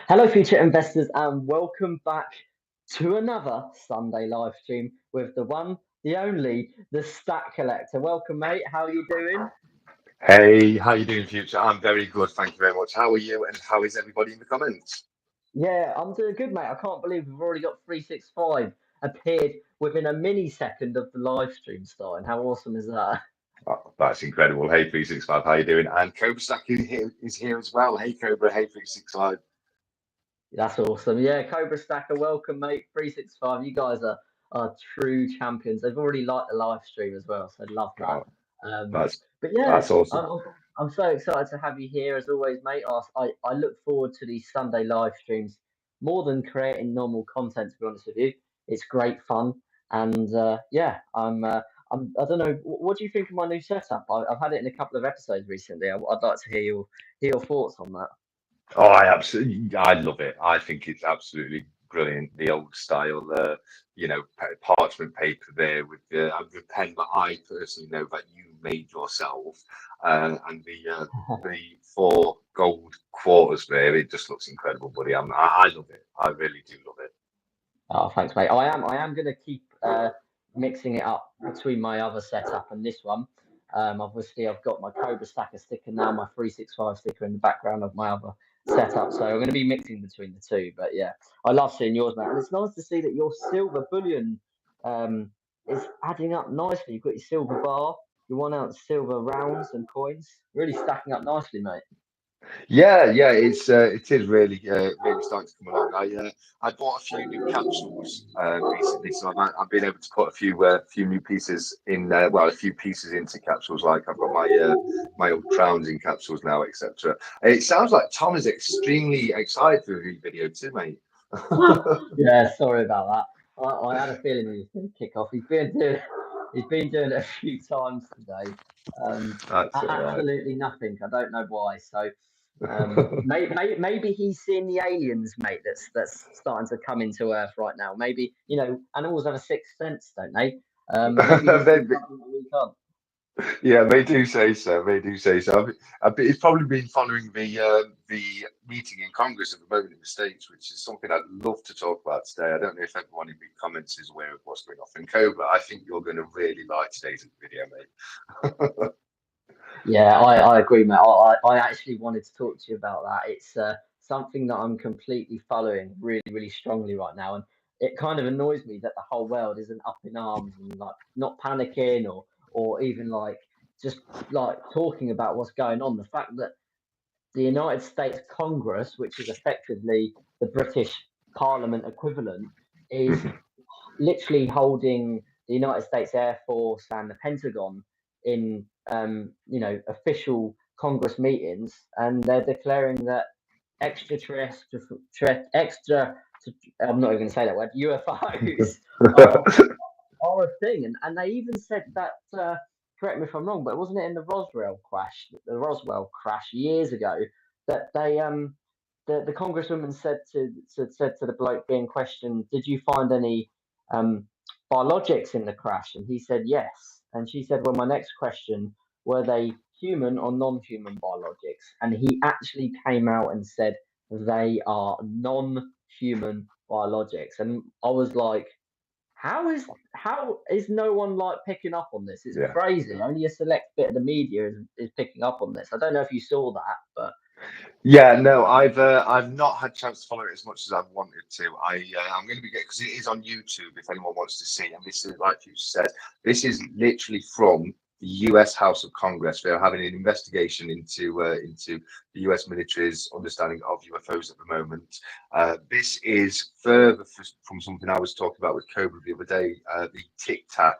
Hello, future investors, and welcome back to another Sunday live stream with the one, the only, the Stack Collector. Welcome, mate. How are you doing? Hey, how you doing, Future? I'm very good, thank you very much. How are you, and how is everybody in the comments? Yeah, I'm doing good, mate. I can't believe we've already got 365 appeared within a mini second of the live stream starting. How awesome is that? Oh, that's incredible. Hey, 365, how you doing? And Cobra Stack is here as well. Hey, Cobra. Hey, 365. That's awesome. Yeah, Cobra Stacker, welcome, mate. 365. You guys are true champions. They've already liked the live stream as well, so love that. Oh, Um, that's but yeah, that's awesome. I'm so excited to have you here as always, mate. I look forward to these Sunday live streams more than creating normal content. To be honest with you, it's great fun, and yeah, I don't know. What do you think of my new setup? I've had it in a couple of episodes recently. I'd like to hear your thoughts on that. Oh, I love it. I think it's absolutely brilliant. The old style, parchment paper there with the pen that I personally know that you made yourself, and the four gold quarters there. It just looks incredible, buddy. I love it. I really do love it. Oh, thanks, mate. I am going to keep mixing it up between my other setup and this one. Obviously, I've got my Cobra Stacker sticker now, my 365 sticker in the background of my other setup. So I'm going to be mixing between the two. But yeah, I love seeing yours, mate. And it's nice to see that your silver bullion um, is adding up nicely. You've got your silver bar, your 1 ounce silver rounds and coins, really stacking up nicely, mate. Yeah, it is really starting to come along. I bought a few new capsules recently, so I've been able to put a few new pieces in. Well, a few pieces into capsules. Like I've got my old crowns in capsules now, etc. It sounds like Tom is extremely excited for the video too, mate. Yeah, sorry about that. I had a feeling he was going to kick off. He's been doing it a few times today. That's all right. Absolutely nothing. I don't know why. So maybe he's seeing the aliens, mate. That's starting to come into Earth right now. Maybe animals have a sixth sense, don't they? Maybe he sees something that we can't. Yeah, they do say so. They do say so. It's probably been following the meeting in Congress at the moment in the States, which is something I'd love to talk about today. I don't know if everyone in the comments is aware of what's going on in Cobra. I think you're going to really like today's video, mate. Yeah, I agree, mate. I actually wanted to talk to you about that. It's something that I'm completely following really, really strongly right now. And it kind of annoys me that the whole world isn't up in arms and like not panicking or even like just like talking about what's going on. The fact that the United States Congress, which is effectively the British Parliament equivalent, is literally holding the United States Air Force and the Pentagon in official Congress meetings, and they're declaring that extraterrestrial, extra, I'm not even going to say that word, UFOs are, are a thing, and they even said that. Correct me if I'm wrong, but wasn't it in the Roswell crash years ago that the congresswoman said to the bloke being questioned, "Did you find any um, biologics in the crash?" And he said yes. And she said, "Well, my next question, were they human or non-human biologics?" And he actually came out and said they are non-human biologics. And I was like, how is no one like picking up on this? It's Yeah. crazy. Only a select bit of the media is picking up on this. I don't know if you saw that, but Yeah, no, I've not had a chance to follow it as much as I've wanted to. I'm going to be because it is on YouTube if anyone wants to see. And this is like you said, this is literally from the U.S. House of Congress. They're having an investigation into the U.S. military's understanding of UFOs at the moment. This is further from something I was talking about with Cobra the other day, the Tic Tac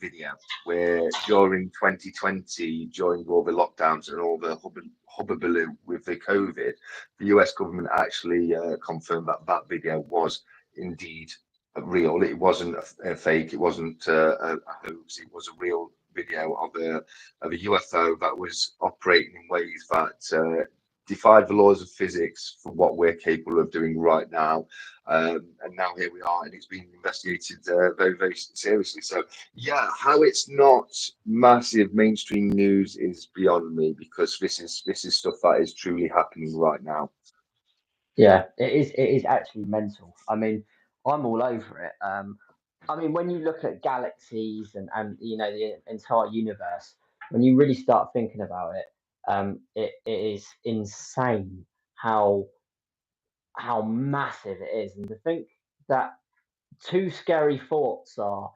video, where during 2020, during all the lockdowns and all the hubbubaloo with the COVID, the US government actually confirmed that that video was indeed real. It wasn't a fake. It wasn't a hoax. It was a real video of a UFO that was operating in ways that defied the laws of physics for what we're capable of doing right now. And now here we are, and it's being investigated very, very seriously. So, yeah, how it's not massive mainstream news is beyond me because this is stuff that is truly happening right now. Yeah, it is actually mental. I mean, I'm all over it. I mean, when you look at galaxies and the entire universe, when you really start thinking about it, it is insane how massive it is, and to think that two scary thoughts are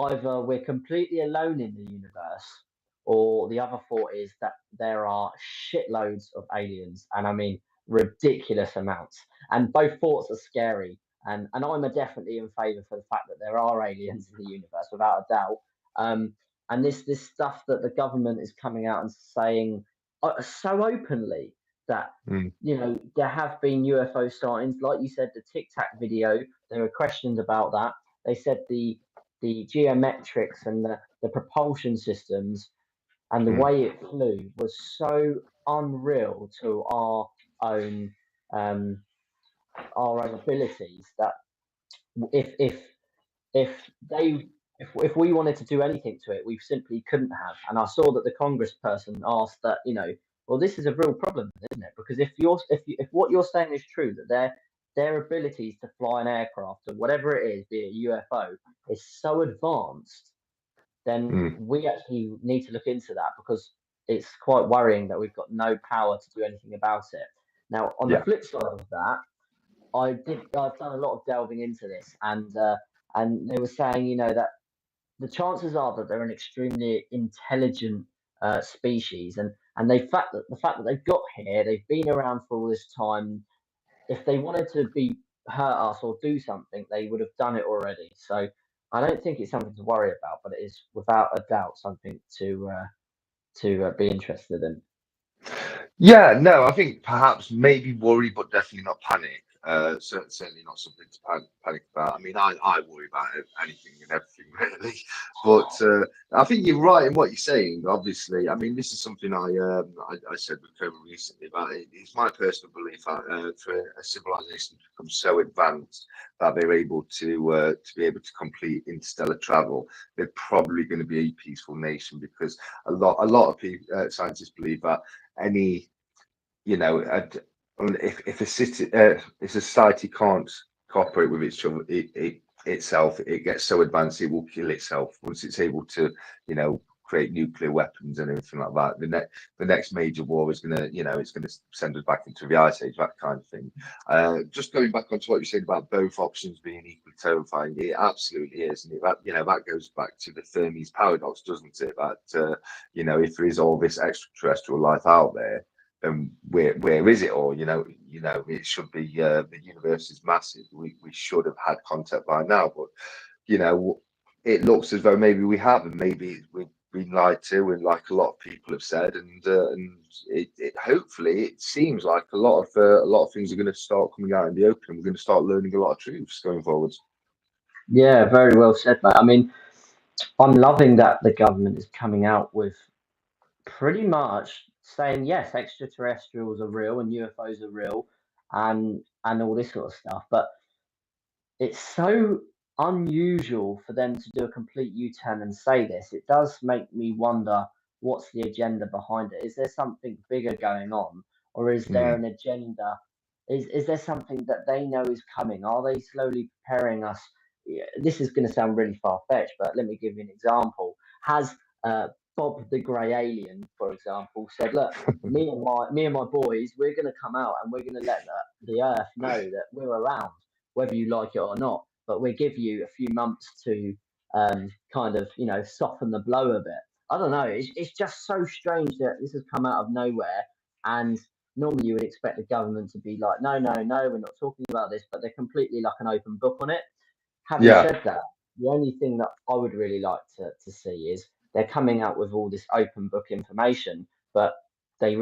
either we're completely alone in the universe, or the other thought is that there are shitloads of aliens, and I mean ridiculous amounts. And both thoughts are scary. And I'm definitely in favour for the fact that there are aliens in the universe, without a doubt. Um, and this stuff that the government is coming out and saying so openly that Mm, there have been UFO sightings, like you said, the Tic Tac video. There were questions about that. They said the geometrics and the propulsion systems and the mm, way it flew was so unreal to own um, our own abilities that if if if they if we wanted to do anything to it, we simply couldn't have. And I saw that the congressperson asked that, well, this is a real problem, isn't it? Because if what you're saying is true, that their abilities to fly an aircraft or whatever it is, be it a UFO, is so advanced, then mm. we actually need to look into that, because it's quite worrying that we've got no power to do anything about it. Now, on the Yeah. flip side of that, I've done a lot of delving into this, and they were saying, that the chances are that they're an extremely intelligent species, and the fact that they've got here, they've been around for all this time. If they wanted to be hurt us or do something, they would have done it already. So I don't think it's something to worry about, but it is without a doubt something to be interested in. Yeah, no, I think perhaps maybe worry, but definitely not panic. Certainly not something to panic about. I mean, I worry about anything and everything really, but I think you're right in what you're saying. Obviously, I mean, this is something I said with Trevor recently about it. It's my personal belief that for a civilization to become so advanced that they're able to be able to complete interstellar travel, they're probably going to be a peaceful nation because a lot of people, scientists believe that any if a city, if society can't cooperate with each other, itself, it gets so advanced it will kill itself once it's able to, create nuclear weapons and everything like that. The next major war is gonna, it's gonna send us back into the ice age, that kind of thing. Just going back onto what you said about both options being equally terrifying, it absolutely is, and that goes back to the Fermi's paradox, doesn't it? That if there is all this extraterrestrial life out there, and where is it all? It should be the universe is massive. We should have had contact by now, but you know, it looks as though maybe we have, and maybe we've been lied to, and like a lot of people have said, and it hopefully it seems like a lot of things are going to start coming out in the open. We're going to start learning a lot of truths going forwards. Yeah, very well said, mate. I mean, I'm loving that the government is coming out with pretty much saying yes, extraterrestrials are real and UFOs are real, and all this sort of stuff. But it's so unusual for them to do a complete U-turn and say this. It does make me wonder what's the agenda behind it. Is there something bigger going on, or is there Mm, an agenda? Is there something that they know is coming? Are they slowly preparing us? Yeah, this is going to sound really far-fetched, but let me give you an example. Has uh, Bob the Grey Alien, for example, said, "Look, me and my boys, we're going to come out and we're going to let the Earth know that we're around, whether you like it or not. But we give you a few months to kind of, soften the blow a bit." I don't know. It's just so strange that this has come out of nowhere. And normally you would expect the government to be like, no, no, no, we're not talking about this. But they're completely like an open book on it. Having yeah. said that, the only thing that I would really like to see is they're coming out with all this open book information, but it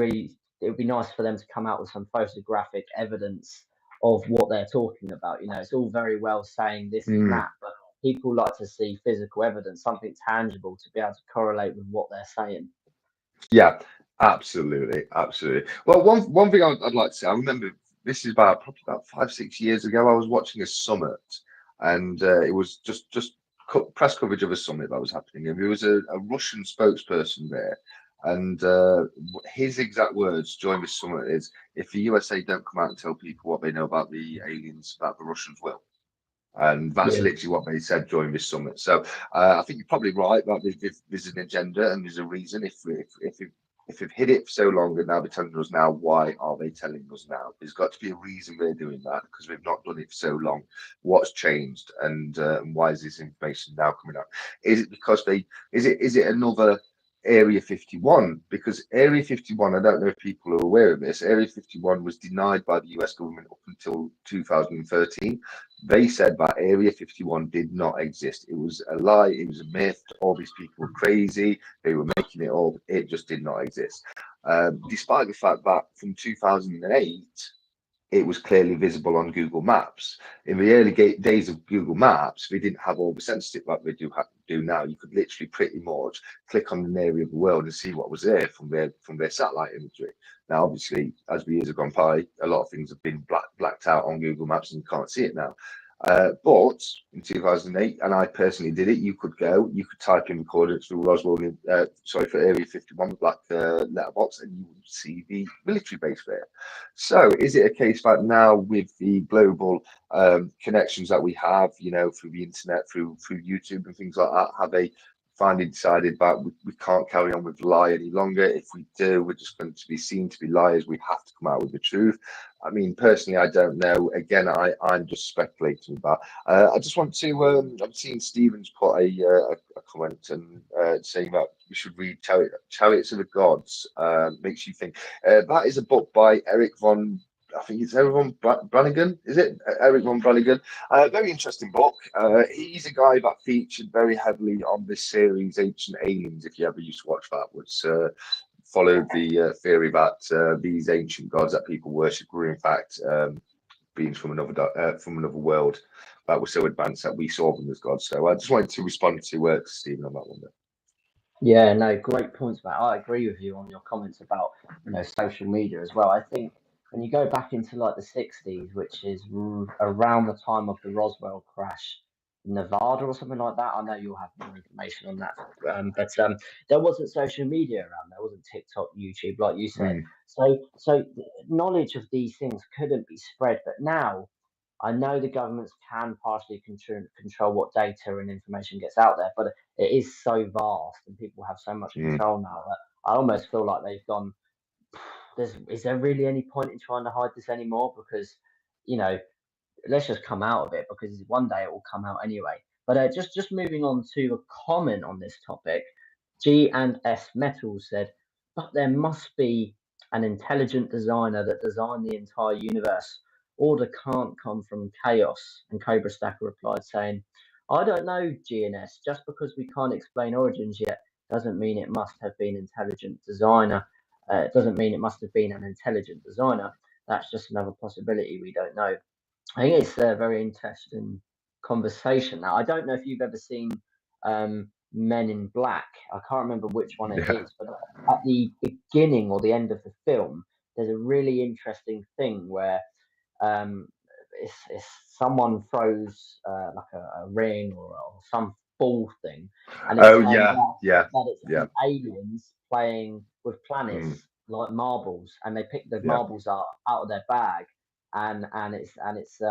would be nice for them to come out with some photographic evidence of what they're talking about. It's all very well saying this and Mm. that, but people like to see physical evidence, something tangible to be able to correlate with what they're saying. Yeah, absolutely, absolutely. Well, one thing I'd like to say, I remember this is probably about 5, 6 years ago. I was watching a summit, and it was just press coverage of a summit that was happening, and there was a Russian spokesperson there, And his exact words during this summit is, if the USA don't come out and tell people what they know about the aliens, that the Russians will. And that's Yeah. literally what they said during this summit. So I think you're probably right that there's an agenda and there's a reason. If we've hid it for so long and now they're telling us now, why are they telling us now? There's got to be a reason they're doing that, because we've not done it for so long. What's changed, and why is this information now coming out? Is it because is it another Area 51? Because Area 51, I don't know if people are aware of this, Area 51 was denied by the US government up until 2013. They said that Area 51 did not exist. It was a lie. It was a myth. All these people were crazy. They were making it up. It just did not exist. Despite the fact that from 2008, it was clearly visible on Google Maps. In the early days of Google Maps, they didn't have all the censorship like they do now. You could literally pretty much click on an area of the world and see what was there from their satellite imagery. Now, obviously, as the years have gone by, a lot of things have been blacked out on Google Maps and you can't see it now. But in 2008, and I personally did it, you could type in the coordinates for Roswell, for Area 51 with black letterbox, and you would see the military base there. So is it a case that now, with the global connections that we have, through the internet, through YouTube and things like that, have they finally decided that we can't carry on with the lie any longer? If we do, we're just going to be seen to be liars. We have to come out with the truth. I mean, personally, I don't know. Again, I'm just speculating about. I just want to. I've seen Stevens put a comment and saying that we should read Chariots of the Gods. Makes you think. That is a book by Eric von. I think it's Eric von Brannigan. Is it Eric von Brannigan? Very interesting book. He's a guy that featured very heavily on this series, Ancient Aliens. If you ever used to watch that, which followed the theory that these ancient gods that people worship were in fact beings from another world that were so advanced that we saw them as gods. So I just wanted to respond to Stephen on that one there. Yeah, no, great points, Matt. I agree with you on your comments about social media as well. I think when you go back into like the 60s, which is around the time of the Roswell crash in Nevada or something like that. I know you'll have more information on that, but there wasn't social media around. There wasn't TikTok, YouTube, like you said. So knowledge of these things couldn't be spread. But now I know the governments can partially control what data and information gets out there, but it is so vast and people have so much control now that I almost feel like they've gone. Is there really any point in trying to hide this anymore? Because let's just come out of it, because one day it will come out anyway. But just moving on to a comment on this topic, G and S Metals said, but there must be an intelligent designer that designed the entire universe. Order can't come from chaos. And Cobra Stacker replied saying, I don't know, GNS. Just because we can't explain origins yet doesn't mean it must have been intelligent designer. It doesn't mean it must have been an intelligent designer. That's just another possibility we don't know. I think it's a very interesting conversation. Now, I don't know if you've ever seen Men in Black. I can't remember which one it is, but at the beginning or the end of the film, there's a really interesting thing where it's someone throws like a ring or some ball thing, and it turns out that it's aliens playing with planets like marbles, and they pick the marbles up out of their bag, and it's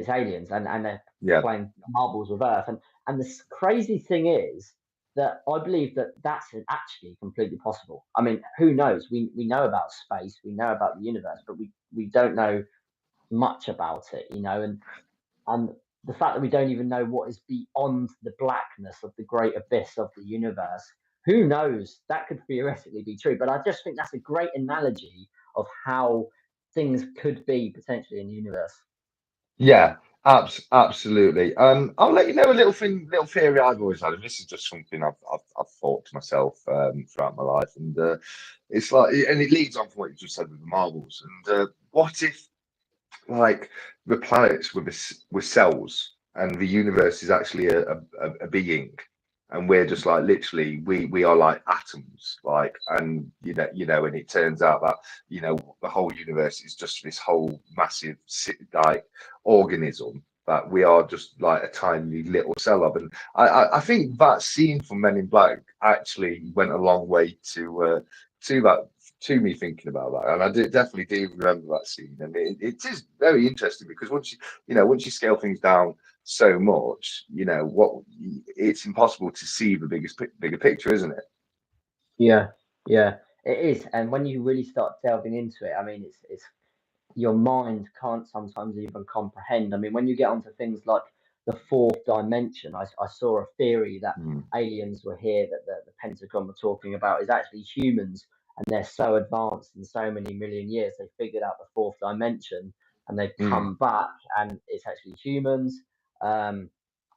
aliens, and they're playing marbles with Earth, and the crazy thing is that I believe that that's actually completely possible. I mean, who knows? We know about space, we know about the universe, but we don't know much about it, and the fact that we don't even know what is beyond the blackness of the great abyss of the universe. Who knows? That could theoretically be true, but I just think that's a great analogy of how things could be potentially in the universe. Yeah, absolutely. I'll let you know a little theory I've always had, and this is just something I've thought to myself throughout my life, and it's like, and it leads on from what you just said with the marbles. And what if, like, the planets were cells, and the universe is actually a being, and we're just like literally we are like atoms, like, and and it turns out that the whole universe is just this whole massive like organism, that we are just like a tiny little cell of. And I think that scene from Men in Black actually went a long way to that, to me thinking about that. And I definitely do remember that scene. And it is very interesting because once you scale things down so much, it's impossible to see the bigger picture, isn't it? Yeah, yeah, it is. And when you really start delving into it, I mean, it's your mind can't sometimes even comprehend. I mean, when you get onto things like the fourth dimension, I saw a theory that Mm, aliens were here that the Pentagon were talking about is actually humans, and they're so advanced in so many million years, they figured out the fourth dimension and they've mm, come back, and it's actually humans. Um,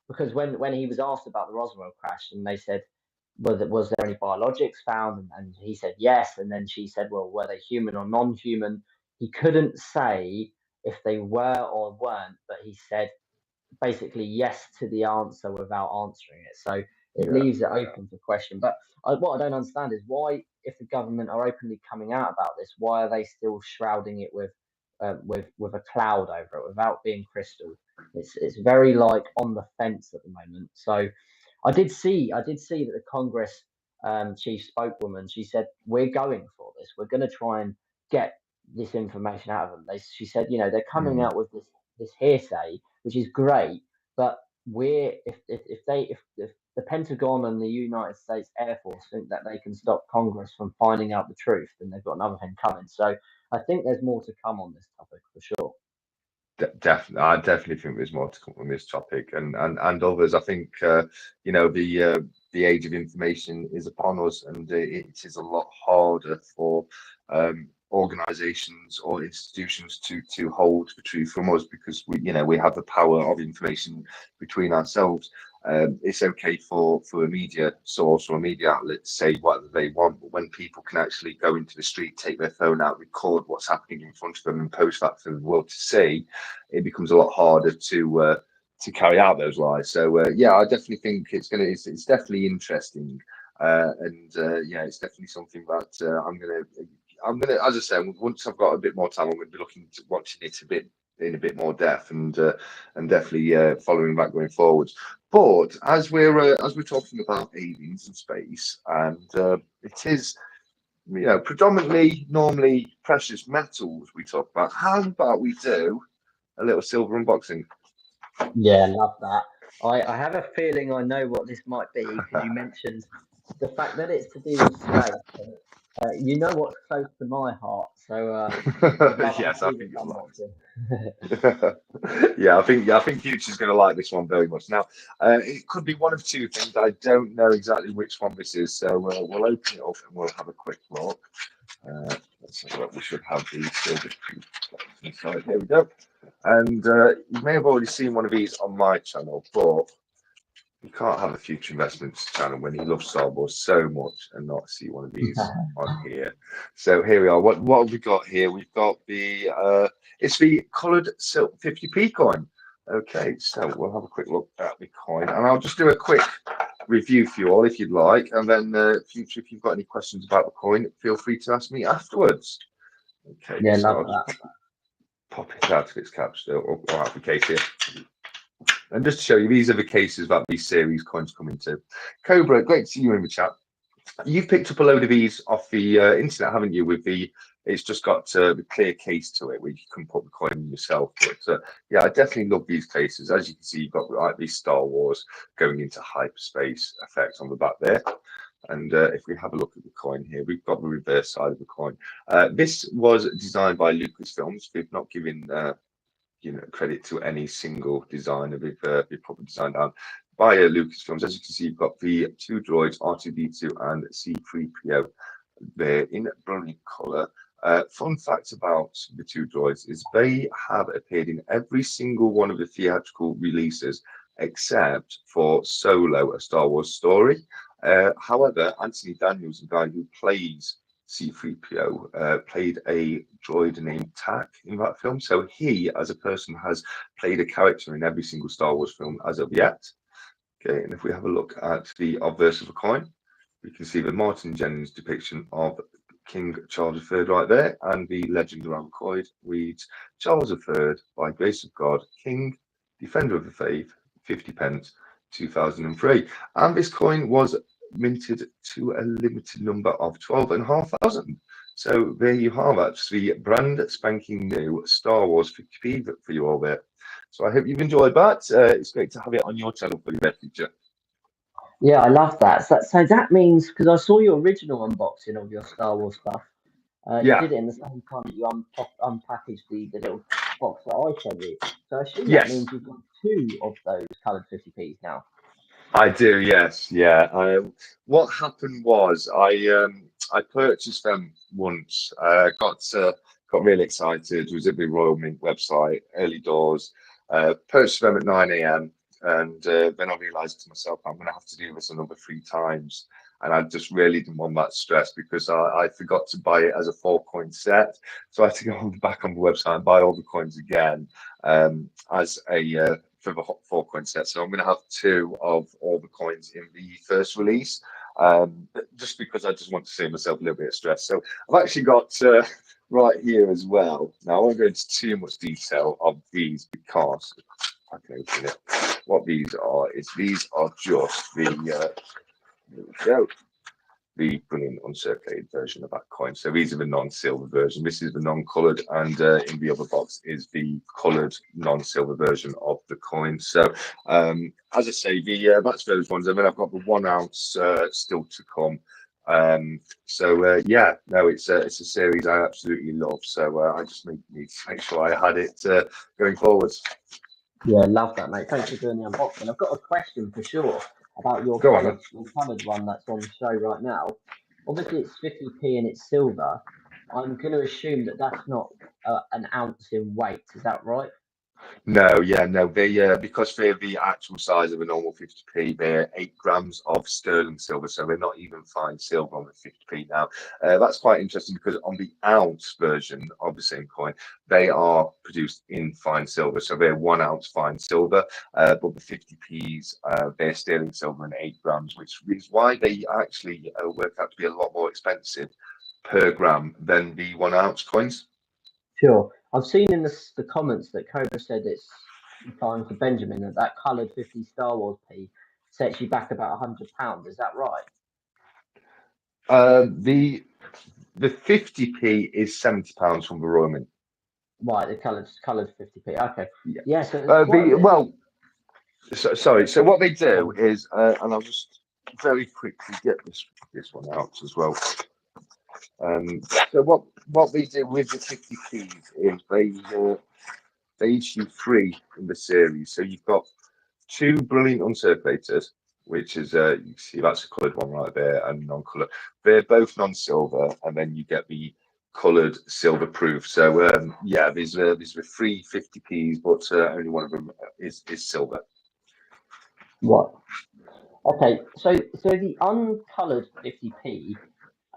because when he was asked about the Roswell crash, and they said, was there any biologics found? And he said yes. And then she said, well, were they human or non-human? He couldn't say if they were or weren't, but he said basically yes to the answer without answering it. So it yeah. leaves it open for question. But what I don't understand is why, if the government are openly coming out about this, why are they still shrouding it with a cloud over it without being crystal? It's very like on the fence at the moment. So I did see that the Congress chief spokeswoman, she said we're going for this. We're going to try and get this information out of them. She said, they're coming Mm. out with this hearsay, which is great, but we're if the Pentagon and the United States Air Force think that they can stop Congress from finding out the truth, then they've got another thing coming. So I think there's more to come on this topic for sure. Definitely, I definitely think there's more to come on this topic, and others. I think the age of information is upon us, and it is a lot harder for organizations or institutions to hold the truth from us because we have the power of information between ourselves. It's okay for a media source or a media outlet to say what they want, but when people can actually go into the street, take their phone out, record what's happening in front of them, and post that for the world to see, it becomes a lot harder to carry out those lies. So yeah, I definitely think it's definitely interesting, and yeah, it's definitely something that I'm gonna, as I say, once I've got a bit more time, I'm gonna be looking to watching it a bit in a bit more depth, and definitely following that going forwards. But as we're talking about aliens and space, and it is predominantly normally precious metals we talk about. How about we do a little silver unboxing? Yeah, love that. I have a feeling I know what this might be because you mentioned the fact that it's to do with space. And, you know what's close to my heart, so I'd love to Yes, I see think this you'll like unboxing. this. Yeah, I think Future's going to like this one very much. Now, it could be one of two things. I don't know exactly which one this is, so we'll open it up and we'll have a quick look. Let's have a look. We should have the silver inside. Here we go. And you may have already seen one of these on my channel, but you can't have a Future Investments channel when you love Star Wars so much and not see one of these on here. So here we are. What have we got here? We've got the it's the coloured silk 50p coin. Okay, so we'll have a quick look at the coin, and I'll just do a quick review for you all if you'd like, and then Future, if you've got any questions about the coin, feel free to ask me afterwards. Okay, Yeah, so love I'll just that. pop it out of its capsule or out of the case here. And just to show you, these are the cases that these series coins come into. Cobra, great to see you in the chat. You've picked up a load of these off the internet, haven't you? It's just got the clear case to it where you can put the coin in yourself. But yeah, I definitely love these cases. As you can see, you've got like these Star Wars going into hyperspace effect on the back there. And if we have a look at the coin here, we've got the reverse side of the coin. This was designed by Lucasfilms. We've not given credit to any single designer. We've probably designed down by Lucasfilms. As you can see, you've got the two droids, R2D2 and C3PO. They're in brilliant color. Fun fact about the two droids is they have appeared in every single one of the theatrical releases except for Solo, a Star Wars story. However, Anthony Daniels, the guy who plays C3PO, played a droid named Tak in that film. So he, as a person, has played a character in every single Star Wars film as of yet. Okay, and if we have a look at the obverse of a coin, we can see the Martin Jennings depiction of King Charles III right there, and the legend around the coin reads, Charles III, by grace of God, King, Defender of the Faith, 50 pence, 2003. And this coin was minted to a limited number of 12,500. So there you have it, the brand spanking new Star Wars 50p for you all there. So I hope you've enjoyed that. It's great to have it on your channel for the future. Yeah, I love that. So that means, because I saw your original unboxing of your Star Wars stuff, you Yeah. did it in the same time that you unpackaged the little box that I sent you. So I assume that Yes. means you've got two of those coloured 50p's now. I do, yes, yeah. What happened was I purchased them once. Got really excited. Was at the Royal Mint website, early doors. Purchased them at 9 a.m. and then I realised to myself I'm going to have to do this another 3 times. And I just really didn't want that stress because I forgot to buy it as a 4 coin set. So I had to go back on the website and buy all the coins again as a for the 4 coin set. So I'm going to have two of all the coins in the first release, just because I just want to save myself a little bit of stress. So I've actually got right here as well. Now I won't go into too much detail of these because I can open it. What these are is these are just the here we go, the brilliant uncirculated version of that coin. So these are the non-silver version. This is the non-colored, and in the other box is the colored non-silver version of the coin. So as I say, that's those ones. And then I've got the 1 ounce still to come. Yeah, no, it's a series I absolutely love. So I just need to make sure I had it going forwards. Yeah, love that, mate. Thanks for doing the unboxing. I've got a question for sure about Go on, then. your coloured one that's on show right now. Obviously, it's 50p and it's silver. I'm going to assume that that's not an ounce in weight. Is that right? No, yeah, no. Because they're the actual size of a normal 50p, they're 8 grams of sterling silver, so they're not even fine silver on the 50p now. That's quite interesting because on the ounce version of the same coin, they are produced in fine silver, so they're 1 ounce fine silver. But the 50p's, they're sterling silver and 8 grams, which is why they actually work out to be a lot more expensive per gram than the 1 ounce coins. Sure. I've seen in the comments that Cobra said it's replying to Benjamin that coloured 50 Star Wars P sets you back about £100. Is that right? The 50p is £70 from the Royal Mint. Right, the coloured 50p. Okay. Yeah. Yeah, so there's quite a bit. Well, sorry. So what they do is, and I'll just very quickly get this one out as well. So what they do with the 50p's is they issue 3 in the series. So you've got 2 brilliant uncirculators, which is you can see that's a coloured one right there, and non-coloured. They're both non-silver, and then you get the coloured silver proof. So yeah, there's 3 50p's, but only one of them is silver. What? Okay, so the uncoloured 50p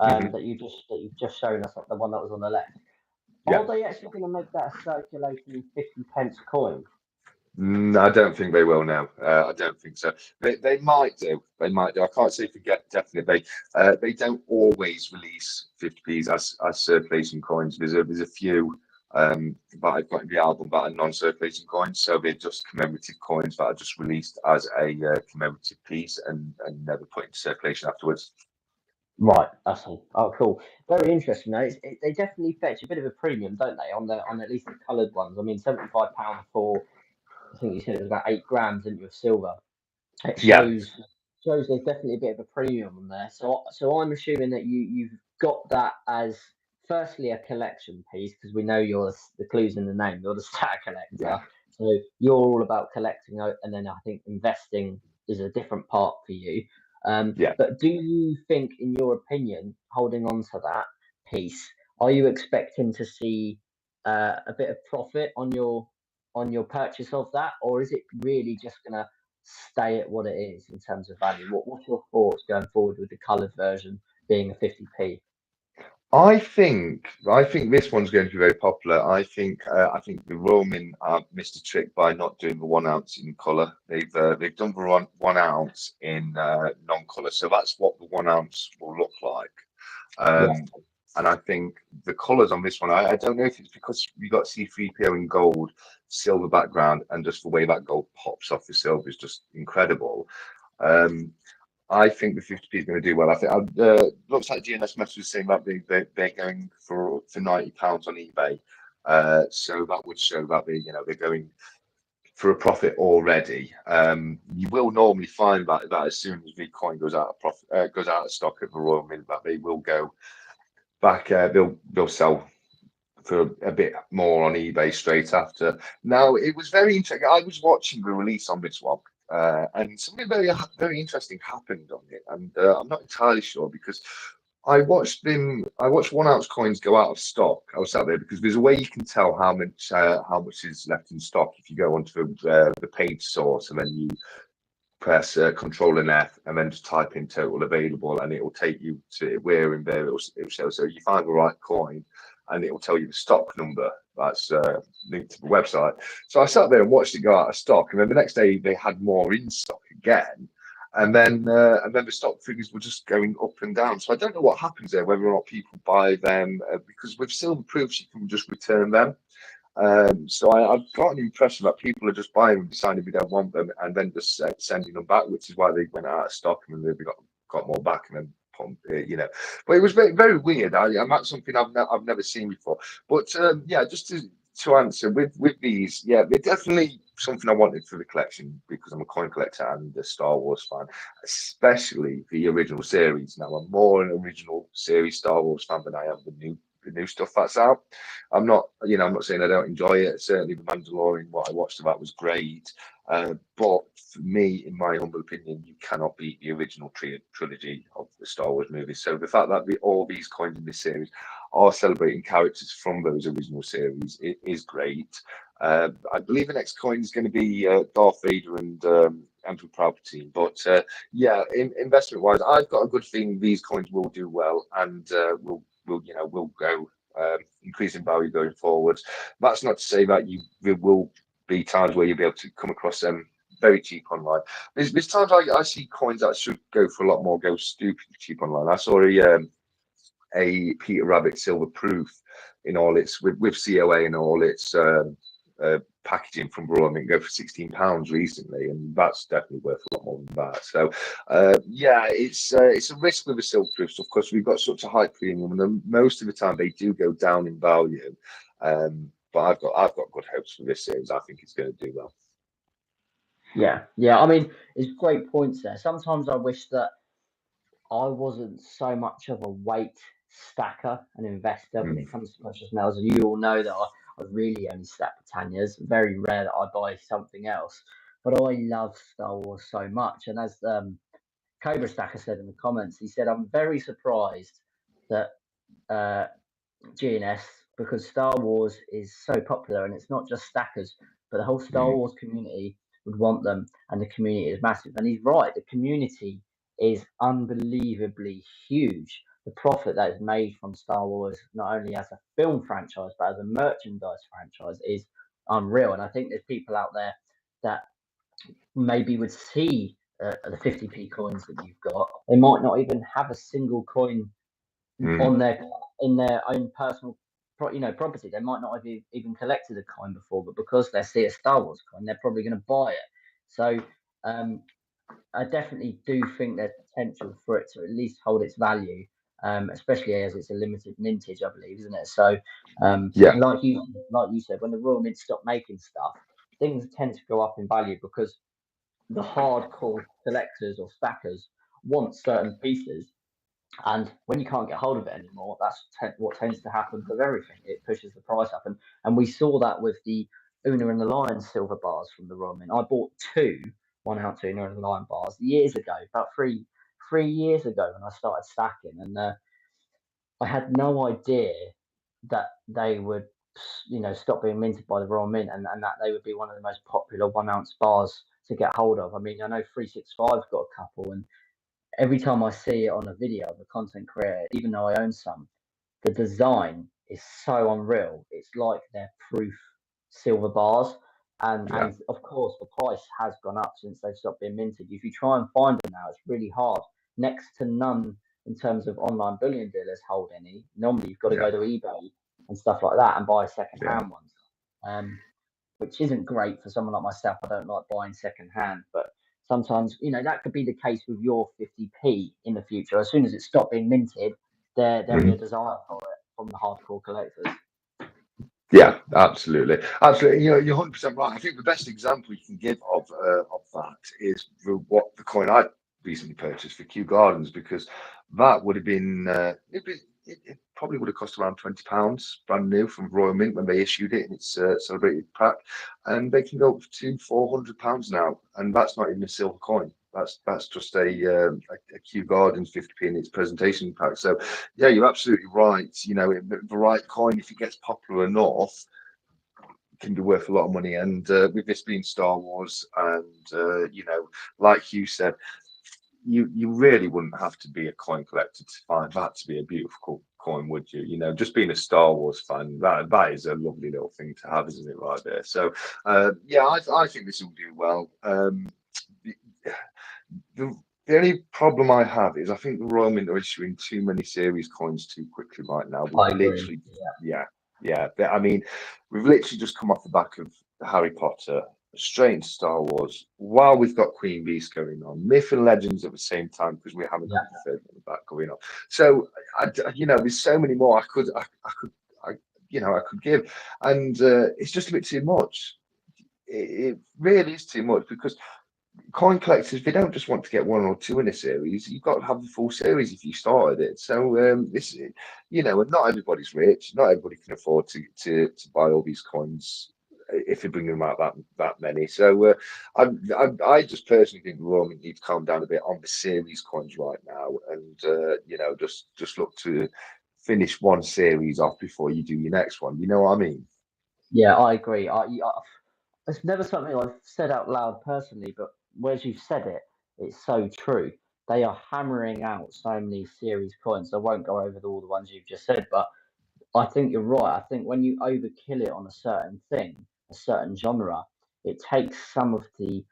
Mhm. that you've just shown us, the one that was on the left, Yeah. are they actually going to make that a circulating 50p coin? I don't think they will now. I don't think so. They might do. They might do. I can't say for definitely. They don't always release 50p's as circulation coins. There's a few that I've got in the album that are non-circulating coins. So they're just commemorative coins that are just released as a commemorative piece and never put into circulation afterwards. Right, that's all. Oh, cool. Very interesting. Though. They definitely fetch a bit of a premium, don't they? On at least the coloured ones. I mean, £75 for, I think you said it was about 8 grams into of silver. It Yeah. shows there's definitely a bit of a premium on there. So I'm assuming that you've got that as firstly a collection piece because we know you're the clues in the name. You're the stack Yeah. collector. So you're all about collecting, and then I think investing is a different part for you. Yeah. But do you think, in your opinion, holding on to that piece, are you expecting to see a bit of profit on your purchase of that, or is it really just going to stay at what it is in terms of value? What's your thoughts going forward with the coloured version being a 50p? I think this one's going to be very popular. I think the Roman missed a trick by not doing the 1 ounce in colour. They've done the 1 ounce in non-colour, so that's what the 1 ounce will look like. Yeah, Um, And I think the colours on this one, I don't know if it's because you got C3PO in gold, silver background, and just the way that gold pops off the silver is just incredible. Um, I think the 50p is going to do well. I think looks like GNS Metals was saying that they're going for £90 on eBay. So that would show that they're going for a profit already. You will normally find that as soon as the coin goes out of profit, goes out of stock at the Royal Mint, that they will go back. They'll sell for a bit more on eBay straight after. Now, it was very interesting. I was watching the release on this one, and something very interesting happened on it, and I'm not entirely sure because I watched 1 ounce coins go out of stock. I was sat there because there's a way you can tell how much is left in stock if you go onto the page source and then you press Control and F and then just type in total available, and it will take you to where in there it'll show. So you find the right coin and it will tell you the stock number that's linked to the website. So I sat there and watched it go out of stock, and then the next day they had more in stock again. And then the stock figures were just going up and down. So I don't know what happens there, whether or not people buy them, because with silver proofs you can just return them. So I've got an impression that people are just buying them, deciding we don't want them, and then just sending them back, which is why they went out of stock and then they got more back and then But it was very very weird. And that's something I've never seen before. But yeah, just to answer with these, yeah, they're definitely something I wanted for the collection because I'm a coin collector and a Star Wars fan, especially the original series. Now I'm more an original series Star Wars fan than I am the new stuff that's out. I'm not saying I don't enjoy it. Certainly, The Mandalorian, what I watched of that was great. But for me, in my humble opinion, you cannot beat the original trilogy of the Star Wars movies. So the fact that all these coins in this series are celebrating characters from those original series, it is great. I believe the next coin is going to be Darth Vader and Andrew Palpatine. But yeah, investment wise, I've got a good feeling these coins will do well and will go increase in value going forward. That's not to say that there will be times where you'll be able to come across them very cheap online. There's times I see coins that should go for a lot more go stupidly cheap online. I saw a Peter Rabbit silver proof in all its with COA and all its packaging from Royal Mint go for £16 recently, and that's definitely worth a lot more than that. So yeah, it's a risk with the silver proofs. Of course, we've got such a high premium, and then most of the time they do go down in value. But I've got good hopes for this series. I think it's going to do well. Yeah. I mean, it's great points there. Sometimes I wish that I wasn't so much of a weight stacker and investor when it comes to precious metals. And you all know that I really only stack Britannias. Very rare that I buy something else. But I love Star Wars so much. And as Cobra Stacker said in the comments, he said, I'm very surprised that GNS, because Star Wars is so popular and it's not just stackers, but the whole Star Wars community would want them, and the community is massive. And he's right, the community is unbelievably huge. The profit that is made from Star Wars, not only as a film franchise, but as a merchandise franchise, is unreal. And I think there's people out there that maybe would see the 50p coins that you've got. They might not even have a single coin on their in their own personal property. They might not have even collected a coin before, but because they see a Star Wars coin, they're probably going to buy it. So I definitely do think there's potential for it to at least hold its value, especially as it's a limited mintage, I believe, isn't it? So Yeah, and like you said, when the Royal Mint stop making stuff, things tend to go up in value because the hardcore collectors or stackers want certain pieces, and when you can't get hold of it anymore, that's what tends to happen with everything. It pushes the price up, and we saw that with the Una and the Lion silver bars from the Royal Mint. I bought 2 1 ounce Una and the Lion bars years ago, about three years ago when I started stacking, and I had no idea that they would stop being minted by the Royal Mint, and that they would be one of the most popular 1 ounce bars to get hold of. I mean, I know 365's got a couple, and every time I see it on a video of a content creator, even though I own some, the design is so unreal. It's like they're proof silver bars. And of course, the price has gone up since they've stopped being minted. If you try and find them now, it's really hard. Next to none in terms of online bullion dealers hold any. Normally, you've got to Yeah, go to eBay and stuff like that and buy yeah. second-hand ones, which isn't great for someone like myself. I don't like buying second-hand, but sometimes, that could be the case with your 50p in the future. As soon as it stopped being minted, there'll be a desire for it from the hardcore collectors. Yeah, absolutely, absolutely. You're 100% right. I think the best example you can give of that is what the coin I recently purchased for Kew Gardens, because that would have been it probably would have cost around £20 brand new from Royal Mint when they issued it in its celebrated pack, and they can go up to £400 now, and that's not even a silver coin. That's just a Kew Gardens 50p in its presentation pack. So yeah, you're absolutely right. The right coin, if it gets popular enough, can be worth a lot of money. And with this being Star Wars, and like you said, you really wouldn't have to be a coin collector to find that to be a beautiful coin, would you? Just being a Star Wars fan, that is a lovely little thing to have, isn't it, right there? So yeah, I think this will do well. The, the only problem I have is I think the Royal Mint are issuing too many series coins too quickly right now. We've I agree. literally, yeah. I mean, we've literally just come off the back of Harry Potter, straight into Star Wars, while we've got Queen Beast going on, Myth and Legends at the same time, because we haven't Yeah, got the third one at the back going on. So, there's so many more I could give, and it's just a bit too much. It really is too much, because coin collectors, they don't just want to get one or two in a series. You've got to have the full series if you started it. So and not everybody's rich. Not everybody can afford to buy all these coins if they bring them out that many. So I just personally think the Royal Mint need to calm down a bit on the series coins right now, and just look to finish one series off before you do your next one. You know what I mean? yeah, I agree. It's never something I've said out loud personally, but whereas you've said it, it's so true. They are hammering out so many series coins. I won't go over all the ones you've just said, but I think you're right. I think when you overkill it on a certain thing, a certain genre, it takes some of the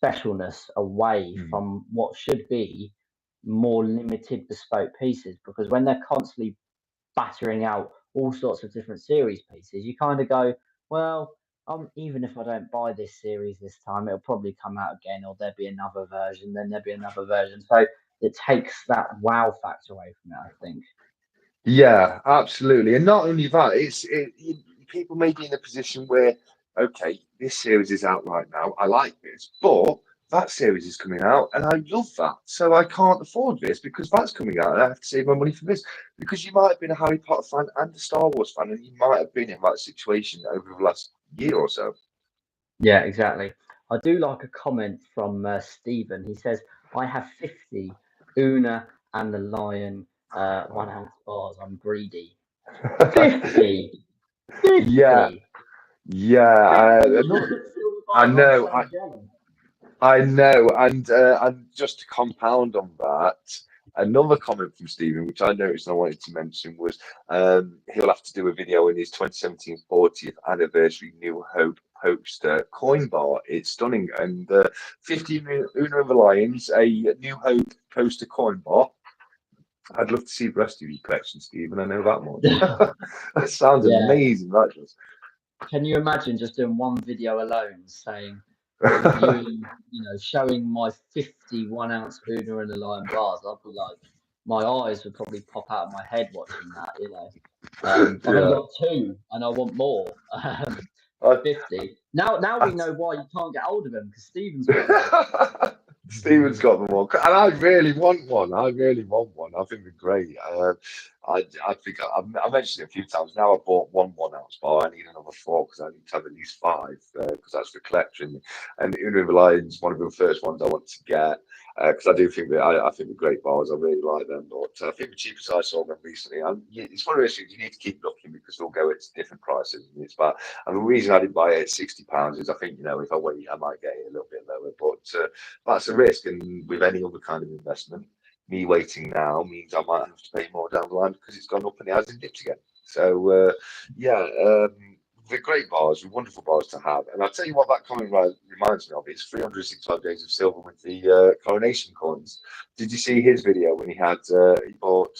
specialness away Mm. from what should be more limited bespoke pieces. Because when they're constantly battering out all sorts of different series pieces, you kind of go, well, even if I don't buy this series this time, it'll probably come out again, or there'll be another version, then there'll be another version. So it takes that wow factor away from it, I think. Yeah, absolutely. And not only that, people may be in a position where, okay, this series is out right now. I like this, but that series is coming out and I love that. So I can't afford this because that's coming out and I have to save my money for this. Because you might have been a Harry Potter fan and a Star Wars fan, and you might have been in that situation over the last year or so. Yeah, exactly. I do like a comment from Stephen. He says, I have 50 Una and the Lion 1 ounce bars. I'm greedy. 50! Yeah, 50! yeah. 50 Another, silver I bars. I'm know. so jealous. I know, and just to compound on that, another comment from Stephen, which I noticed and I wanted to mention, was he'll have to do a video in his 2017 40th anniversary New Hope poster coin bar. It's stunning, and 50 Una of the Lions, a New Hope poster coin bar. I'd love to see the rest of your collection, Stephen. I know that much. That sounds Yeah. amazing. That does. Can you imagine just doing one video alone saying, reviewing, showing my 51 ounce Una and the Lion bars? I'd be like, my eyes would probably pop out of my head watching that. I've only Yeah. got two and I want more. I, 50. Now I, we know why you can't get hold of them because Stephen's got them all. Steven's got them all, and I really want one. I really want one. I think they're great. I think I mentioned it a few times. Now I bought 1 ounce bar. I need another four because I need to have at least five because that's the collection. And Una Lion's one of the first ones I want to get because I do think that I think they're great bars. I really like them. But I think the cheapest I saw them recently. And it's one of those things you need to keep looking because they'll go at different prices. And it's about, and the reason I didn't buy it at £60 is I think if I wait, I might get it a little bit lower. But that's a risk, and with any other kind of investment, me waiting now means I might have to pay more down the line because it's gone up and it hasn't dipped again. So yeah, they're great bars, they're wonderful bars to have. And I'll tell you what that comment reminds me of. It's 365 Days of Silver with the coronation coins. Did you see his video when he had he bought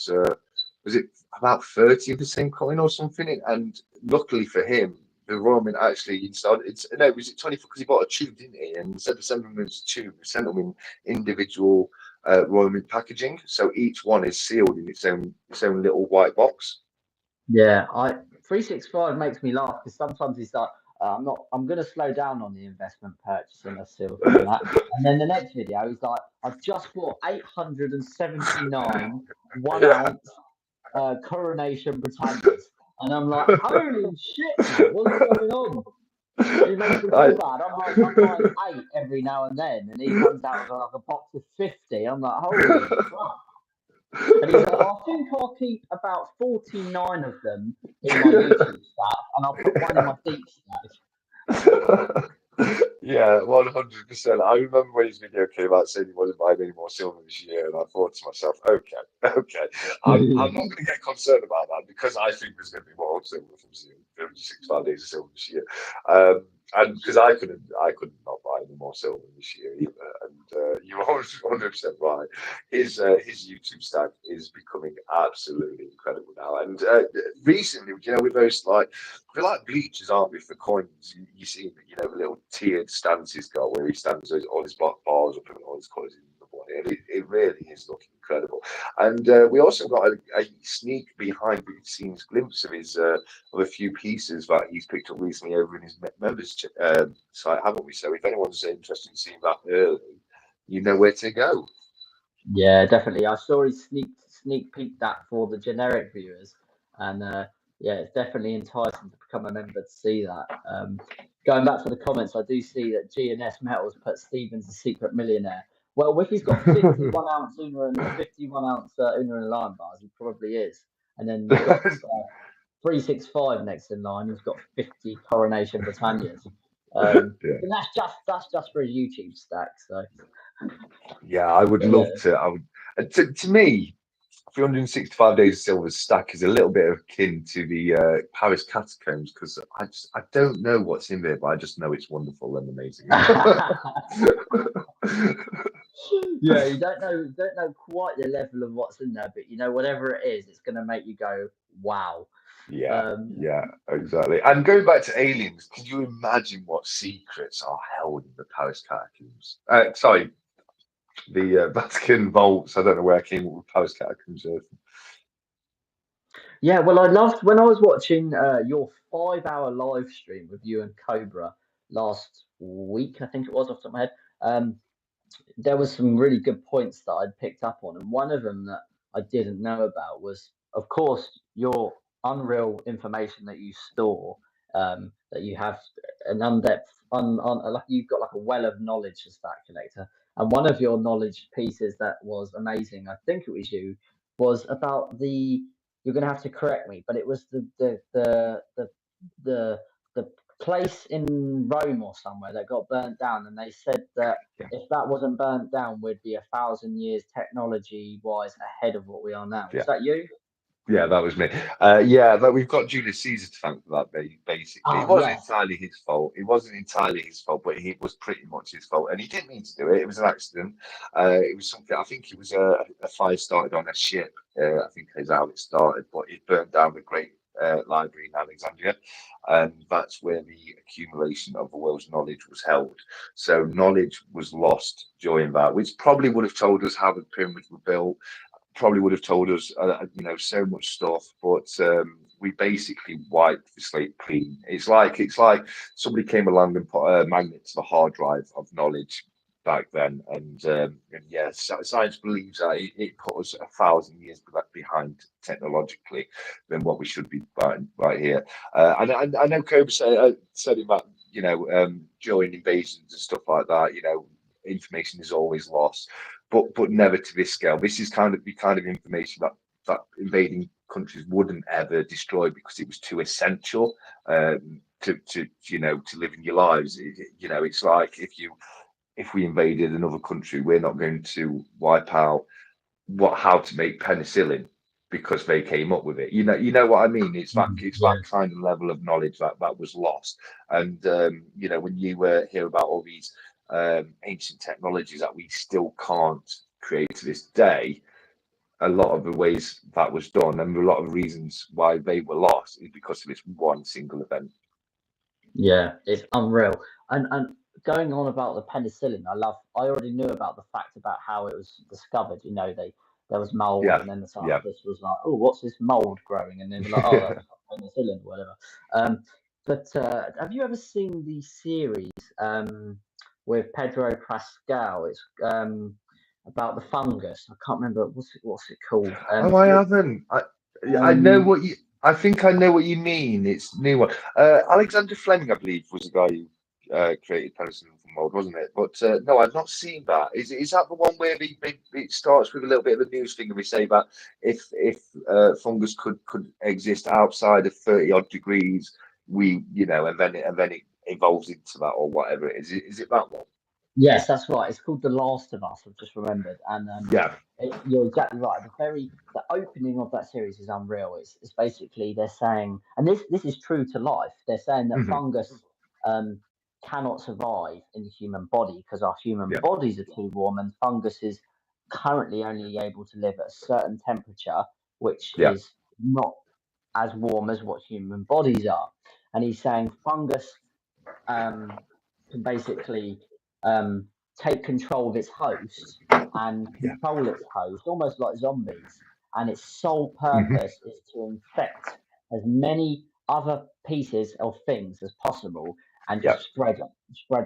was it about 30 of the same coin or something? And luckily for him, the Royal Mint actually installed it's no, was it 24 because he bought a tube, didn't he? And instead of sending them as a tube, he sent them in individual Royal Mint packaging. So each one is sealed in its own little white box. Yeah, 365 makes me laugh because sometimes he's like, I'm going to slow down on the investment purchasing of silver and that. And then the next video, he's like, I've just bought 879 1 Yeah. ounce Coronation Britannias. And I'm like, holy shit, mate, what's going on? He makes me feel bad. I'm buying 8 every now and then, and he comes out with like a box of 50. I'm like, holy crap. And he's like, I think I'll keep about 49 of them in my YouTube stack, and I'll put one in my deep stack. Yeah, 100%. I remember when his video came out saying he wasn't buying any more silver this year, and I thought to myself, okay, I'm not going to get concerned about that because I think there's going to be more silver from 365 Days of Silver this year, and because I couldn't not buy any more silver this year either. And you're 100% right. His YouTube stack is becoming absolutely incredible now. And recently, with those they're like bleachers, aren't we, for coins? You see, the little tiered stance he's got where he stands all his block bars up and all his coins in the one. It really is looking incredible. And we also got a sneak behind the scenes glimpse of his of a few pieces that he's picked up recently over in his members site, haven't we? So if anyone's interested in seeing that early, you know where to go. Yeah, definitely. I saw he sneak peeked that for the generic viewers, and yeah, it's definitely enticing to become a member to see that. Going back to the comments, I do see that G&S Metals put Stevens a secret millionaire. Well, if he's got 51 ounce Una and 51 ounce Una and Lion bars, he probably is. And then you've got 365 next in line, who's got 50 Coronation Britannias. Yeah. And that's just for his YouTube stack. So Yeah, I would love to. I would. To me, 365 Days of Silver stack is a little bit akin to the Paris catacombs because I don't know what's in there, but I just know it's wonderful and amazing. Yeah, you don't know quite the level of what's in there, but whatever it is, it's going to make you go wow. Yeah, exactly. And going back to aliens, can you imagine what secrets are held in the Paris catacombs? Sorry, the Vatican vaults. I don't know where I came up with Paris catacombs. Yeah, well, I loved when I was watching your 5 hour live stream with you and Cobra last week. I think it was off the top of my head. There was some really good points that I'd picked up on, and one of them that I didn't know about was, of course, your unreal information that you store. That you have an undepth, like you've got like a well of knowledge as that collector. And one of your knowledge pieces that was amazing, I think it was you, was about the. You're going to have to correct me, but it was the place in Rome or somewhere that got burnt down, and they said that if that wasn't burnt down, we'd be 1,000 years technology-wise ahead of what we are now. Was that you? Yeah, that was me. Yeah, but we've got Julius Caesar to thank for that. Basically, it wasn't entirely his fault. It wasn't entirely his fault, but it was pretty much his fault, and he didn't mean to do it. It was an accident. It was something. I think it was a fire started on a ship. I think is how it started, but it burned down the great library in Alexandria, and that's where the accumulation of the world's knowledge was held. So knowledge was lost during that, which probably would have told us how the pyramids were built. Probably would have told us, so much stuff, but we basically wiped the slate clean. It's like somebody came along and put a magnet to the hard drive of knowledge back then, and yeah, science believes that it put us 1,000 years behind technologically than what we should be right here. And I know Kobe said in that, during invasions and stuff like that, information is always lost. But never to this scale. This is kind of the kind of information that invading countries wouldn't ever destroy because it was too essential to live in your lives. It's like if we invaded another country, we're not going to wipe out how to make penicillin because they came up with it. You know what I mean? It's Yeah. that kind of level of knowledge that was lost. And you know, when you hear about all these ancient technologies that we still can't create to this day, a lot of the ways that was done and a lot of reasons why they were lost is because of this one single event. Yeah, it's unreal. And going on about the penicillin, I already knew about the fact about how it was discovered. You know, there was mold, Yeah, and then the yeah. scientist was like, "Oh, what's this mold growing?" And they were like, "Oh, that's penicillin, or whatever." Um, but have you ever seen the series with Pedro Pascal? It's about the fungus. I can't remember what's it called. Oh, I haven't. I know Um, what you. I think I know what you mean. It's a new one. Alexander Fleming, I believe, was the guy who created penicillin from mold, wasn't it? But no, I've not seen that. Is that the one where it starts with a little bit of a news thing, and we say that if fungus could exist outside of 30 odd degrees, we and then it evolves into that or whatever it is. Is it that one? Yes, that's right. It's called The Last of Us. I've just remembered, and Yeah. you're exactly right. The opening of that series is unreal. It's basically they're saying, and this is true to life. They're saying that Hmm. fungus um, cannot survive in the human body because our human Yeah. bodies are too warm, and fungus is currently only able to live at a certain temperature, which Yeah. is not as warm as what human bodies are. And he's saying fungus um, can basically um, take control of its host and Yeah. control its host, almost like zombies. And its sole Hmm. purpose is to infect as many other pieces of things as possible and Yeah. just spread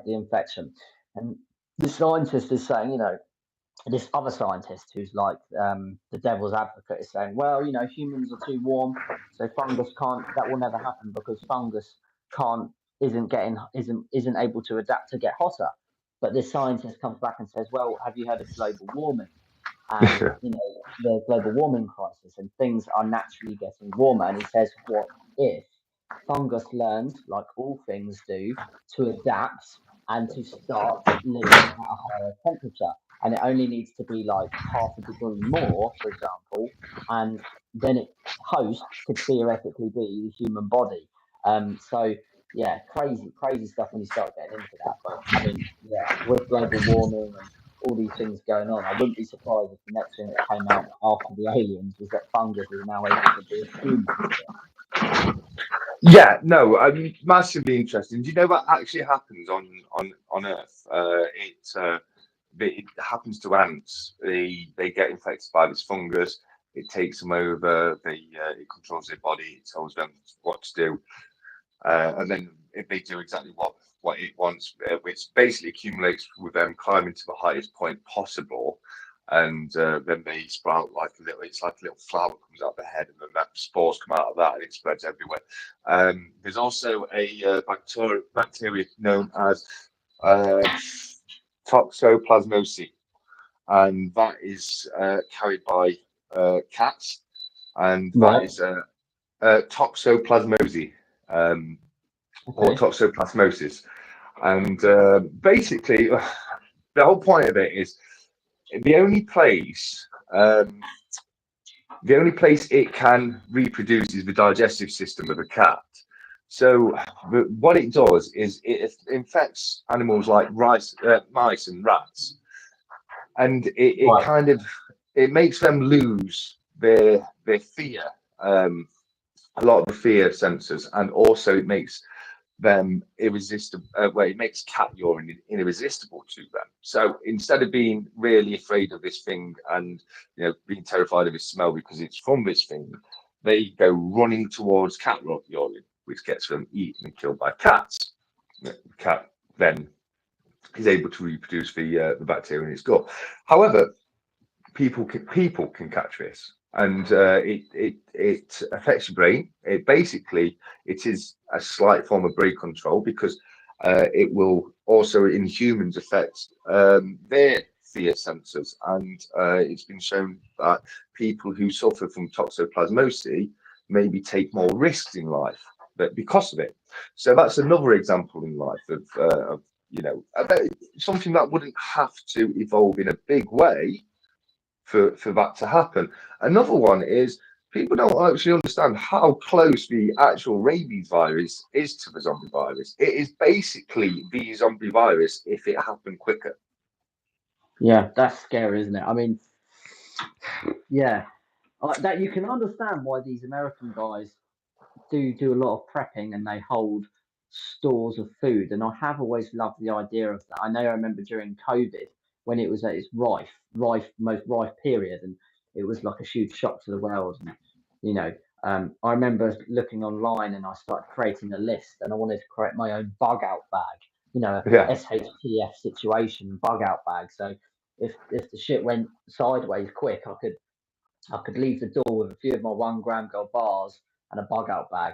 the infection. And the scientist is saying, this other scientist who's like the devil's advocate is saying, well, humans are too warm, so fungus can't. That will never happen because fungus can't isn't able to adapt to get hotter. But this scientist comes back and says, well, have you heard of global warming? And the global warming crisis, and things are naturally getting warmer. And he says, what if fungus learns, like all things do, to adapt and to start living at a higher temperature? And it only needs to be like half a degree more, for example, and then it host could theoretically be the human body. So yeah, crazy stuff when you start getting into that. But I mean, yeah, with global warming and all these things going on, I wouldn't be surprised if the next thing that came out after the aliens was that fungus is now able to be a human. Yeah, no, I mean, massively interesting. Do you know what actually happens on Earth? It happens to ants. They get infected by this fungus. It takes them over. It controls their body. It tells them what to do, and then if they do exactly what it wants, which basically accumulates with them climbing to the highest point possible, and then they sprout like a little. It's like a little flower comes out the head, and then that spores come out of that, and it spreads everywhere. There's also a bacteria known as uh, toxoplasmosis, and that is carried by cats, and that Right. is toxoplasmosis. Um, or Okay. toxoplasmosis. And basically, the whole point of it is the only place um, the only place it can reproduce is the digestive system of a cat. So what it does is it infects animals like mice and rats, and it Right. kind of it makes them lose their fear, a lot of the fear sensors, and also it makes them irresistible. Well, it makes cat urine irresistible to them. So instead of being really afraid of this thing and being terrified of its smell because it's from this thing, they go running towards cat urine, which gets them eaten and killed by cats. The cat then is able to reproduce the bacteria in its gut. However, people can catch this, and it affects your brain. It is a slight form of brain control because it will also in humans affect their fear sensors, and it's been shown that people who suffer from toxoplasmosis maybe take more risks in life, but because of it. So that's another example in life of something that wouldn't have to evolve in a big way for that to happen. Another one is people don't actually understand how close the actual rabies virus is to the zombie virus. It is basically the zombie virus if it happened quicker. Yeah, that's scary, isn't it? I mean, yeah, that you can understand why these American guys do a lot of prepping and they hold stores of food. And I have always loved the idea of that. I remember during COVID when it was at its most rife period, and it was like a huge shock to the world. And you know, I remember looking online and I started creating a list, and I wanted to create my own bug out bag. Yeah, SHTF situation bug out bag. So if the shit went sideways quick, I could leave the door with a few of my 1 gram gold bars and a bug out bag.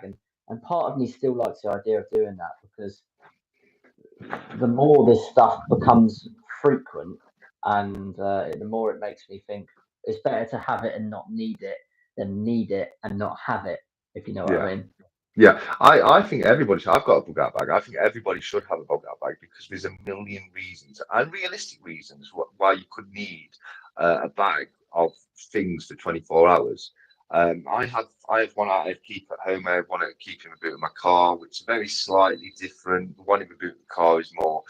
And part of me still likes the idea of doing that because the more this stuff becomes frequent and the more it makes me think it's better to have it and not need it than need it and not have it, if you know what yeah. I mean. Yeah, I think everybody should. I've got a bug out bag. I think everybody should have a bug out bag because there's a million reasons and realistic reasons why you could need a bag of things for 24 hours. I have one I keep at home. I have one I keep in the boot of my car, which is very slightly different. The one in the boot of the car is more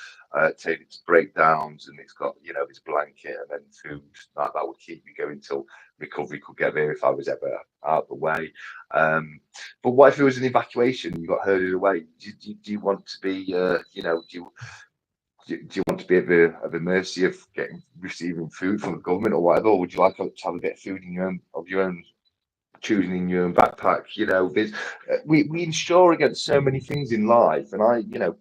tailored to breakdowns, and it's got this blanket and then food that would keep me going till recovery could get there if I was ever out of the way. But what if it was an evacuation? You got herded away. Do you want to be, do you want to be at the mercy of receiving food from the government or whatever? Or would you like to have a bit of food in your own choosing in your own backpack? We insure against so many things in life, and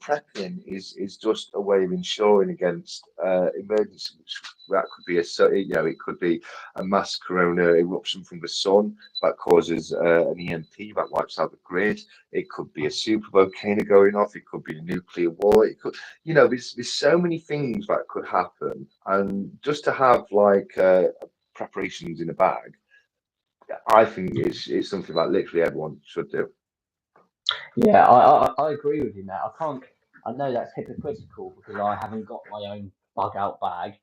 prepping is just a way of insuring against emergency. That could be it could be a mass corona eruption from the sun that causes an EMP that wipes out the grid. It could be a super volcano going off. It could be a nuclear war. It could, there's so many things that could happen, and just to have preparations in a bag, I think it's something that literally everyone should do. Yeah, I agree with you, Matt. I can't. I know that's hypocritical because I haven't got my own bug out bag.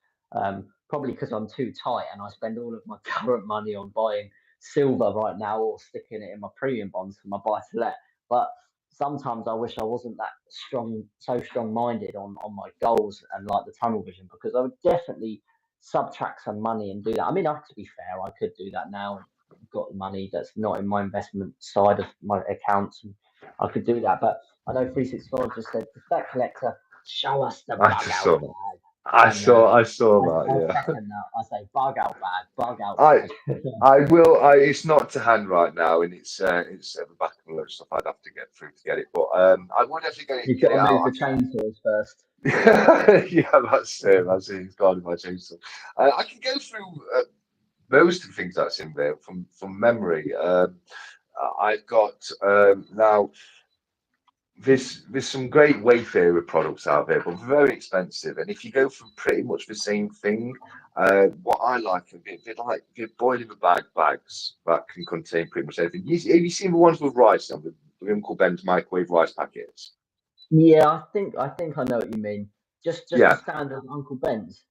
Probably because I'm too tight and I spend all of my current money on buying silver right now or sticking it in my premium bonds for my buy to let. But sometimes I wish I wasn't that so strong minded on my goals and like the tunnel vision because I would definitely subtract some money and do that. I mean, to be fair, I could do that now. Got the money that's not in my investment side of my accounts and I could do that, but I know 365 just said the Stack Collector, show us the I bug just out saw that. bag. I And saw I saw I that. Yeah. second that. I say bug out bag, bug out I bag. I will. It's not to hand right now, and it's at the back of a load of stuff I'd have to get through to get it. But I would actually You've get got it to move out. the chainsaws first. Yeah, that's it. That's it. It's got my chainsaw. I can go through most of the things that's in there from memory. I've got now. There's some great Wayfarer products out there, but very expensive. And if you go for pretty much the same thing, what I like they're boiling the bags that can contain pretty much everything. Have you seen the ones with rice on the Uncle Ben's microwave rice packets? Yeah, I think I know what you mean. Just a Yeah. standard Uncle Ben's.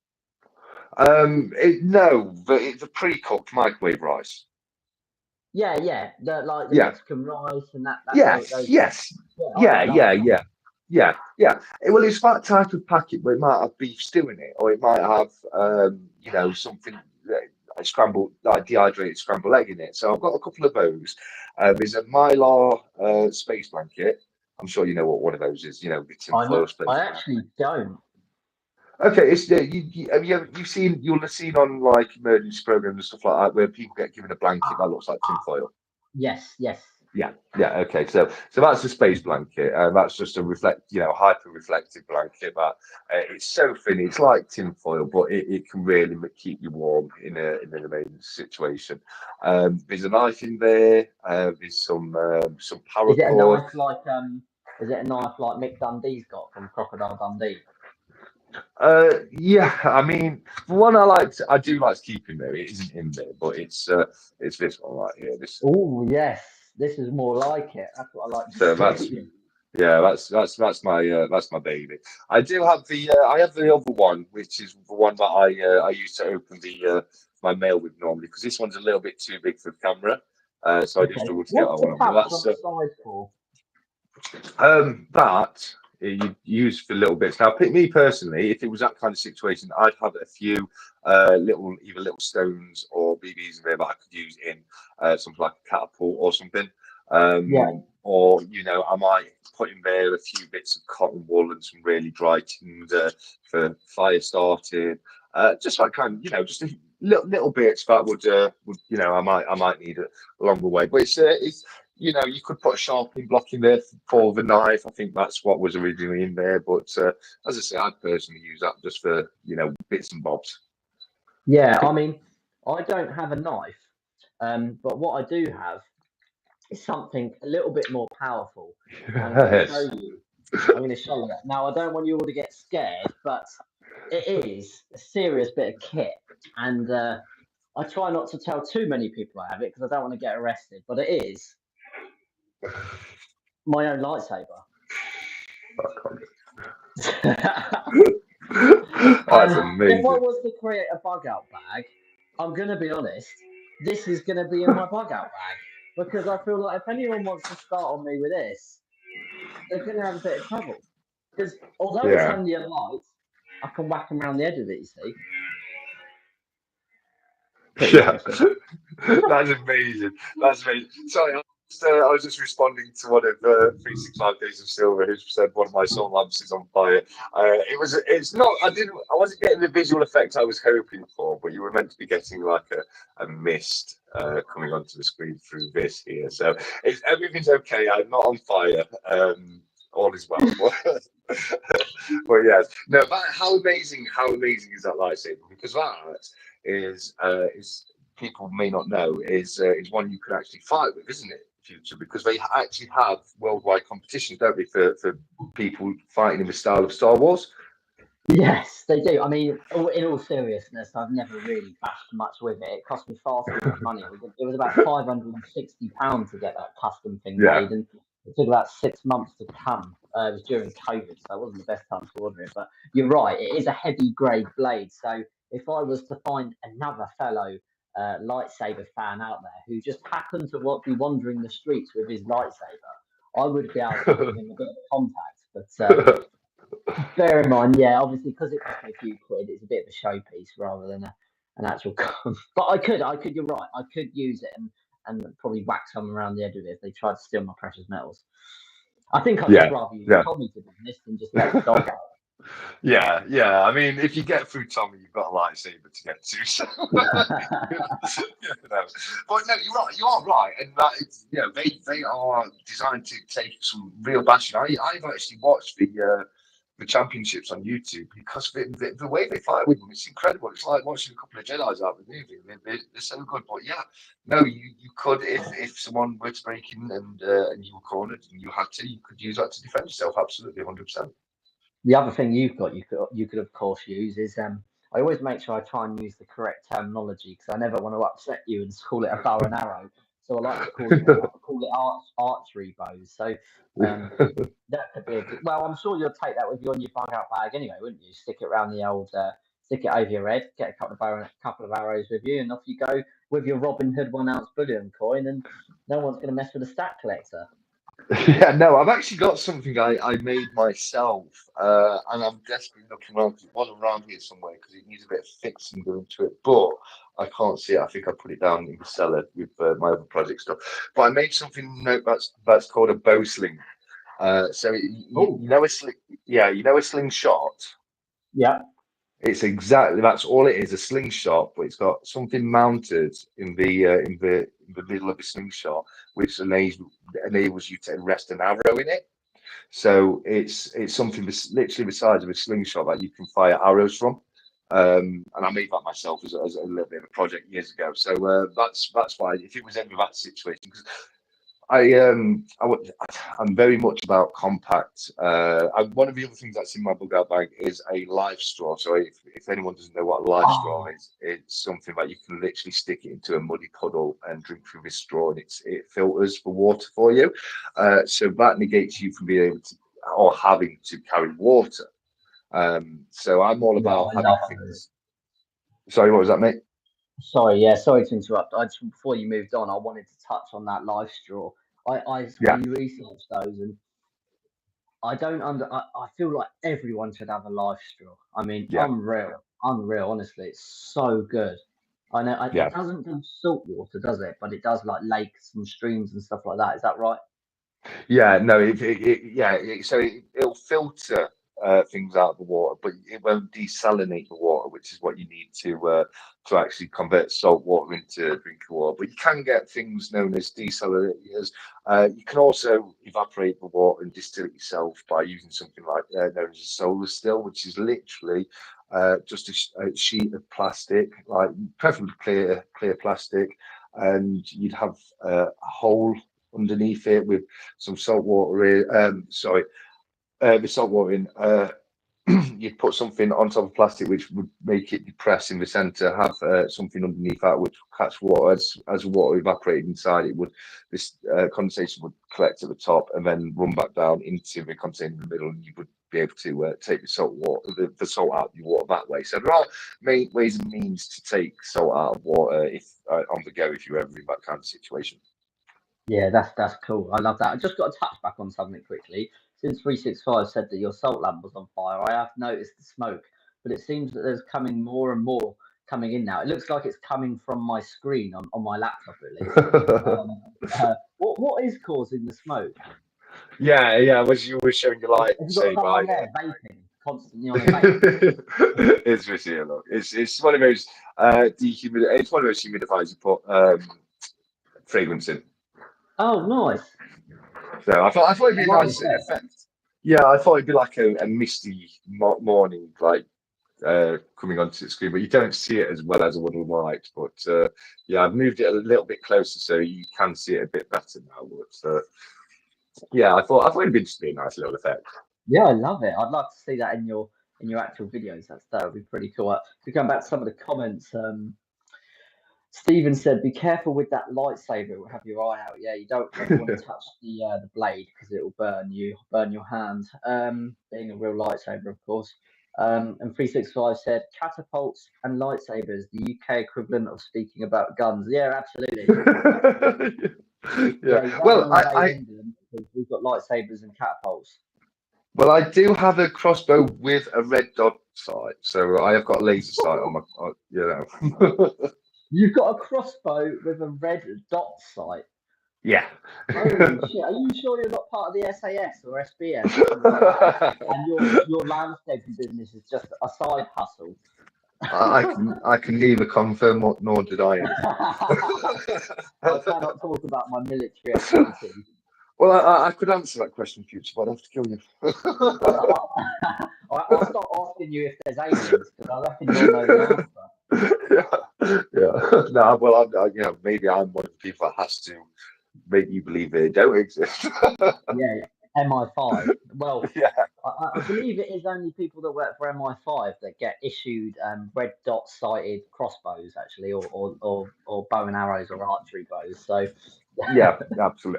No, the pre-cooked microwave rice. Yeah, yeah. The Yeah. Mexican rice and that Yes, those. yes, Yeah, yeah, I love yeah, that. yeah, yeah. Well, it's that type of packet where it might have beef stew in it, or it might have, something scrambled, like dehydrated scrambled egg in it. So I've got a couple of those. There's a Mylar space blanket. I'm sure you know what one of those is. The tinfoil I space blanket. actually don't. Okay, it's you'll have seen on like emergency programs and stuff like that where people get given a blanket that looks like tinfoil. Yes, yes. Yeah, yeah, okay. So that's a space blanket, and that's just a hyper reflective blanket. But it's so thin, it's like tin foil, but it can really keep you warm in an amazing situation. There's a knife in there. There's some Is it a paracord. knife like Is it a knife like Mick Dundee's got from Crocodile Dundee? Yeah, I mean, the one I do like to keep in there. It isn't in there, but it's this one right here. This Oh yes, this is more like it. That's what I like to so that's see. Yeah, that's my baby. I have the other one, which is the one that I use to open the my mail with normally because this one's a little bit too big for the camera. So I do Okay. struggle to get that What's the one on. But pouch that's on the side for? that you use for little bits. Now, pick me personally, if it was that kind of situation, I'd have a few either little stones or BBs in there that I could use in something like a catapult or something. Yeah. Or I might put in there a few bits of cotton wool and some really dry tinder for fire starting. Just like kind of just a little bits that would I might need along the way. But it's you could put a sharpening block in there for the knife. I think that's what was originally in there. But as I say, I'd personally use that just for bits and bobs. Yeah, I mean, I don't have a knife, but what I do have is something a little bit more powerful. And I'm going to show Yes. you. I'm going to show you that. Now, I don't want you all to get scared, but it is a serious bit of kit. And I try not to tell too many people I have it because I don't want to get arrested, but it is my own lightsaber. That's And if I amazing. was to create a bug out bag, I'm going to be honest, this is going to be in my bug out bag because I feel like if anyone wants to start on me with this, they're going to have a bit of trouble. Because although it's Yeah. only a light, I can whack them around the edge of it, you see. Pretty Yeah. impressive. That's amazing. That's amazing. Sorry, I was just responding to one of 365 Days of Silver who said one of my sun lamps is on fire. It's not, I wasn't getting the visual effect I was hoping for, but you were meant to be getting like a mist coming onto the screen through this here. So everything's okay. I'm not on fire. All is well. But yes, no, how amazing is that lightsaber? Because that is people may not know is one you can actually fight with, isn't it? Future, because they actually have worldwide competitions, don't they, for people fighting in the style of Star Wars? Yes, they do. I mean, in all seriousness, I've never really bashed much with it. It cost me far too much money. It was about £560 to get that custom thing Yeah. made, and it took about 6 months to come. It was during COVID, so it wasn't the best time to order it. But you're right, it is a heavy grade blade. So if I was to find another fellow lightsaber fan out there who just happened to be wandering the streets with his lightsaber, I would be able to give him a bit of contact. But bear in mind, yeah, obviously because it cost me a few quid, it's a bit of a showpiece rather than an actual gun. But you're right, I could use it and probably whack someone around the edge of it if they tried to steal my precious metals. I think I'd just Yeah, rather use yeah. Tommy to be honest and just let the dog out. Yeah. I mean, if you get through Tommy, you've got a lightsaber to get to. So, But no, you're right. You are right, and that is, they are designed to take some real bashing. I've actually watched the championships on YouTube because the way they fight with them, it's incredible. It's like watching a couple of Jedi's out of the movie. They're so good. But yeah, no, you could if someone were to break in and you were cornered and you had to, you could use that to defend yourself. Absolutely, 100%. The other thing you could of course use is I always make sure I try and use the correct terminology because I never want to upset you and call it a bow and arrow. So I like to call it archery bows. So um, that could be a good. Well, I'm sure you'll take that with you on your bug out bag anyway, wouldn't you? Stick it around the old, stick it over your head, get a couple of arrows with you, and off you go with your Robin Hood 1 ounce bullion coin, and no one's going to mess with the stack collector. Yeah, no, I've actually got something I made myself, and I'm desperately looking around because it was around here somewhere because it needs a bit of fixing doing to it, but I can't see it. I think I put it down in the cellar with my other project stuff. But I made something that's called a bow sling. So Oh, a sling, a slingshot. yeah. That's all it is, a slingshot, but it's got something mounted in the middle of the slingshot, which enables you to rest an arrow in it. So it's something literally the size of a slingshot that you can fire arrows from. And I made that myself as a little bit of a project years ago. So that's why if it was ever that situation, because I'm very much about compact. One of the other things that's in my bug out bag is a live straw. So if anyone doesn't know what a live straw Oh, is, it's something that you can literally stick it into a muddy puddle and drink through this straw, and it filters the water for you. So that negates you from being able to or having to carry water. So I'm all yeah, about I having love those. things. Sorry, what was that, mate? Sorry, yeah, sorry to interrupt. I just before you moved on, I wanted to touch on that life straw. Yeah, We researched those, and I don't I feel like everyone should have a life straw. I mean, yeah, unreal. Honestly, it's so good. I know yeah. it doesn't do salt water, does it? But it does like lakes and streams and stuff like that. Is that right? Yeah, no, it'll filter things out of the water, but it won't desalinate the water, which is what you need to actually convert salt water into drinking water. But you can get things known as desalinators. You can also evaporate the water and distill it yourself by using something like known as a solar still, which is literally just a sheet of plastic, like preferably clear plastic, and you'd have a hole underneath it with some salt water in, the salt water in. You'd put something on top of plastic which would make it depress in the center, have something underneath that which would catch water as water evaporated inside it would this condensation would collect at the top and then run back down into the container in the middle, and you would be able to take the salt water the salt out of your water that way. So there are main ways and means to take salt out of water if on the go if you're ever in that kind of situation. Yeah, that's cool. I love that. I just got to touch back on something quickly. Since 365 said that your salt lamp was on fire, I have noticed the smoke, but it seems that there's coming more and more coming in now. It looks like it's coming from my screen on my laptop at least. Um, what is causing the smoke? Yeah, was you were showing your light Have you got say by someone there vaping constantly on a vape? it's just here, look. It's one of those it's one of those humidifiers you put fragrance in. Oh, nice. So I thought it'd be a Lovely nice effect. effect. Yeah, I thought it'd be like a misty morning, like coming onto the screen, but you don't see it as well as I would on light. But yeah, I've moved it a little bit closer so you can see it a bit better now. But yeah, I thought it'd be just be a nice little effect. Yeah, I love it. I'd love to see that in your actual videos. That would be pretty cool. To come back to some of the comments, Stephen said, "Be careful with that lightsaber; it will have your eye out." Yeah, you don't ever want to touch the blade because it will burn your hand. Being a real lightsaber, of course. And 365 said, "Catapults and lightsabers, the UK equivalent of speaking about guns." Yeah, absolutely. Yeah. Yeah, you don't Well, want to invade England because we've got lightsabers and catapults. I do have a crossbow with a red dot sight, so I have got a laser sight on my, you know. You've got a crossbow with a red dot sight. Yeah. Holy shit! Are you sure you're not part of the SAS or SBS or something like that? And your landscaping business is just a side hustle. I can neither confirm nor deny I cannot talk about my military activities. Well, I could answer that question, future, but I'd have to kill you. I'll start asking you if there's aliens because I reckon you'll know the answer. Yeah. No, well, maybe I'm one of the people that has to make you believe they don't exist. Yeah, MI5. Well, Yeah. I believe it is only people that work for MI5 that get issued red dot sighted crossbows, actually, or bow and arrows or archery bows. So, Yeah,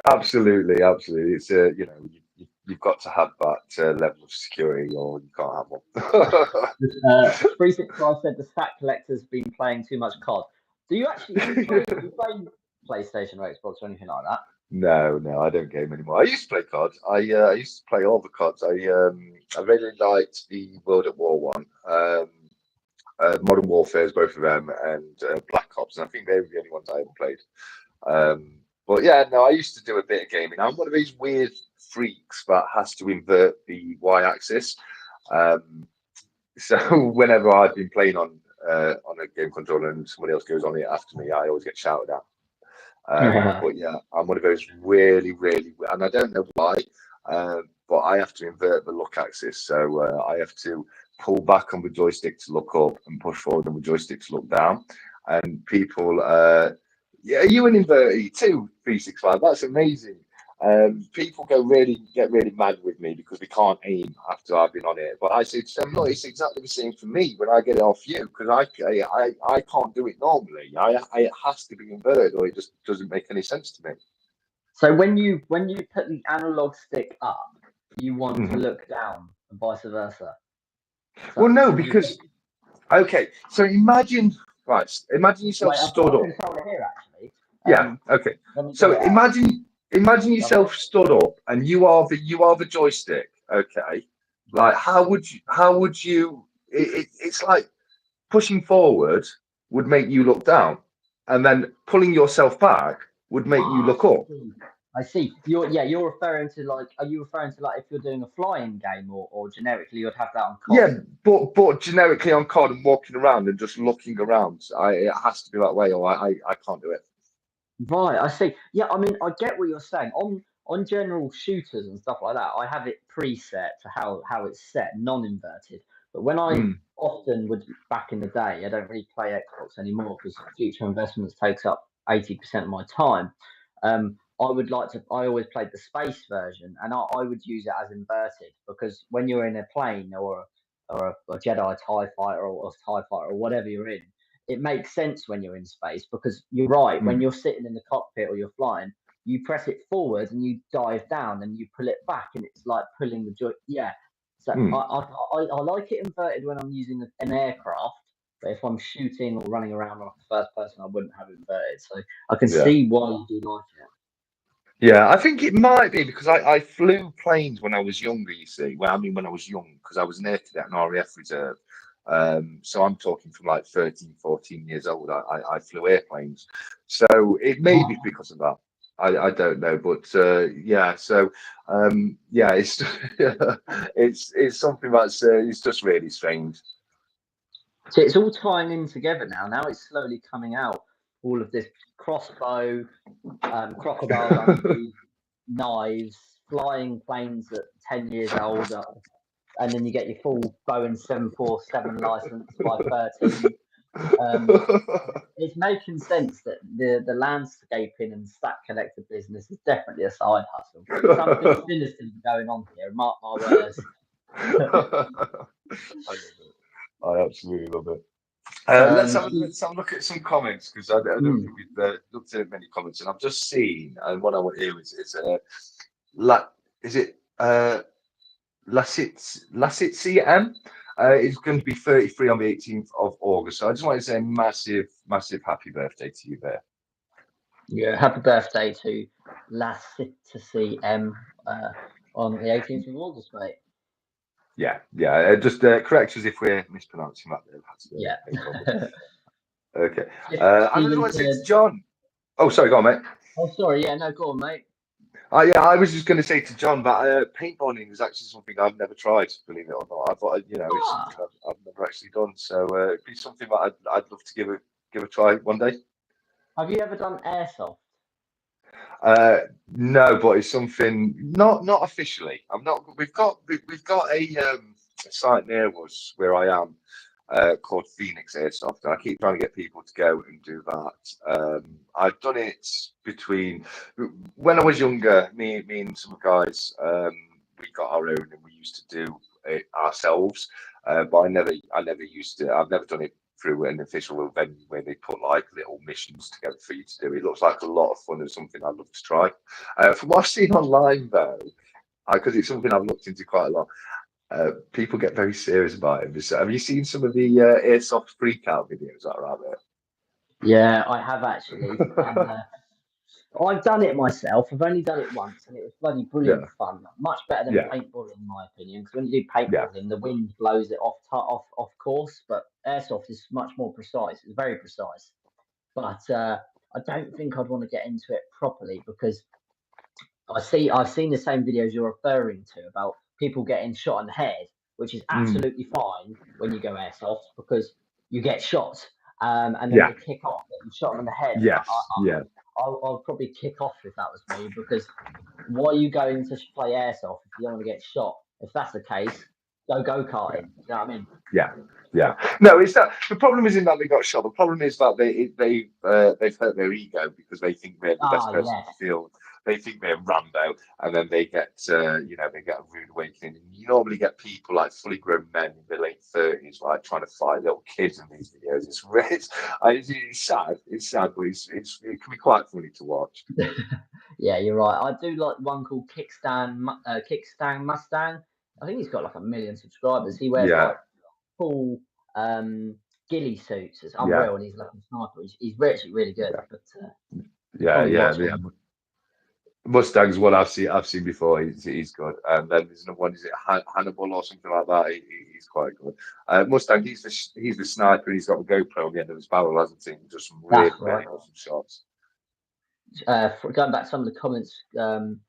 absolutely. It's you've got to have that level of security, or you can't have one. 365 said the Stack Collector's been playing too much COD. Do you actually? Are you playing PlayStation or Xbox or anything like that? No, I don't game anymore. I used to play COD. I used to play all the CODs. I really liked the World at War one, Modern Warfare's both of them, and Black Ops. And I think they were the only ones I ever played. But yeah, no, I used to do a bit of gaming. I'm one of these weird freaks that has to invert the y-axis. Um, so whenever I've been playing on a game controller and somebody else goes on it after me, I always get shouted at. But yeah, I'm one of those really, and I don't know why, but I have to invert the look axis. So I have to pull back on the joystick to look up and push forward on the joystick to look down. And people, yeah, you an inverted too, 365. That's amazing. People get really mad with me because they can't aim after I've been on it. But I say to them, look, it's exactly the same for me when I get it off you because I can't do it normally. It has to be inverted or it just doesn't make any sense to me. So when you put the analog stick up, you want to Mhm. look down and vice versa. Well, no, So you because okay, so imagine. Right. Imagine yourself Wait, I've got stood a up. controller here actually. Yeah. Okay. Let me get So it out. imagine I've got, yourself stood up, and you are the joystick. Okay. Like how would you? It's like pushing forward would make you look down, and then pulling yourself back would make you look up. I see. You're referring to like, are you referring to like if you're doing a flying game or generically you'd have that on COD? Yeah, but generically on card and walking around and just looking around, it has to be that way, or I can't do it. Right, I see. Yeah, I mean, I get what you're saying. On general shooters and stuff like that, I have it preset to how it's set, non-inverted. But when I Mm, often would back in the day, I don't really play Xbox anymore because Future Investments takes up 80% of my time. I would like to. I always played the space version, and I would use it as inverted because when you're in a plane or a Jedi TIE fighter or a TIE fighter or whatever you're in, it makes sense when you're in space because you're right. When mm, you're sitting in the cockpit or you're flying, you press it forward and you dive down and you pull it back, and it's like pulling the joy. Yeah. So mm. I like it inverted when I'm using an aircraft, but if I'm shooting or running around like a first person, I wouldn't have it inverted. So I can Yeah. see why you do like it. Yeah, I think it might be because I flew planes when I was younger, you see. Well, I mean, when I was young, because I was an air cadet and RAF reserve. So I'm talking from like 13, 14 years old. I flew airplanes. So it may be because of that. I don't know. But yeah, so yeah, it's it's something that's it's just really strange. So it's all tying in together now. Now it's slowly coming out. All of this crossbow, crocodile Dundee, knives, flying planes at 10 years old, and then you get your full Boeing 747 license by 13. Um, it's making sense that the landscaping and stack collector business is definitely a side hustle. Something sinister going on here. Mark my words. I love it. I absolutely love it. Um, Let's have a look at some comments because I don't hmm, think we've looked at many comments, and I've just seen, and what I want to hear is la, is it Lassit CM? It's going to be 33 on the 18th of August. So I just want to say massive happy birthday to you there. yeah, happy birthday to Lassity M on the 18th of August, mate. Yeah. Just correct us if we're mispronouncing that there. That's Yeah. no problem. Okay. I just Stephen want to say to said, John. Oh, sorry, go on, mate. oh, sorry, yeah, no, go on, mate. Yeah, I was just going to say to John that paintballing is actually something I've never tried, believe it or not. I thought, it's Ah, something I've never actually done. So it'd be something that I'd love to give a try one day. have you ever done airsoft? Uh, no, but it's something not officially. I'm not. We've got a site near us where I am called Phoenix Airsoft, and I keep trying to get people to go and do that. I've done it between when I was younger. Me and some guys, we got our own, and we used to do it ourselves. But I never used to. I've never done it through an official venue where they put like little missions together for you to do. It looks like a lot of fun and something I'd love to try. From what I've seen online, though, because it's something I've looked into quite a lot, people get very serious about it. So have you seen some of the airsoft freakout videos that are out there? Yeah, I have actually. And I've done it myself. I've only done it once, and it was bloody brilliant Yeah, fun. Much better than yeah, paintballing, in my opinion. Because when you do yeah. paintballing, the wind blows it off course. But airsoft is much more precise. It's very precise. But I don't think I'd want to get into it properly because I've seen the same videos you're referring to about people getting shot in the head, which is Mm, absolutely fine when you go airsoft because you get shot, and then yeah, they kick off and shot them in the head. And yes, yeah, I'll probably kick off if that was me because why are you going to play airsoft if you don't want to get shot? If that's the case, go yeah. karting. You know what I mean? Yeah, yeah. No, it's that the problem isn't that they got shot. The problem is that they've hurt their ego because they think they're the best Ah, person in yes. the field. They think they're Rambo, and then they get a rude awakening. And you normally get people like fully grown men in their late 30s, like trying to fight little kids in these videos. It's sad. It's sad, but it can be quite funny to watch. Yeah, you're right. I do like one called Kickstand Mustang. I think he's got like 1 million subscribers. He wears Yeah, like full um ghillie suits. It's unreal, and he's like a sniper. He's actually really good, but probably yeah. watch one. Mustang's one I've seen before. He's good. And then there's another one. Is it Hannibal or something like that? He's quite good. Mustang. He's the sniper. He's got the GoPro on the end of his barrel, hasn't he? He does some really That's really right. awesome shots. Going back to some of the comments, the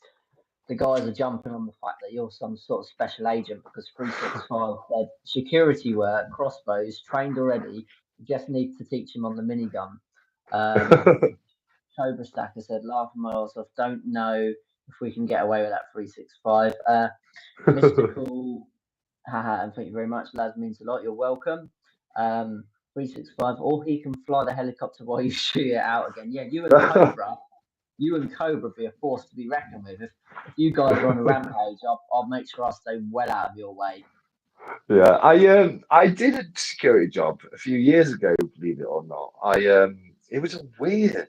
guys are jumping on the fact that you're some sort of special agent because 365 said security work, crossbows, trained already. You just need to teach him on the minigun. Cobra Stacker said, laughing my arse off. Don't know if we can get away with that 365. Mystical, haha, and thank you very much, lads. Means a lot. You're welcome. 365, or he can fly the helicopter while you shoot it out again. Yeah, you and Cobra be a force to be reckoned with. If you guys are on a rampage, I'll make sure I stay well out of your way. Yeah, I did a security job a few years ago, believe it or not. It was a weird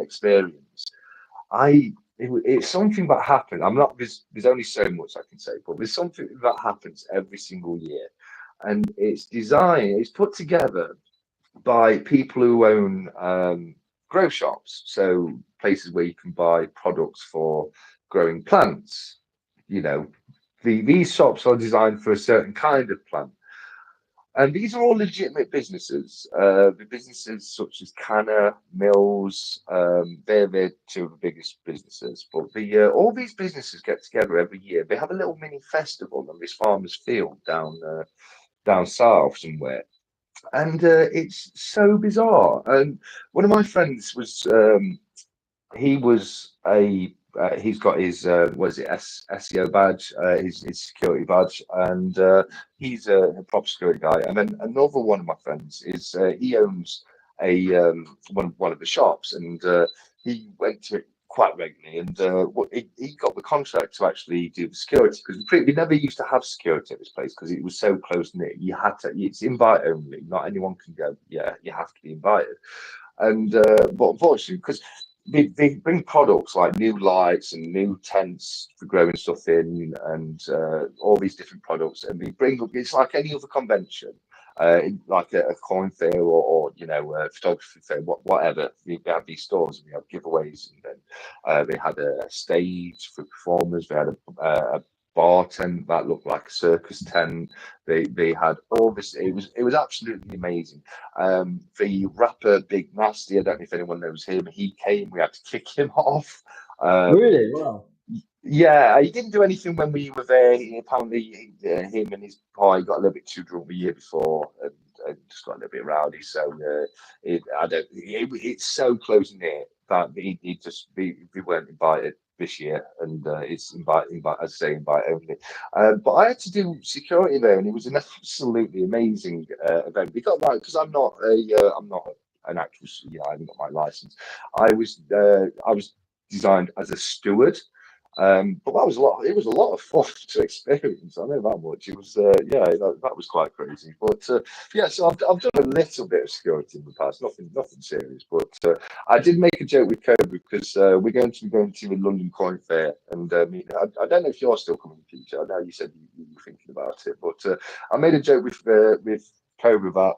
experience. It's something that happened. There's only so much I can say, but there's something that happens every single year, and it's put together by people who own grow shops, so places where you can buy products for growing plants. You know, these shops are designed for a certain kind of plant. And these are all legitimate businesses. The businesses such as Canna, Mills, they're two of the biggest businesses. But all these businesses get together every year. They have a little mini festival on this farmer's field down south somewhere. And it's so bizarre. And one of my friends he was he's got his what is it SEO badge, his security badge, and he's a proper security guy. And then another one of my friends is he owns one of the shops, and he went to it quite regularly, and he got the contract to actually do the security because we never used to have security at this place because it was so close knit. It's invite only, not anyone can go. Yeah, you have to be invited. And but unfortunately, because they bring products like new lights and new tents for growing stuff in, and all these different products, and they bring up. It's like any other convention, like a coin fair or a photography fair, whatever. They have these stores and they have giveaways, and then they had a stage for performers. They had a bar tent that looked like a circus tent. They had all this. It was absolutely amazing. The rapper Big Nasty, I don't know if anyone knows him. He came. We had to kick him off. Really? Wow. Yeah, he didn't do anything when we were there. Apparently, him and his boy got a little bit too drunk the year before and just got a little bit rowdy. So it's so close near that we weren't invited this year, and it's invite as I say, invite only. But I had to do security there, and it was an absolutely amazing event. We got right because I'm not an actual, I haven't got my license. I was designed as a steward. But that was a lot. It was a lot of fun to experience. I know that much. It was, that was quite crazy. But yeah, so I've done a little bit of security in the past. Nothing serious. But I did make a joke with Cobra because we're going to be going to the London Coin Fair, and I don't know if you're still coming, Peter. I know you said you were thinking about it, but I made a joke with Cobra that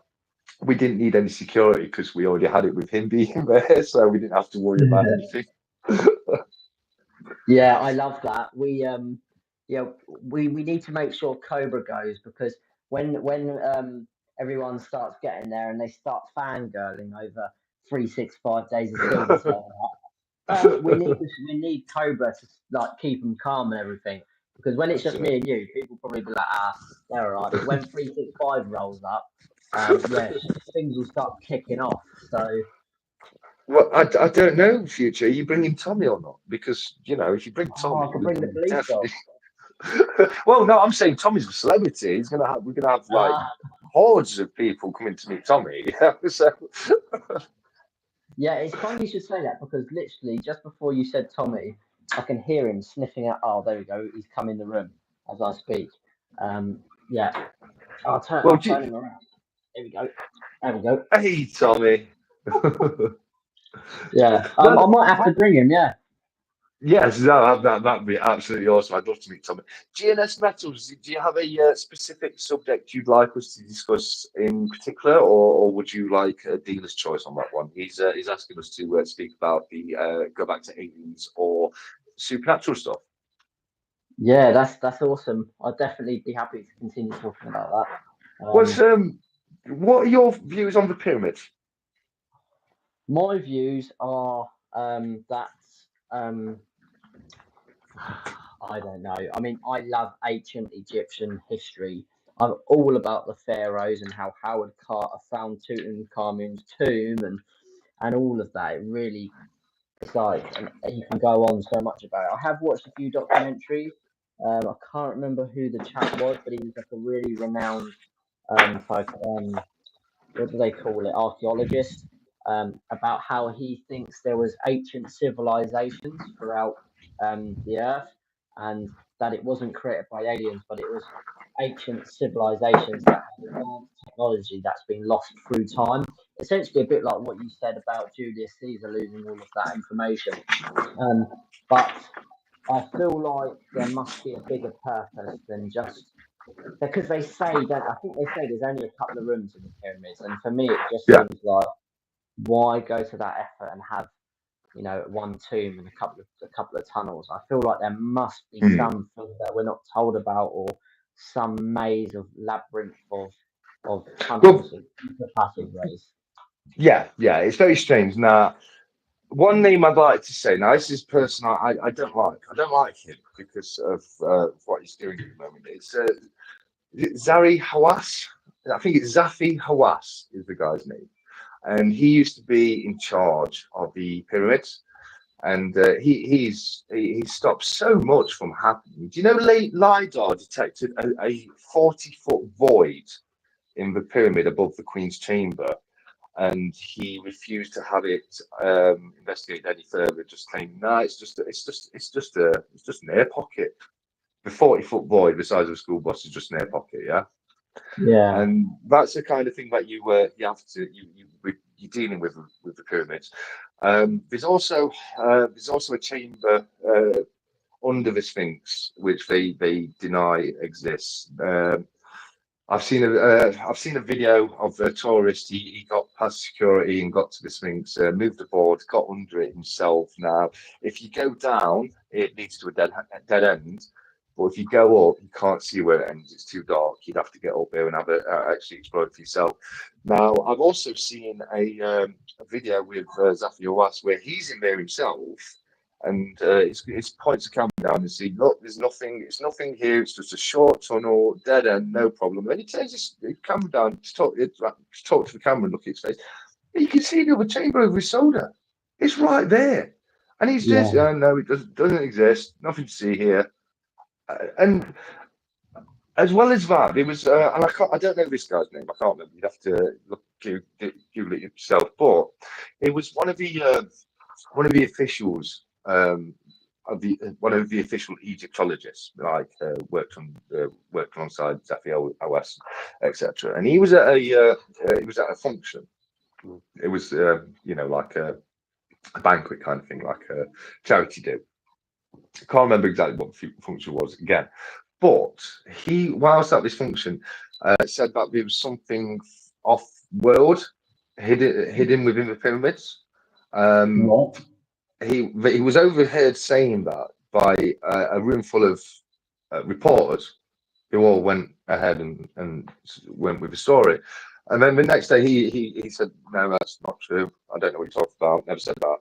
we didn't need any security because we already had it with him being there, so we didn't have to worry about anything. Yeah, I love that. We need to make sure Cobra goes because when everyone starts getting there and they start fangirling over 365 days of silver turn up, we need Cobra to like keep them calm and everything. Because when it's just me and you, people probably be like, they're all right. But when 365 rolls up, things will start kicking off. So. Well, I don't know, Future. Are you bringing Tommy or not? Because if you bring Tommy, I can we're bring going the to police dog. definitely. Well, no, I'm saying Tommy's a celebrity. We're gonna have like hordes of people coming to meet Tommy. So. Yeah, it's funny you should say that because literally just before you said Tommy, I can hear him sniffing out. Oh, there we go. He's come in the room as I speak. Yeah, I'll turn him around. There we go. There we go. Hey, Tommy. Yeah, I might have to bring him. Yeah. Yes, that'd be absolutely awesome. I'd love to meet Tommy. GNS Metals, do you have a specific subject you'd like us to discuss in particular, or would you like a dealer's choice on that one? He's asking us to speak about the go back to aliens or supernatural stuff. Yeah, that's awesome. I'd definitely be happy to continue talking about that. What's what are your views on the pyramid? My views are that um, I don't know. I mean, I love ancient Egyptian history. I'm all about the pharaohs and how Howard Carter found Tutankhamun's tomb and all of that. It really, it's like, and you can go on so much about it. I have watched a few documentaries. I can't remember who the chap was, but he was like a really renowned type. What do they call it, archaeologist, about how he thinks there was ancient civilizations throughout the Earth, and that it wasn't created by aliens, but it was ancient civilizations that had advanced technology that's been lost through time. Essentially, a bit like what you said about Julius Caesar losing all of that information. Um, but I feel like there must be a bigger purpose than just because they say that I think they say there's only a couple of rooms in the pyramids, and for me it just Yeah. seems like why go to that effort and have one tomb and a couple of tunnels. I feel like there must be Hmm. something that we're not told about, or some maze of labyrinth of Well, tunnels of passageways. yeah, it's very strange. Now, one name I'd like to say. Now, this is personal. I don't like. I don't like him because of what he's doing at the moment. It's Zari Hawass. I think it's Zafi Hawass is the guy's name, and he used to be in charge of the pyramids. And he stopped so much from happening. Do you know late LiDAR detected a 40-foot void in the pyramid above the Queen's chamber, and he refused to have it investigated any further, just saying, no, it's just an air pocket. The 40-foot void the size of a school bus is just an air pocket, yeah. Yeah, And that's the kind of thing that you have to you're dealing with the pyramids. There's also a chamber under the Sphinx which they deny exists. I've seen a video of a tourist. He got past security and got to the Sphinx, moved aboard, got under it himself. Now, if you go down, it leads to a dead end. But if you go up, you can't see where it ends. It's too dark. You'd have to get up there and have it actually explore it for yourself. Now, I've also seen a video with Zafi Awas where he's in there himself, and it's points the camera down and see, look, there's nothing, it's nothing here, it's just a short tunnel, dead end, no problem. And he turns his camera down to talk to the camera and look at his face. You can see the other chamber over his shoulder. It's right there. And he's just, yeah, no, it doesn't exist, nothing to see here. And as well as that, there was, and I don't know this guy's name, I can't remember, you'd have to Google it yourself, but it was one of the officials of the one of the official Egyptologists, like worked alongside Zafi OS, etc. And he was at a function. It was like a banquet kind of thing, like a charity do. I can't remember exactly what the function was again, but he, whilst at this function, said that there was something off world hidden within the pyramids. Um, right. he was overheard saying that by a room full of reporters who all went ahead and went with the story. And then the next day he said, no, that's not true. I don't know what you're talking about. Never said that.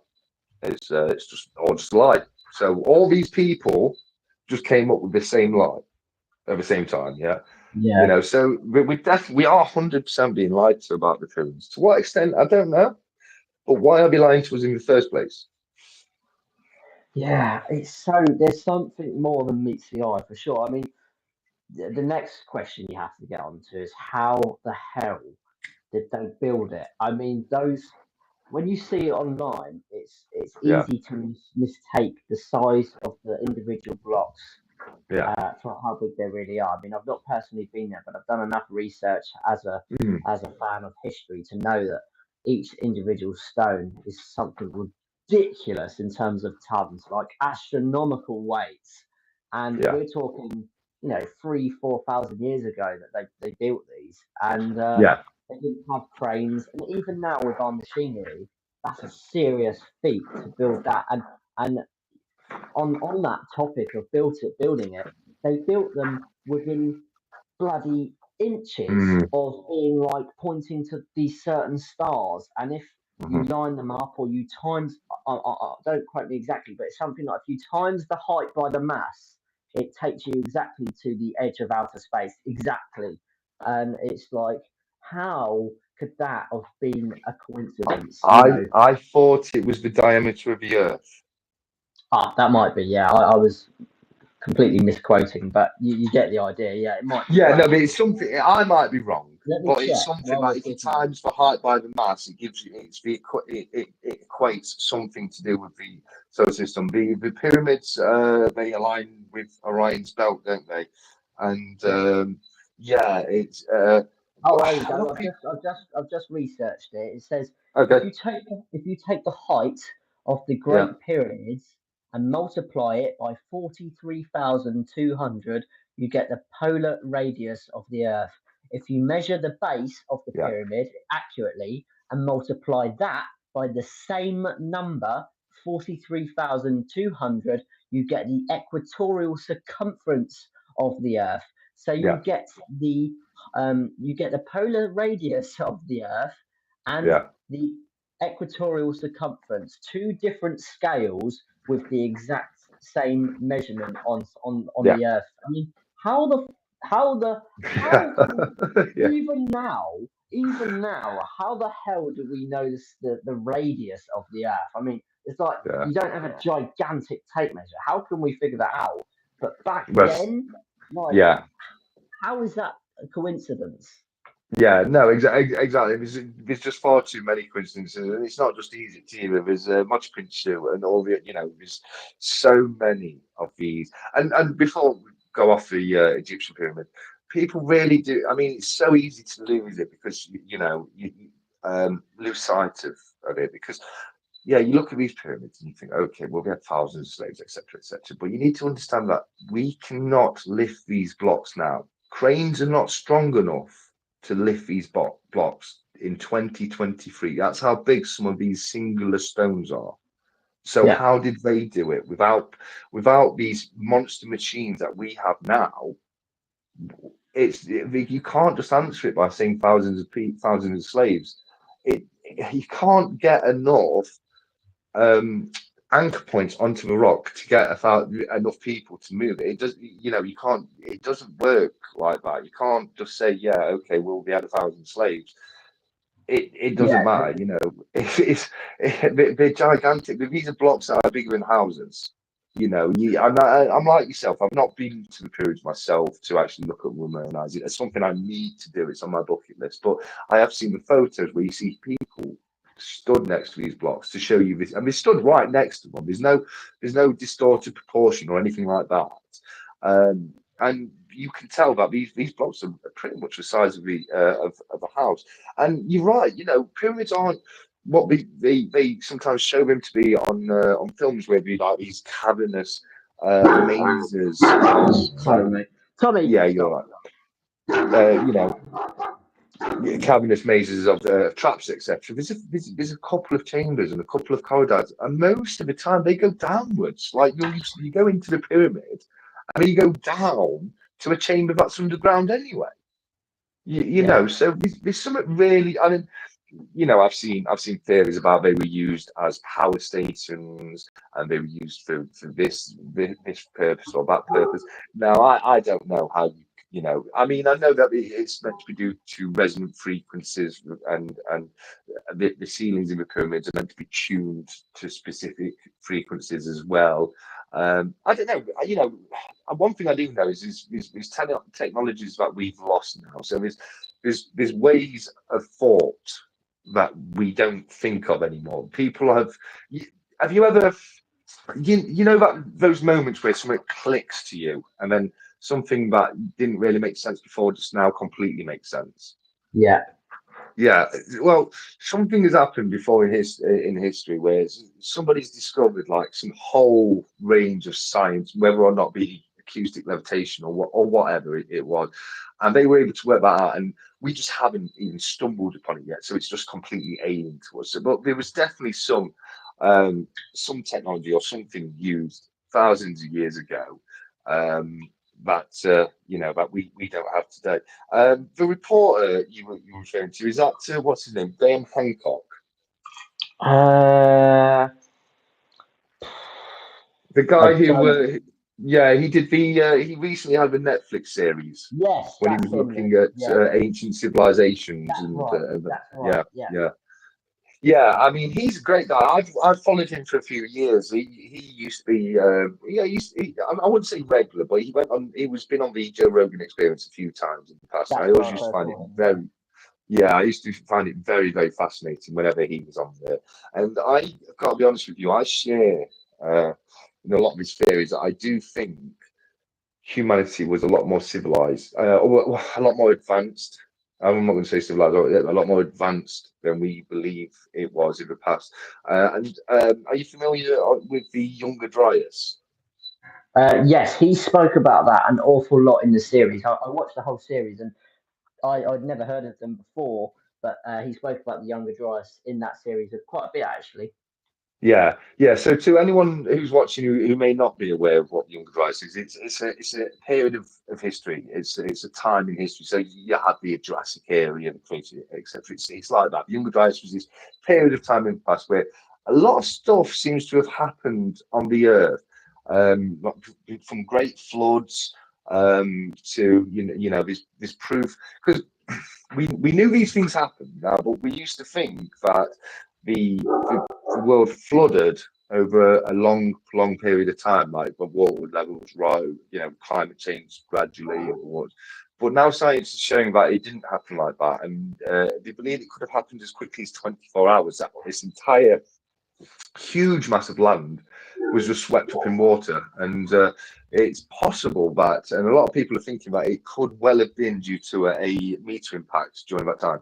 It's just a lie. So all these people just came up with the same lie at the same time. Yeah. Yeah, So we are 100% being lied to about the pyramids. To what extent, I don't know. But why are they lying to us in the first place? yeah. There's something more than meets the eye for sure. I mean, the next question you have to get onto is how the hell did they build it? I mean, those when you see it online, it's Yeah, easy to mistake the size of the individual blocks yeah. for how big they really are. I mean, I've not personally been there, but I've done enough research Mm, as a fan of history to know that each individual stone is something ridiculous in terms of tons, like astronomical weights. And Yeah. we're talking, 3,000-4,000 years ago that they built these, and Yeah. they didn't have cranes. And even now with our machinery, that's a serious feat to build that. And on that topic of building it, they built them within bloody inches Mm, of being like pointing to these certain stars. And if you mhm. line them up or you times, don't quote me exactly, but it's something like if you times the height by the mass, it takes you exactly to the edge of outer space. Exactly. And it's like, how could that have been a coincidence? I thought it was the diameter of the Earth. That might be, yeah. I was completely misquoting, but you get the idea. Yeah, it might be Yeah, no, correct. but it's something. I might be wrong, Let me but it's check something while we're like if you talking about times the height by the mass, it gives you it equates something to do with the solar system. The pyramids, they align with Orion's belt, don't they? And it. yeah, it's Oh, but there you a lot go. of people. I've just researched it. It says Okay, if you take the height of the yeah, Great Pyramids and multiply it by 43,200, you get the polar radius of the Earth. If you measure the base of the yeah, pyramid accurately and multiply that by the same number, 43,200, you get the equatorial circumference of the Earth. So yeah, you get the polar radius of the Earth and yeah, the equatorial circumference, two different scales with the exact same measurement on yeah, the Earth. I mean, how the how yeah, even now, how the hell do we know the radius of the Earth? I mean, it's like yeah. you don't have a gigantic tape measure. How can we figure that out? But back But then, like, yeah. how is that a coincidence? Yeah, no, exactly. There's just far too many coincidences, and it's not just easy to either. There's Machu Picchu and all the, there's so many of these. And before we go off the Egyptian pyramid, people really do. I mean, it's so easy to lose it because you lose sight of it because yeah, you look at these pyramids and you think, okay, well, we had thousands of slaves, etc., etc. But you need to understand that we cannot lift these blocks now. Cranes are not strong enough to lift these blocks in 2023. That's how big some of these singular stones are. So Yeah, how did they do it without these monster machines that we have now? You can't just answer it by saying thousands of slaves. You can't get enough um, anchor points onto the rock to get enough people to move it. It does, you can't. It doesn't work like that. You can't just say, yeah, okay, well, we had 1,000 slaves. It doesn't yeah, matter, you know. They're gigantic. These are blocks that are bigger than houses. I'm like yourself. I've not been to the pyramids myself to actually look at them and analyze it. It's something I need to do. It's on my bucket list. But I have seen the photos where you see people stood next to these blocks to show you this, and they stood right next to them. There's no distorted proportion or anything like that. And you can tell that these blocks are pretty much the size of of a house. And you're right, pyramids aren't what they sometimes show them to be on films where they like these cavernous mazes of sorry, mate. Tommy, yeah, you're stop. right. You know, cavernous mazes of traps, etc. There's a couple of chambers and a couple of corridors, and most of the time they go downwards. Like you go into the pyramid, and then you go down to a chamber that's underground anyway. Yeah, So there's something really. I mean, I've seen theories about they were used as power stations and they were used for this purpose or that purpose. Now I don't know how I mean I know that it's meant to be due to resonant frequencies and the ceilings in the pyramids are meant to be tuned to specific frequencies as well. I don't know. One thing I do know is technologies that we've lost now. So there's ways of thought that we don't think of anymore. People have you ever you know that those moments where something clicks to you and then something that didn't really make sense before just now completely makes sense. yeah, Yeah, well, something has happened before in history where somebody's discovered like some whole range of science, whether or not be acoustic levitation or whatever it was, and they were able to work that out, and we just haven't even stumbled upon it yet. So it's just completely alien to us. So, but there was definitely some technology or something used thousands of years ago. That that we don't have today. The reporter you were referring to, is that what's his name? Graham Hancock, Uh, the I guy who don't. yeah, he did he recently had the Netflix series Yes, when he that's was him looking then. at Yeah, yeah, ancient civilizations that's and right. That's right. yeah, Yeah. yeah. Yeah, I mean, he's a great guy. I've followed him for a few years. He used to be yeah, I wouldn't say regular, but he went on. He was been on the Joe Rogan Experience a few times in the past. And I That's where always I used to first find it saw him. Yeah. very yeah, I used to find it very fascinating whenever he was on there. And I've got to be honest with you, I share in a lot of his theories. I do think humanity was a lot more civilized, or a lot more advanced. I'm not going to say civilized, a lot more advanced than we believe it was in the past. And are you familiar with the Younger Dryas? Yes, he spoke about that an awful lot in the series. I watched the whole series, and I'd never heard of them before. But he spoke about the Younger Dryas in that series quite a bit, actually. Yeah, yeah. So to anyone who's watching who may not be aware of what Younger Dryas is, it's a period of history. It's a time in history. So you had the Jurassic era, the Cretaceous, etc. It's like that. The Younger Dryas was this period of time in the past where a lot of stuff seems to have happened on the Earth, from great floods to this proof because we knew these things happened now, but we used to think that the world flooded over a long period of time, like the water levels rise, climate change gradually and what. But now science is showing that it didn't happen like that, and they believe it could have happened as quickly as 24 hours. That this entire huge mass of land was just swept up in water, and it's possible that, and a lot of people are thinking that it could well have been due to a meteor impact during that time.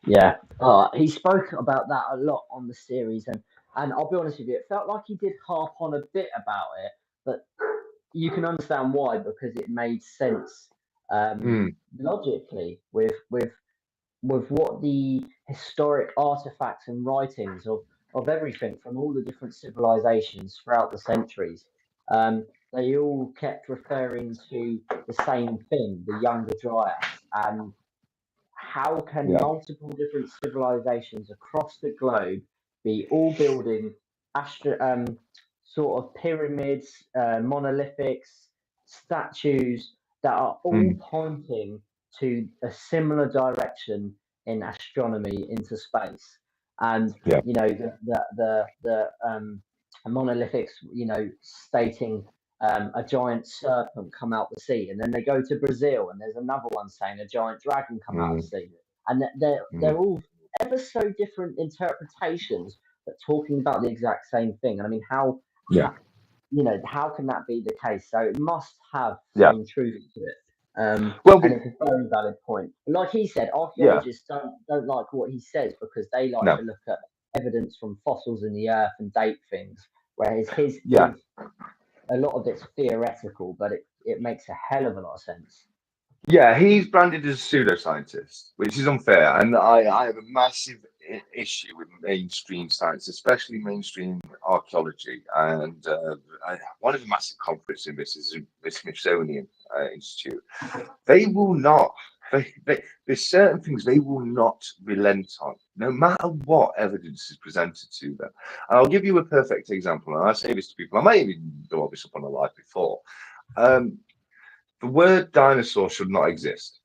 Yeah, he spoke about that a lot on the series, and I'll be honest with you, it felt like he did harp on a bit about it, but you can understand why because it made sense Mm, logically with what the historic artifacts and writings of everything from all the different civilizations throughout the centuries. They all kept referring to the same thing, the Younger Dryas, and how can yeah. multiple different civilizations across the globe be all building sort of pyramids, monolithics, statues that are all Mm, pointing to a similar direction in astronomy into space? And yeah. the monolithics, stating a giant serpent come out the sea, and then they go to Brazil, and there's another one saying a giant dragon come out of the Mm, sea, and they're mm, all ever so different interpretations, but talking about the exact same thing. And I mean, yeah. how how can that be the case? So it must have Yeah. some truth to it. Well, And it's a very valid point. Like he said, yeah. archaeologists don't like what he says because they like No. to look at evidence from fossils in the earth and date things, whereas his Yeah. a lot of it's theoretical, but it makes a hell of a lot of sense. Yeah, he's branded as a pseudoscientist, which is unfair. And I have a massive issue with mainstream science, especially mainstream archaeology. And one of the massive culprits in this is the Smithsonian Institute. They will not, there's certain things they will not relent on, no matter what evidence is presented to them. And I'll give you a perfect example. And I say this to people, I might even go this up on a live before. Um, the word dinosaur should not exist.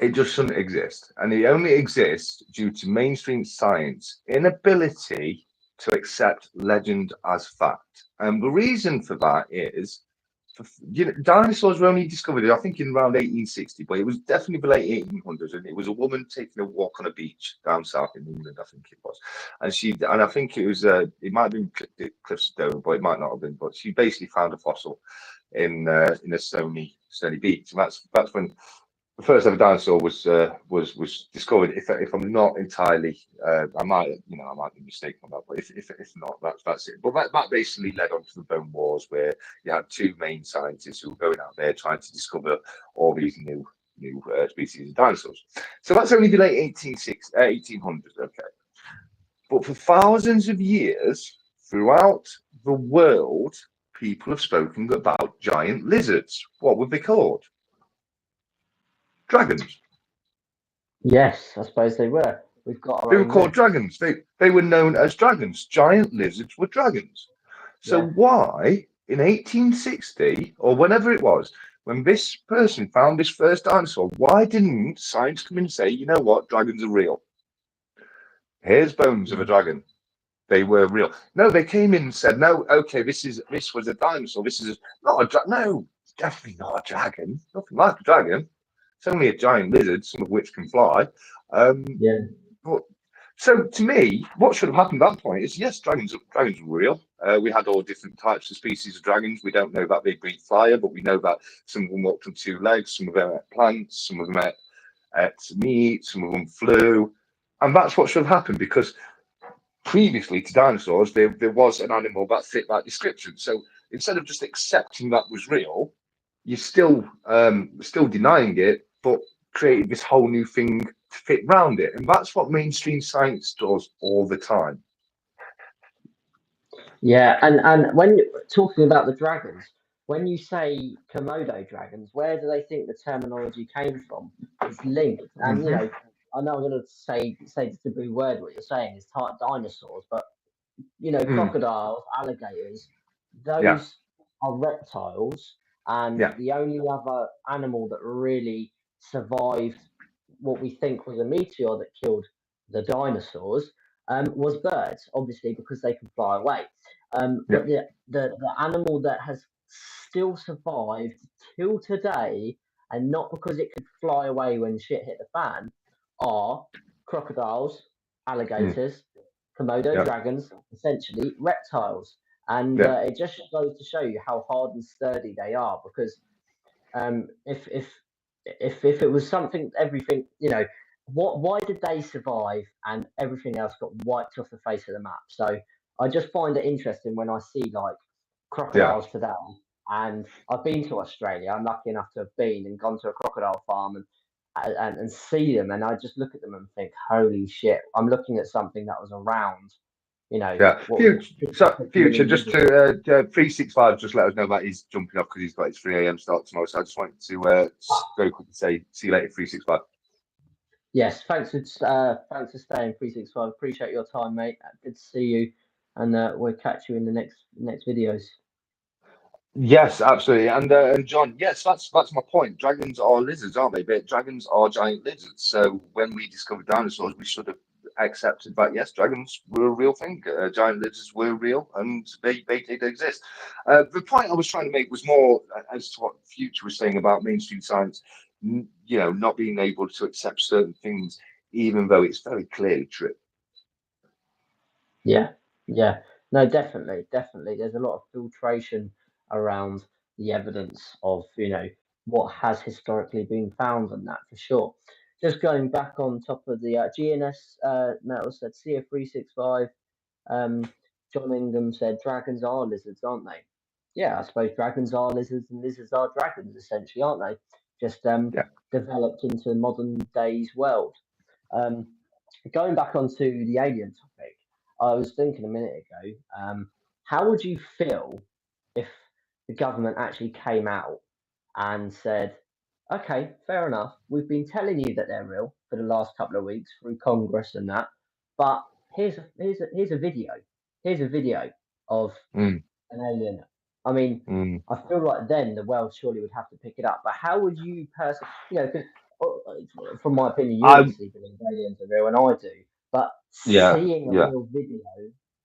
It just shouldn't exist. And it only exists due to mainstream science inability to accept legend as fact. And the reason for that is, dinosaurs were only discovered, I think, in around 1860, but it was definitely the late 1800s. And it was a woman taking a walk on a beach down south in England, I think it was. And I think it was, it might have been Cliffstone, but it might not have been. But she basically found a fossil in a stony beach. And that's when the first ever dinosaur was discovered. If I'm not entirely, I might be mistaken on that, but if not, that's it. But that basically led on to the Bone Wars, where you had two main scientists who were going out there trying to discover all these new species of dinosaurs. So that's only the late 1800s. Okay, but for thousands of years throughout the world, people have spoken about giant lizards. What were they called? Dragons. Yes, I suppose they were. We've got They our were own called myth. dragons. They were known as dragons. Giant lizards were dragons. So Yeah. why in 1860 or whenever it was, when this person found this first dinosaur, why didn't science come in and say, you know what, dragons are real? Here's bones of a Mm. dragon. They were real. No, they came in and said, no, okay, this was a dinosaur. This is not a dragon. No, it's definitely not a dragon. Nothing like a dragon. It's only a giant lizard, some of which can fly. Um, Yeah. but so to me, what should have happened at that point is yes, dragons were real. We had all different types of species of dragons. We don't know that they breathe fire, but we know that some of them walked on two legs, some of them ate plants, some of them ate meat, some of them flew. And that's what should have happened because previously to dinosaurs, there was an animal that fit that description. So instead of just accepting that was real, you're still denying it, but creating this whole new thing to fit round it. And that's what mainstream science does all the time. Yeah, and when talking about the dragons, when you say Komodo dragons, where do they think the terminology came from? It's linked, and Mhm. I know I'm going to say the taboo word. What you're saying is dinosaurs, but Mm. crocodiles, alligators, Yeah, those are reptiles, and yeah, the only other animal that really survived what we think was a meteor that killed the dinosaurs was birds, obviously because they can fly away. yeah. But the animal that has still survived till today, and not because it could fly away when shit hit the fan, are crocodiles, Mm. alligators, Komodo Yeah, dragons, essentially reptiles. And yeah. it just goes to show you how hard and sturdy they are. Because if it was something, everything, why did they survive and everything else got wiped off the face of the map? So I just find it interesting when I see like Yeah. crocodiles today. And I've been to Australia. I'm lucky enough to have been and gone to a crocodile farm and see them, and I just look at them and think, holy shit! I'm looking at something that was around, Yeah, what was it, future. 50, So, 50 future. million Just years ago? to 365. Just let us know that he's jumping off because he's got his 3 a.m. start tomorrow. So I just wanted to very quickly say see you later, 365. Yes, thanks for staying 365. Appreciate your time, mate. Good to see you, and we'll catch you in the next videos. Yes, absolutely. And John, yes, that's my point. Dragons are lizards, aren't they? But dragons are giant lizards. So when we discovered dinosaurs, we should have accepted that yes, dragons were a real thing. Giant lizards were real, and they did exist. The point I was trying to make was more as to what Future was saying about mainstream science. Not being able to accept certain things, even though it's very clearly true. Yeah, yeah. No, definitely, definitely. There's a lot of filtration around the evidence of, what has historically been found and that for sure. Just going back on top of the GNS metal said CF365, John Ingham said dragons are lizards, aren't they? Yeah, I suppose dragons are lizards and lizards are dragons, essentially, aren't they? Just Yeah, developed into modern day's world. Um, Going back onto the alien topic, I was thinking a minute ago, how would you feel if the government actually came out and said, okay, fair enough, we've been telling you that they're real for the last couple of weeks through Congress and that, but here's a video. Here's a video of mm, an alien. I mean, mm. I feel like then the world surely would have to pick it up. But how would you personally, 'cause, from my opinion, you I obviously believe aliens are real, and I do. But yeah, seeing a yeah. real video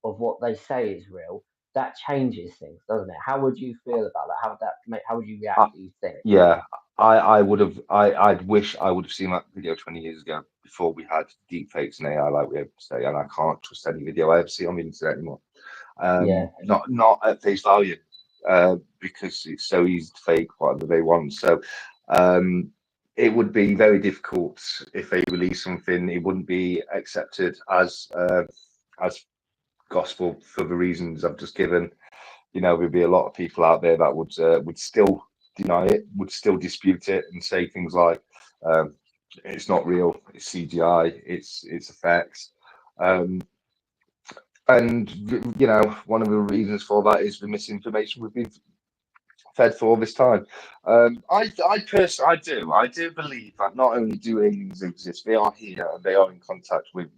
of what they say is real, that changes things, doesn't it? How would you feel about that? How would that make? How would you react? Do you think? Yeah, I would have. I'd wish I would have seen that video 20 years ago before we had deepfakes and AI like we have today. And I can't trust any video I ever see on the internet anymore. Yeah, Not at face value, because it's so easy to fake whatever they want. So, um, it would be very difficult if they release something. It wouldn't be accepted as gospel for the reasons I've just given. There'd be a lot of people out there that would still deny it, would still dispute it, and say things like, "It's not real. It's CGI. It's effects." And one of the reasons for that is the misinformation we've been fed for all this time. I do believe that not only do aliens exist, they are here and they are in contact with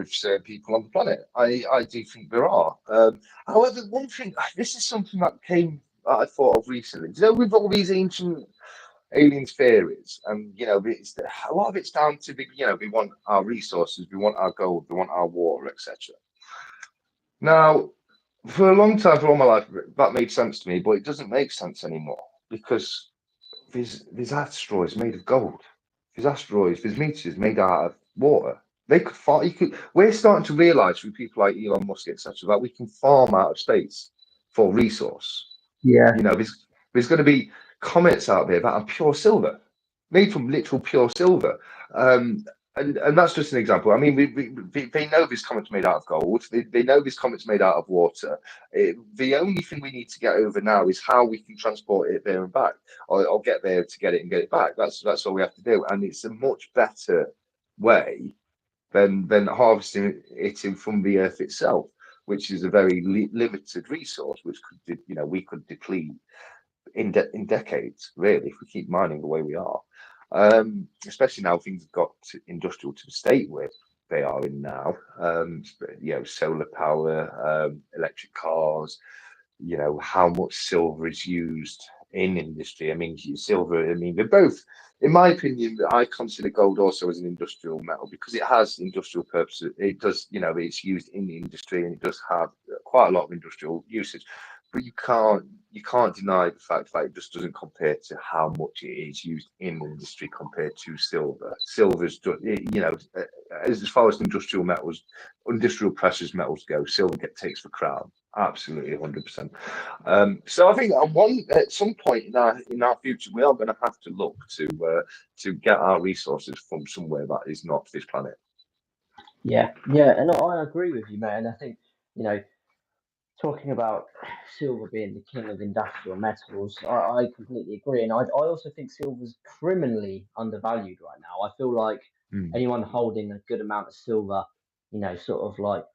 certain people on the planet. I do think there are. However, one thing, this is something that I thought of recently. With all these ancient aliens theories, and a lot of it's down to we want our resources, we want our gold, we want our water, etc. Now, for a long time, for all my life, that made sense to me, but it doesn't make sense anymore because there's asteroids made of gold. There's meteors made out of water. They could farm. We're starting to realise through people like Elon Musk, etc., that we can farm out of space for resource. Yeah. There's going to be comets out there that are pure silver, made from literal pure silver. And that's just an example. I mean, they know this comet's made out of gold. They know this comet's made out of water. The only thing we need to get over now is how we can transport it there and back, or get there to get it and get it back. That's all we have to do, and it's a much better way than harvesting it from the earth itself, which is a very limited resource, which we could deplete in decades, really, if we keep mining the way we are. Especially now things have got industrial to the state where they are in now. Solar power, electric cars. How much silver is used in industry. I mean, silver. I mean, they're both. In my opinion, I consider gold also as an industrial metal because it has industrial purposes. It does, it's used in the industry and it does have quite a lot of industrial usage. But you can't deny the fact that it just doesn't compare to how much it is used in industry compared to silver. Silver's, as far as industrial precious metals go, silver takes the crown. Absolutely, 100%. So I think at some point in our future, we are going to have to look to get our resources from somewhere that is not this planet. Yeah, and I agree with you, mate. And I think, talking about silver being the king of industrial metals, I completely agree. And I also think silver's criminally undervalued right now. I feel like anyone holding a good amount of silver, sort of like,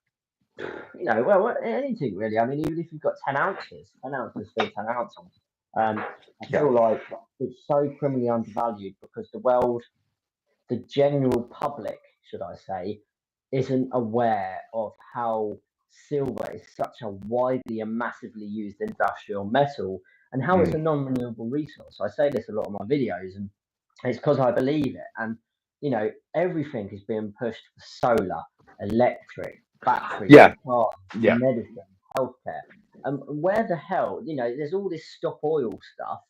well, anything really. I mean, even if you've got 10 ounces, 10 ounces is still 10 ounces. I feel like it's so criminally undervalued because the general public, should I say, isn't aware of how silver is such a widely and massively used industrial metal and how it's a non-renewable resource. I say this a lot in my videos, and it's because I believe it. And everything is being pushed for solar, electric, batteries, cars, medicine, healthcare. Where the hell, there's all this stop oil stuff,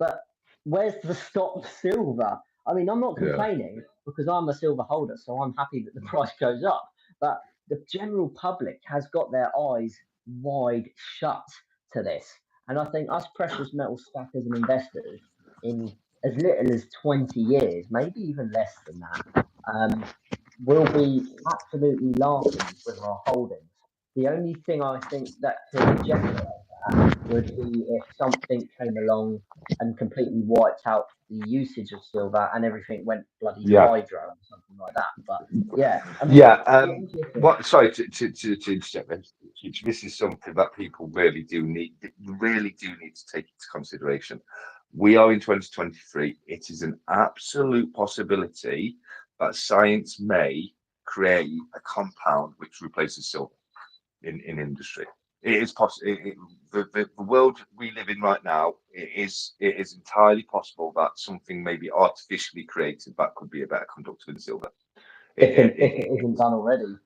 but where's the stop silver? I mean, I'm not complaining because I'm a silver holder, so I'm happy that the price goes up. But the general public has got their eyes wide shut to this. And I think us precious metal stackers and investors, in as little as 20 years, maybe even less than that, will be absolutely laughing with our holdings. The only thing I think that could jeopardize that would be if something came along and completely wiped out the usage of silver and everything went bloody hydro or something like that. But I mean, Sorry to interject. This is something that people really do need to take into consideration. We are in 2023. It is an absolute possibility that science may create a compound which replaces silver in industry. It is possible. The world we live in right now, it is entirely possible that something may be artificially created that could be a better conductor than silver. If it isn't done already.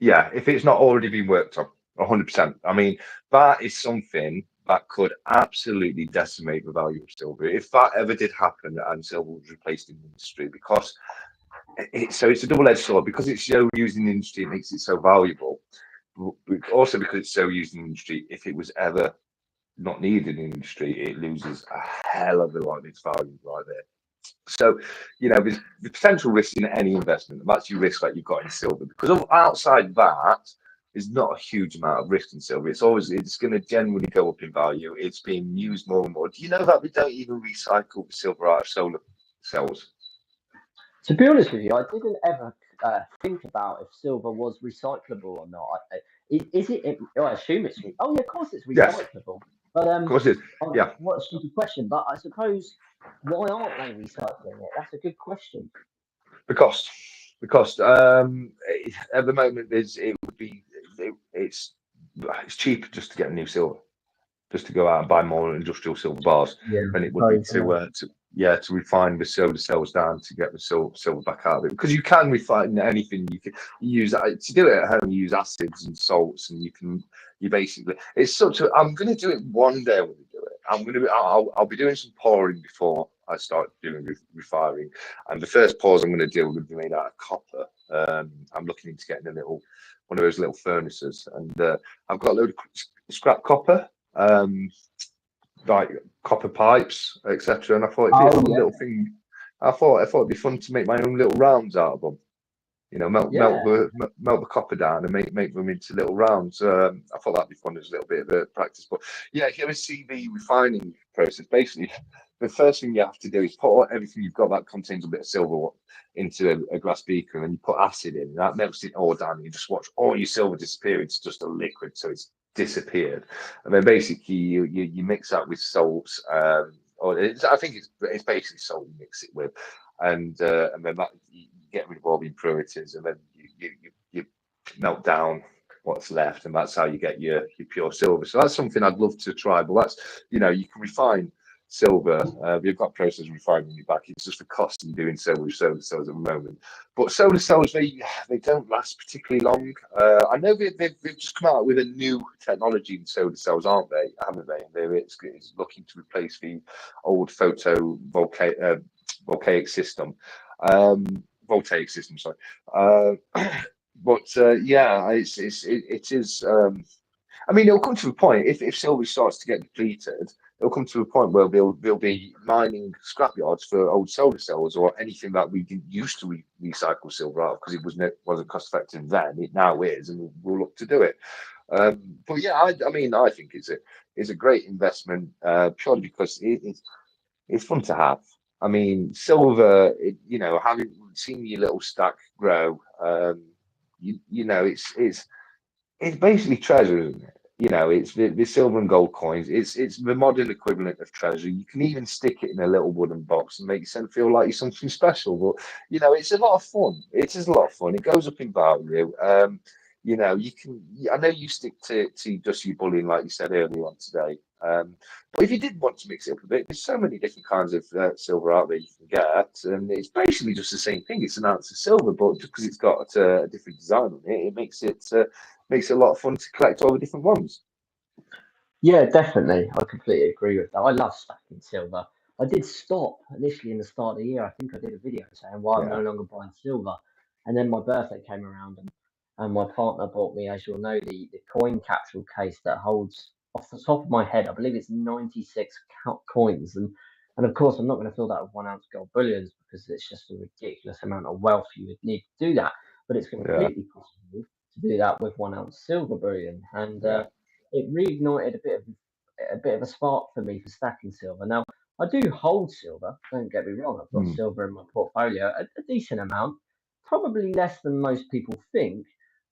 Yeah, if it's not already been worked on, 100%. I mean, that is something that could absolutely decimate the value of silver if that ever did happen and silver was replaced in the industry, because it's a double-edged sword. Because it's so used in the industry, it makes it so valuable. Also because it's so used in the industry, if it was ever not needed in the industry, it loses a hell of a lot of its value right there. So, there's the potential risk in any investment. That's your risk that you've got in silver, because outside that, there's not a huge amount of risk in silver. It's going to generally go up in value. It's being used more and more. Do you know that we don't even recycle the silver out of solar cells? To be honest with you, I didn't ever think about if silver was recyclable or not. Is it? I assume it's. Oh yeah, of course it's Yes, of recyclable. But course it is. Yeah. what a stupid question. But I suppose why aren't they recycling it? That's a good question. The cost. The cost. At the moment, it's cheaper just to get a new silver, just to go out and buy more industrial silver bars Yeah, than it would be suppose. to refine the silver cells down to get the silver back out of it. Because you can refine anything. You use to do it at home. You use acids and salts, and you basically, it's such a. I'm going to do it one day when we do it. I'll be doing some pouring before I start doing refining. And the first pours I'm going to do will be made out of copper. I'm looking into getting one of those little furnaces, and I've got a load of scrap copper. Like copper pipes, etc. And I thought if it's Oh one yeah, little thing, I thought it'd be fun to make my own little rounds out of them. Melt yeah. the copper down and make them into little rounds. I thought that'd be fun as a little bit of a practice. But yeah, here is CV refining process. Basically, the first thing you have to do is put everything you've got that contains a bit of silver into a glass beaker, and then you put acid in. And that melts it all down. And you just watch all your silver disappear. It's just a liquid, so it's disappeared. And then basically you mix that with salts. I think it's basically salt you mix it with, and then that you get rid of all the impurities, and then you melt down what's left, and that's how you get your pure silver. So that's something I'd love to try. But that's you can refine silver. You've got process refining it back. It's just the cost in doing so with solar cells at the moment. But solar cells, they don't last particularly long. I know they've just come out with a new technology in solar cells, aren't they? Haven't they? It's looking to replace the old voltaic system. Voltaic system, sorry. But yeah, it is. I mean, it'll come to a point if silver starts to get depleted. It'll come to a point where they'll be mining scrapyards for old solar cells or anything that we didn't used to recycle silver out of, because it wasn't cost effective then. It now is, and we'll look to do it. But yeah, I mean, I think it's a great investment purely because it's fun to have. I mean, silver, having seen your little stack grow, it's basically treasure, isn't it? It's the silver and gold coins. It's the modern equivalent of treasure. You can even stick it in a little wooden box and make yourself feel like you're something special. But it's a lot of fun. It is a lot of fun. It goes up in value. You can. I know you stick to just your bullion, like you said earlier on today. But if you did want to mix it up a bit, there's so many different kinds of silver out there you can get, and it's basically just the same thing. It's an ounce of silver, but just because it's got a different design on it, it makes it a lot of fun to collect all the different ones. Yeah, definitely. I completely agree with that. I love stacking silver. I did stop initially in the start of the year. I think I did a video saying why I'm no Yeah, longer buying silver. And then my birthday came around, and my partner bought me, as you'll know, the coin capsule case that holds, off the top of my head, I believe it's 96 coins. And of course, I'm not going to fill that with 1 ounce gold bullions because it's just a ridiculous amount of wealth you would need to do that. But it's yeah, completely possible to do that with 1 ounce silver bullion. And yeah, it reignited a bit of a spark for me for stacking silver. Now I do hold silver. Don't get me wrong. I've got mm, silver in my portfolio, a decent amount, probably less than most people think,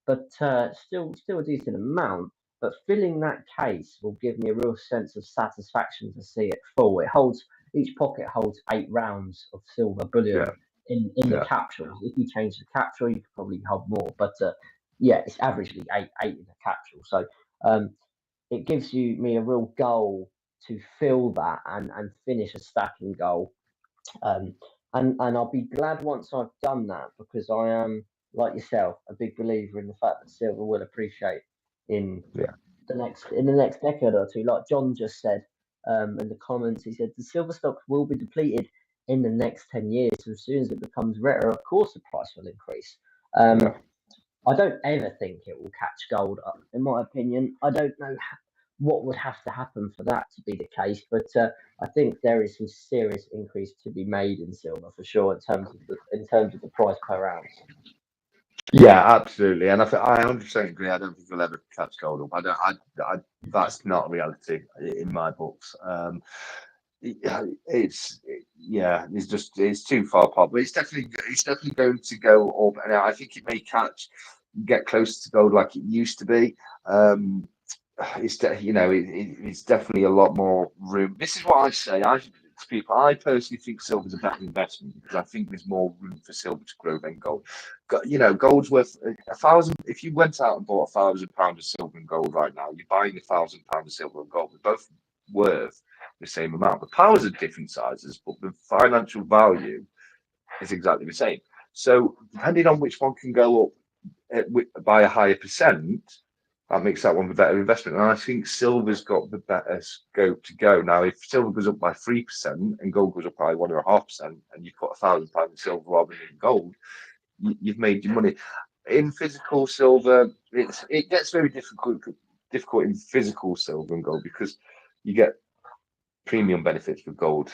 but still a decent amount. But filling that case will give me a real sense of satisfaction to see it full. Each pocket holds 8 rounds of silver bullion yeah, in the yeah, capsules. If you change the capsule, you could probably hold more, but yeah, it's averagely eight in the capsule. So um, it gives me a real goal to fill that and finish a stacking goal. Um, and I'll be glad once I've done that, because I am, like yourself, a big believer in the fact that silver will appreciate in yeah, the next decade or two. Like John just said in the comments, he said the silver stocks will be depleted in the next 10 years. So as soon as it becomes rarer, of course the price will increase. yeah. I don't ever think it will catch gold up, in my opinion. I don't know. what would have to happen for that to be the case. But I think there is some serious increase to be made in silver for sure in terms of the price per ounce. Yeah, absolutely, and I 100% agree. I don't think we'll ever catch gold up. I don't. That's not reality in my books. It's too far apart, but it's definitely going to go up, and I think it may get closer to gold like it used to be. It's definitely a lot more room. This is what I say. To people, I personally think silver's a better investment because I think there's more room for silver to grow than gold. Gold's worth 1,000. If you went out and bought £1,000 of silver and gold right now, you're buying £1,000 of silver and gold. They're both worth the same amount. The powers are different sizes, but the financial value is exactly the same. So depending on which one can go up by a higher percent, that makes that one the better investment. And I think silver's got the better scope to go. Now, if silver goes up by 3% and gold goes up by 1.5%, and you put £1,000 in silver rather than gold, you've made your money. In physical silver, it gets very difficult in physical silver and gold because you get premium benefits with gold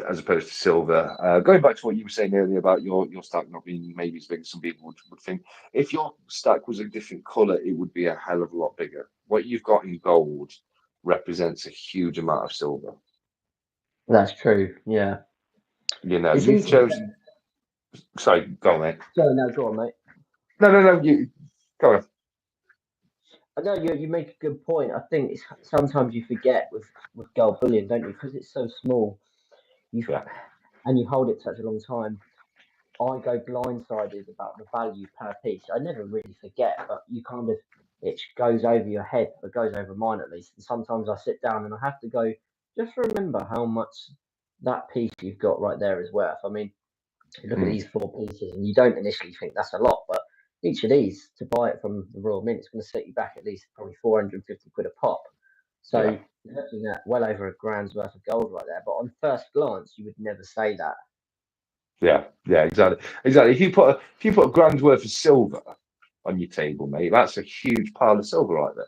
as opposed to silver. Going back to what you were saying earlier about your stack not being maybe as big as some people would think, if your stack was a different color, it would be a hell of a lot bigger. What you've got in gold represents a huge amount of silver. That's true. Yeah, it's You've interesting. chosen. Sorry, go on, mate. No, go on, mate. No. You go on. I know you make a good point. I think sometimes you forget with gold bullion, don't you? Because it's so small. You Yeah, and you hold it such a long time. I go blindsided about the value per piece. I never really forget, but you kind of it goes over your head, or goes over mine at least. And sometimes I sit down and I have to go, just remember how much that piece you've got right there is worth. I mean, you look at these four pieces and you don't initially think that's a lot, but each of these to buy it from the Royal Mint is going to set you back at least probably 450 quid a pop. So yeah, you're looking at well over a grand's worth of gold right there. But on first glance, you would never say that. yeah. Exactly. If you put a grand's worth of silver on your table, mate, that's a huge pile of silver right there.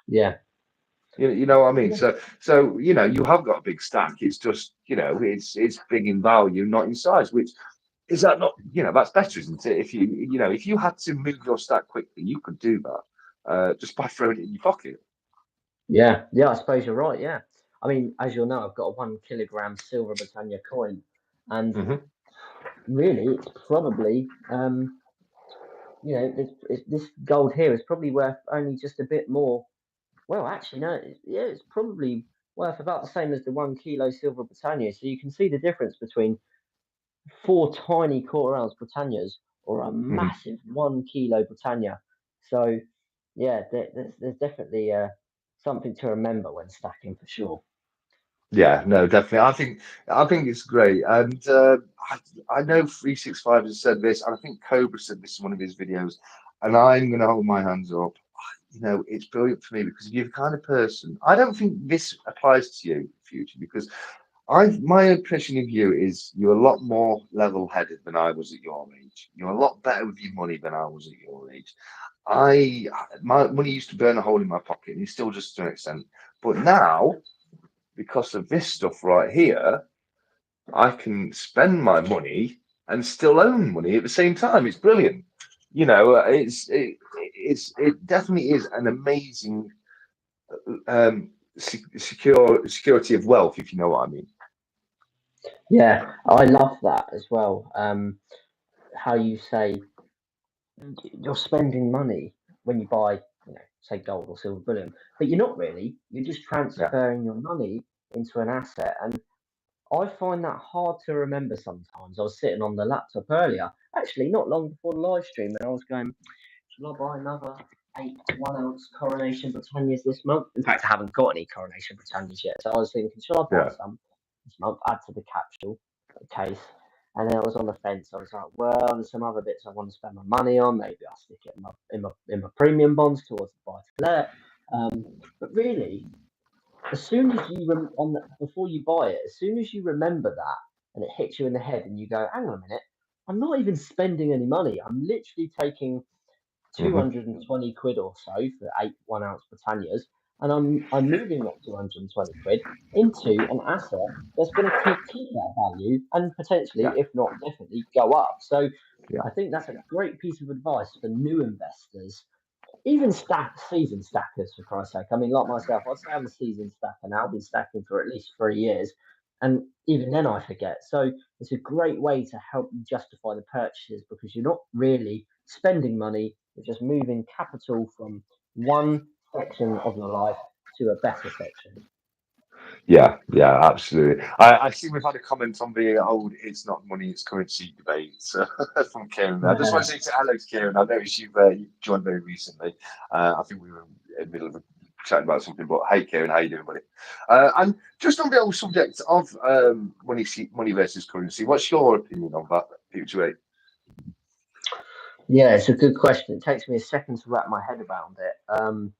Yeah. You know what I mean? So you have got a big stack. It's just it's big in value, not in size. Which is that not that's better, isn't it? If you had to move your stack quickly, you could do that just by throwing it in your pocket. Yeah, I suppose you're right. Yeah, I mean, as you'll know, I've got a 1 kilogram silver Britannia coin, and Hmm. really, it's probably this gold here is probably worth only just a bit more. Well, actually, no, it's probably worth about the same as the 1 kilo silver Britannia. So you can see the difference between four tiny quarter-ounce Britannias or a Hmm. massive 1 kilo Britannia. So yeah, there's definitely something to remember when stacking for sure. Yeah, no, definitely. I think it's great, and I know 365 has said this, and I think Cobra said this in one of his videos, and I'm going to hold my hands up. It's brilliant for me because you're the kind of person. I don't think this applies to you, future, because my impression of you is you're a lot more level-headed than I was at your age. You're a lot better with your money than I was at your age. My money used to burn a hole in my pocket, and it's still just to an extent. But now, because of this stuff right here, I can spend my money and still own money at the same time. It's brilliant. It definitely is an amazing security of wealth, if you know what I mean. Yeah, I love that as well. How you say you're spending money when you buy, say gold or silver bullion, but you're not really. You're just Yeah, transferring your money into an asset, and I find that hard to remember sometimes. I was sitting on the laptop earlier, actually not long before the live stream, and I was going, "Shall I buy another 8 1 ounce Coronation Britannias this month?" In fact, I haven't got any Coronation Britannias yet, so I was thinking, "Shall I buy yeah, some this month? Add to the capsule case." And then I was on the fence. I was like, "Well, there's some other bits I want to spend my money on. Maybe I'll stick it in my premium bonds towards the buy to let." But really, as soon as you before you buy it, as soon as you remember that and it hits you in the head and you go, hang on a minute, I'm not even spending any money. I'm literally taking 220 quid or so for 8 1 ounce Britannias, and I'm moving that 220 quid into an asset that's going to keep that value and potentially, Yeah, if not definitely, go up. So yeah, I think that's a great piece of advice for new investors, even season stackers, for Christ's sake. I mean, like myself, I'd say I'm a season stacker now. I've been stacking for at least 3 years, and even then I forget. So it's a great way to help you justify the purchases because you're not really spending money. You're just moving capital from one section of your life to a better section. yeah, absolutely. I see we've had a comment on the old "it's not money, it's currency" debate from Kieran. I just want to say hello to Kieran. I noticed you joined very recently. I think we were in the middle of chatting about something, but hey, Kieran, how you doing, buddy? And just on the old subject of money versus currency, what's your opinion on that, Future? Yeah, it's a good question. It takes me a second to wrap my head around it.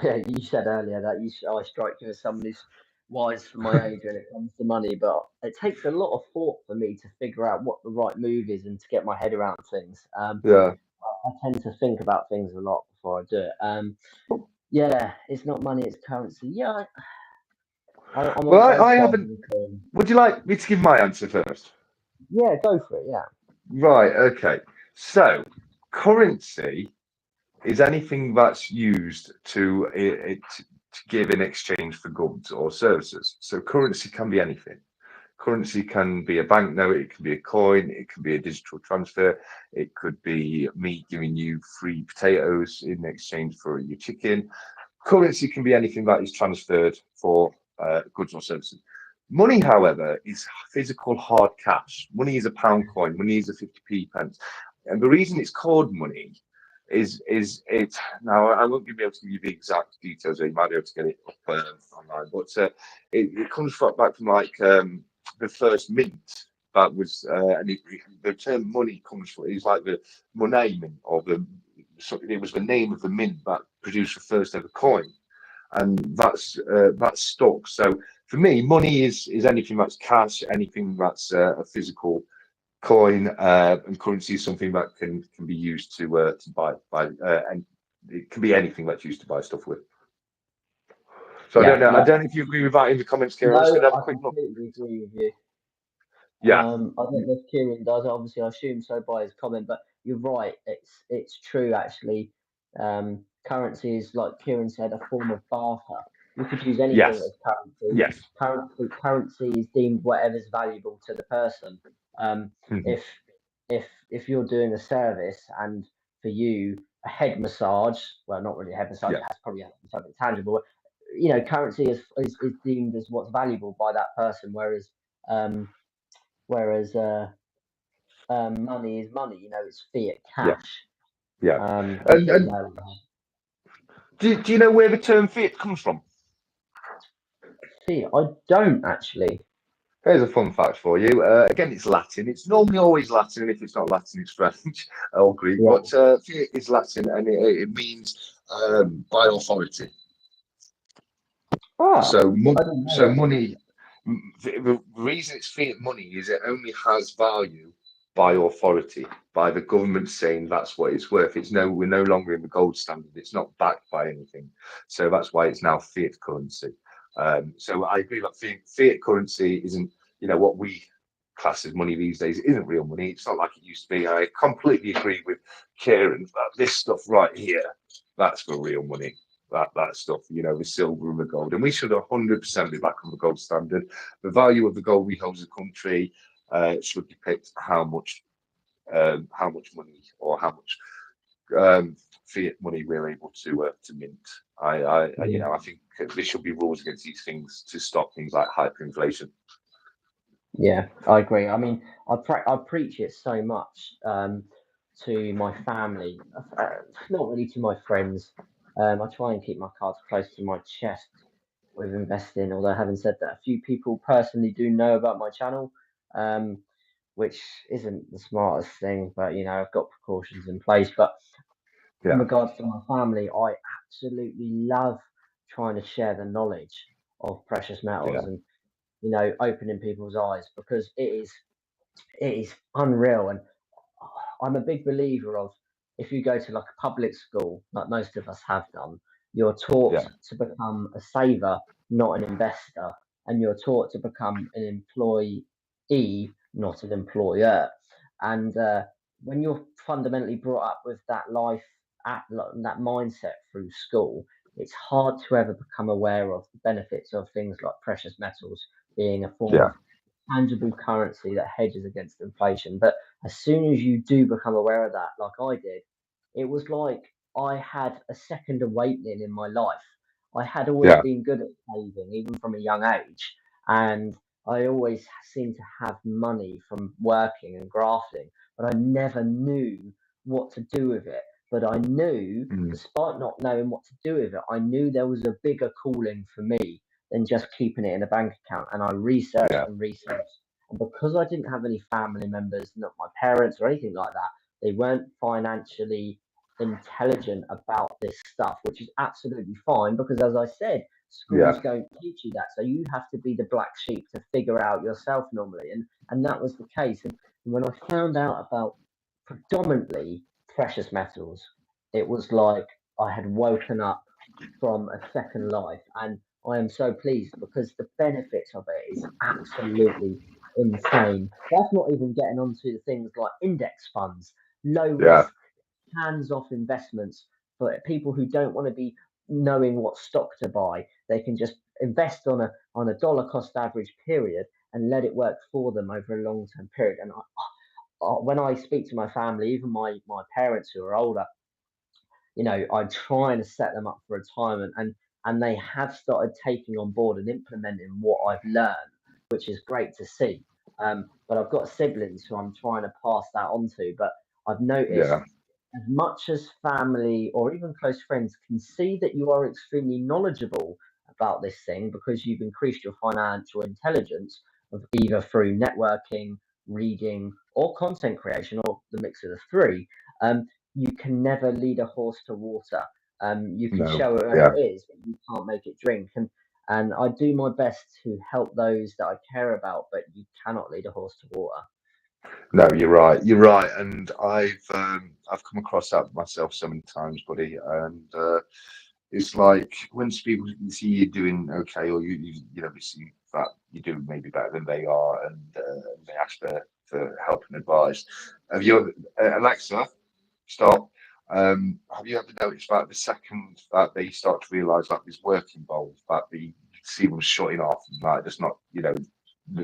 Yeah, you said earlier that I strike you as someone who's wise for my age when it comes to money, but it takes a lot of thought for me to figure out what the right move is and to get my head around things. Yeah. I tend to think about things a lot before I do it. Yeah, it's not money, it's currency. Yeah, I'm Well, on both I sides haven't. of the coin. Would you like me to give my answer first? Yeah, go for it. Yeah. Right. Okay. So, currency is anything that's used to give in exchange for goods or services. So currency can be anything. Currency can be a banknote, it can be a coin, it can be a digital transfer, it could be me giving you free potatoes in exchange for your chicken. Currency can be anything that is transferred for goods or services. Money, however, is physical hard cash. Money is a pound coin. Money is a 50p pence. And the reason it's called money is it now I won't be able to give you the exact details, or you might be able to get it up online, but it comes back from like the first mint that was the term money comes from it's like the monnaie mint or the so it was the name of the mint that produced the first ever coin, and that's stuck. So for me, money is anything that's cash, anything that's a physical coin, and currency is something that can be used to buy and it can be anything that's used to buy stuff with. So I don't Yeah, know. I no, don't know if you agree with that in the comments, Kieran. I'm just going no, to have a I quick look. completely agree with you. Yeah, I don't know if Kieran does. Obviously, I assume so by his comment, but you're right. It's true actually. Currency is, like Kieran said, a form of barter. You could use anything yes, as currency. yes, Currency is deemed whatever's valuable to the person. mhm, If if you're doing a service and for you a head massage, well, not really a head massage. yeah, It has probably has to be something tangible. But, currency is deemed as what's valuable by that person, um, whereas money is money. It's fiat yeah, cash. yeah. I'm And sure you and know that. do you know where the term fiat comes from? Fiat. I don't actually. Here's a fun fact for you. Again, it's Latin. It's normally always Latin, and if it's not Latin, it's French or Greek. Yeah. But fiat is Latin, and it means by authority. Ah, So, I didn't know so that. money. The reason it's fiat money is it only has value by authority, by the government saying that's what it's worth. We're no longer in the gold standard. It's not backed by anything. So that's why it's now fiat currency. So I agree that fiat currency isn't, what we class as money these days. It isn't real money. It's not like it used to be. I completely agree with Kieran that this stuff right here, that's for real money. That stuff, the silver and the gold, and we should 100% be back on the gold standard. The value of the gold we hold as a country should depict how much money or how much fiat money we're able to mint. I think there should be rules against these things to stop things like hyperinflation. Yeah, I agree. I mean, I preach it so much to my family, not really to my friends. I try and keep my cards close to my chest with investing. Although having said that, a few people personally do know about my channel, um, which isn't the smartest thing. But I've got precautions in place. But in Yeah, regards to my family, I absolutely love trying to share the knowledge of precious metals yeah, and opening people's eyes because it is unreal. And I'm a big believer of if you go to like a public school, like most of us have done, you're taught yeah, to become a saver, not an investor, and you're taught to become an employee, not an employer. And when you're fundamentally brought up with that that mindset through school, it's hard to ever become aware of the benefits of things like precious metals being a form yeah, of tangible currency that hedges against inflation. But as soon as you do become aware of that, like I did, it was like I had a second awakening in my life. I had always yeah, been good at saving, even from a young age, and I always seemed to have money from working and grafting, but I never knew what to do with it. But I knew, mm, despite not knowing what to do with it, I knew there was a bigger calling for me than just keeping it in a bank account. And I researched yeah, and researched. And because I didn't have any family members, not my parents or anything like that, they weren't financially intelligent about this stuff, which is absolutely fine because, as I said, schools yeah, don't teach you that. So you have to be the black sheep to figure out yourself normally. And that was the case. And when I found out about predominantly precious metals, it was like I had woken up from a second life. And I am so pleased because the benefits of it is absolutely insane. That's not even getting onto things like index funds, low yeah, risk, hands off investments for people who don't want to be knowing what stock to buy. They can just invest on a dollar cost average period and let it work for them over a long term period. And when I speak to my family, even my parents who are older, I'm trying to set them up for retirement, and they have started taking on board and implementing what I've learned, which is great to see. But I've got siblings who I'm trying to pass that on to. But I've noticed yeah, as much as family or even close friends can see that you are extremely knowledgeable about this thing because you've increased your financial intelligence of either through networking, reading, or content creation, or the mix of the three. You can never lead a horse to water. You can no, show it where yeah. it is, but you can't make it drink. And I do my best to help those that I care about, but you cannot lead a horse to water. No, you're right. You're right, and I've come across that myself so many times, buddy. And it's like when people see you doing okay, or you know they see that you do maybe better than they are, and they ask for help and advice. Have you, Alexa, stop? Have you ever noticed that the second that they start to realise that there's work involved, that the see them shutting off, like just not,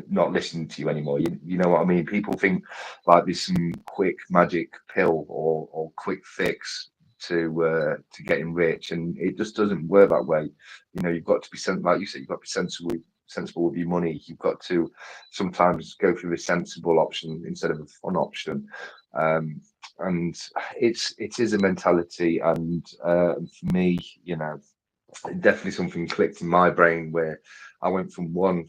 not listening to you anymore. You know what I mean? People think like there's some quick magic pill or quick fix to getting rich, and it just doesn't work that way. You've got to be like you said, you've got to be sensible with your money. You've got to sometimes go through a sensible option instead of a fun option. And it is a mentality, and for me, definitely something clicked in my brain where I went from one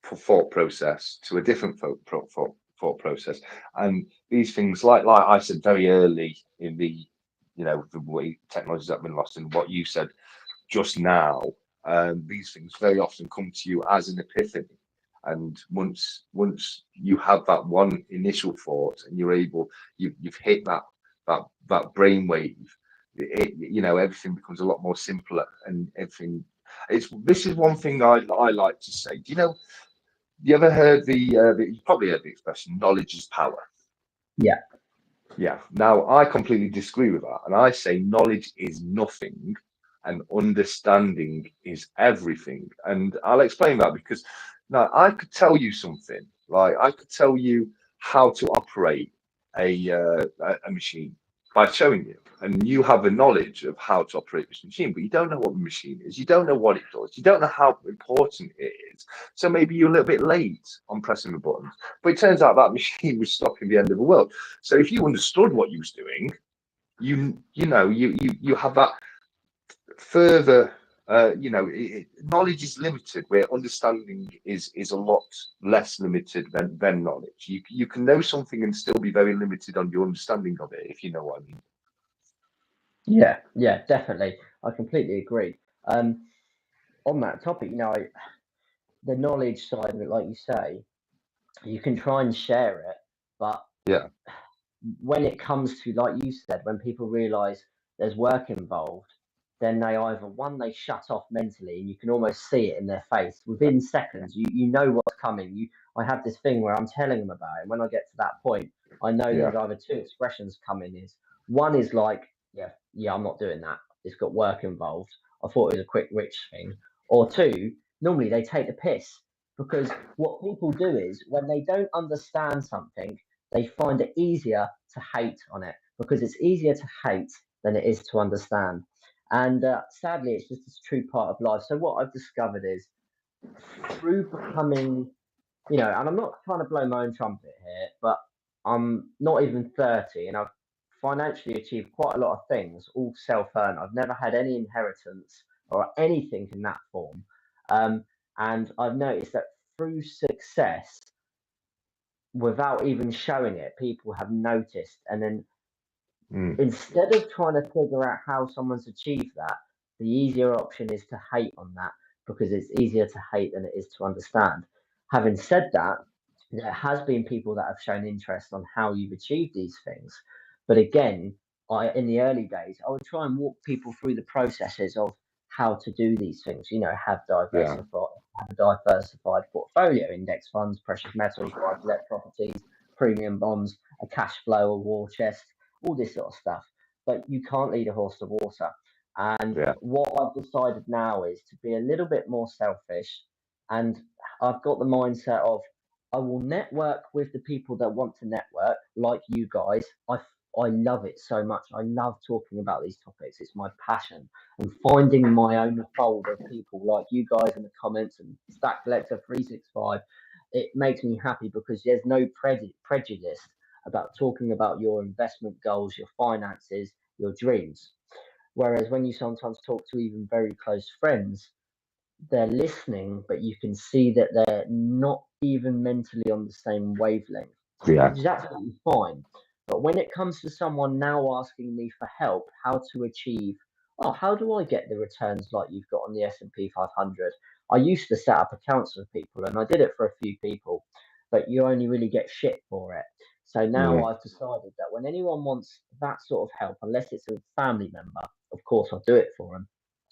thought process to a different thought process. And these things, like I said very early in the way technologies have been lost, and what you said just now, these things very often come to you as an epiphany. And once you have that one initial thought, and you've hit that brainwave, everything becomes a lot more simpler, and everything. This is one thing I like to say. You ever heard you probably heard the expression knowledge is power? Yeah, Yeah. Now I completely disagree with that, and I say knowledge is nothing and understanding is everything. And I'll explain that because now I could tell you something, like I could tell you how to operate a machine by showing you, and you have a knowledge of how to operate this machine, but you don't know what the machine is, you don't know what it does, you don't know how important it is. So maybe you're a little bit late on pressing the buttons, but it turns out that machine was stopping the end of the world. So if you understood what you was doing, you have that further. Knowledge is limited, where understanding is a lot less limited than knowledge. You can know something and still be very limited on your understanding of it, if you know what I mean. yeah, definitely. I completely agree. On that topic, the knowledge side of it, like you say, you can try and share it, but Yeah, when it comes to, like you said, when people realize there's work involved, then they either, one, they shut off mentally, and you can almost see it in their face within seconds. You know what's coming. I have this thing where I'm telling them about it, and when I get to that point, I know Yeah. there's either two expressions coming. Is one is like, yeah, I'm not doing that. It's got work involved. I thought it was a quick rich thing. Or two, normally they take the piss, because what people do is when they don't understand something, they find it easier to hate on it, because it's easier to hate than it is to understand. And sadly, it's just a true part of life. So what I've discovered is, through becoming, and I'm not trying to blow my own trumpet here, but I'm not even 30, and I've financially achieved quite a lot of things, all self-earned. I've never had any inheritance or anything in that form. And I've noticed that through success, without even showing it, people have noticed. And then instead of trying to figure out how someone's achieved that, the easier option is to hate on that, because it's easier to hate than it is to understand. Having said that, there has been people that have shown interest on how you've achieved these things. But again, in the early days, I would try and walk people through the processes of how to do these things. Yeah. Have a diversified portfolio, index funds, precious metals, buy-to-let properties, premium bonds, a cash flow, a war chest, all this sort of stuff. But you can't lead a horse to water. And Yeah. what I've decided now is to be a little bit more selfish. And I've got the mindset of, I will network with the people that want to network, like you guys. I love it so much. I love talking about these topics. It's my passion. And finding my own fold of people like you guys in the comments and Stack Collector 365, it makes me happy, because there's no prejudice about talking about your investment goals, your finances, your dreams. Whereas when you sometimes talk to even very close friends, they're listening, but you can see that they're not even mentally on the same wavelength, Yeah. which is absolutely fine. But when it comes to someone now asking me for help, how to achieve, oh, how do I get the returns like you've got on the S&P 500? I used to set up accounts for people, and I did it for a few people, but you only really get shit for it. So now I've decided that when anyone wants that sort of help, unless it's a family member, of course I'll do it for them.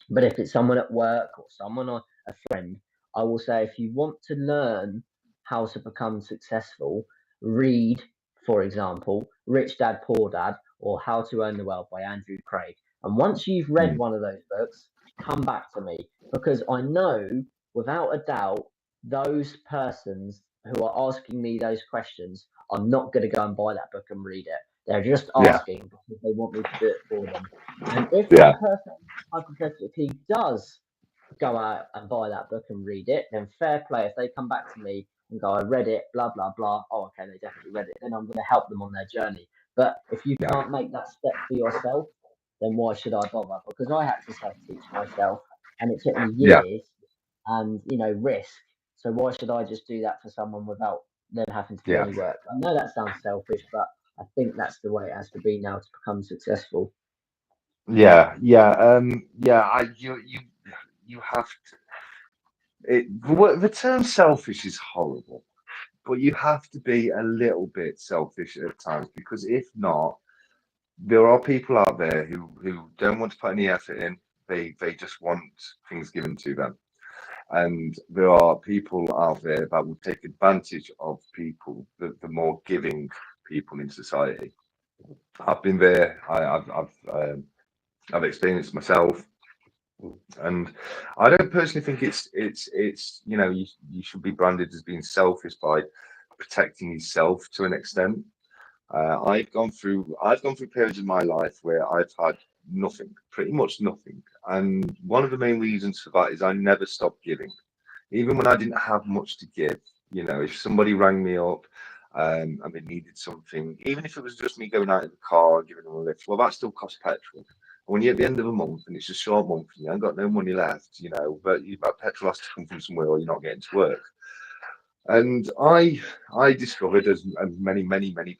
But if it's someone at work or someone or a friend, I will say, if you want to learn how to become successful, read, for example, Rich Dad Poor Dad or How to Own the World by Andrew Craig. And once you've read one of those books, come back to me, because I know without a doubt those persons who are asking me those questions are not going to go and buy that book and read it. They're just Yeah. asking because they want me to do it for them. And if Yeah. that person hypothetically does go out and buy that book and read it, then fair play. If they come back to me and go, I read it, blah, blah, blah. Oh, okay, they definitely read it. Then I'm going to help them on their journey. But if you Yeah. can't make that step for yourself, then why should I bother? Because I had to self teach myself, and it took me Yeah. years and, risk. So why should I just do that for someone without them having to do Yeah. any work? I know that sounds selfish, but I think that's the way it has to be now to become successful. Yeah. Yeah. Yeah. You have to. The term selfish is horrible, but you have to be a little bit selfish at times, because if not, there are people out there who don't want to put any effort in. They just want things given to them. And there are people out there that will take advantage of people, the more giving people in society. I've been there. I've experienced myself, and I don't personally think it's you should be branded as being selfish by protecting yourself to an extent. I've gone through periods in my life where I've had nothing, pretty much nothing, and one of the main reasons for that is I never stopped giving, even when I didn't have much to give. If somebody rang me up, and they needed something, even if it was just me going out in the car and giving them a lift, well, that still costs petrol. And when you're at the end of a month and it's a short month and you ain't got no money left, but that petrol has to come from somewhere or you're not getting to work. And I discovered, as many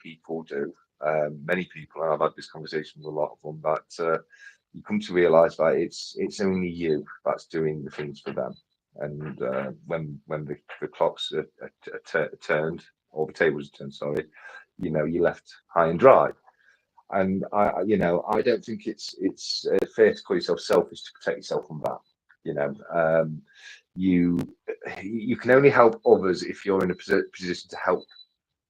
people do, many people, and I've had this conversation with a lot of them, that you come to realise that it's only you that's doing the things for them. And when the clocks are turned, or the tables are turned, sorry, you're left high and dry. And I don't think it's fair to call yourself selfish to protect yourself from that. You you can only help others if you're in a position to help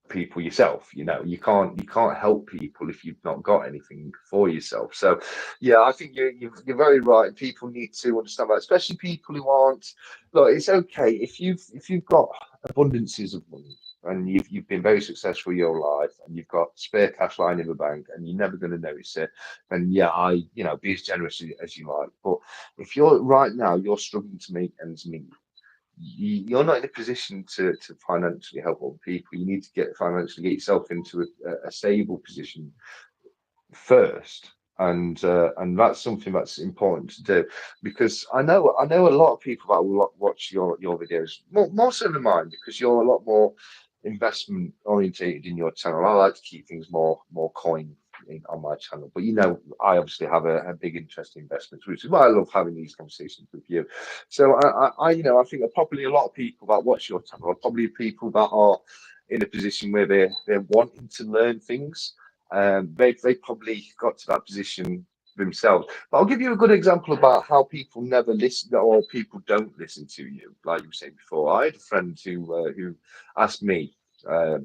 people yourself. You can't help people if you've not got anything for yourself. So yeah, I think you're very right. People need to understand that, especially people who aren't. Look, it's okay if you've got abundances of money and you've been very successful in your life and you've got spare cash lying in the bank and you're never going to notice it, then yeah, be as generous as you like. But if you're right now you're struggling to make ends meet, you're not in a position to financially help other people. You need to get yourself into a stable position first, and that's something that's important to do, because I know a lot of people that will watch your videos, more so than mine, because you're a lot more investment orientated in your channel. I like to keep things more coin on my channel, but I obviously have a big interest in investments, which is why I love having these conversations with you. So I think that probably a lot of people that watch your channel are probably people that are in a position where they're wanting to learn things. They probably got to that position themselves. But I'll give you a good example about how people never listen, or people don't listen to you. Like you were saying before, I had a friend who asked me, how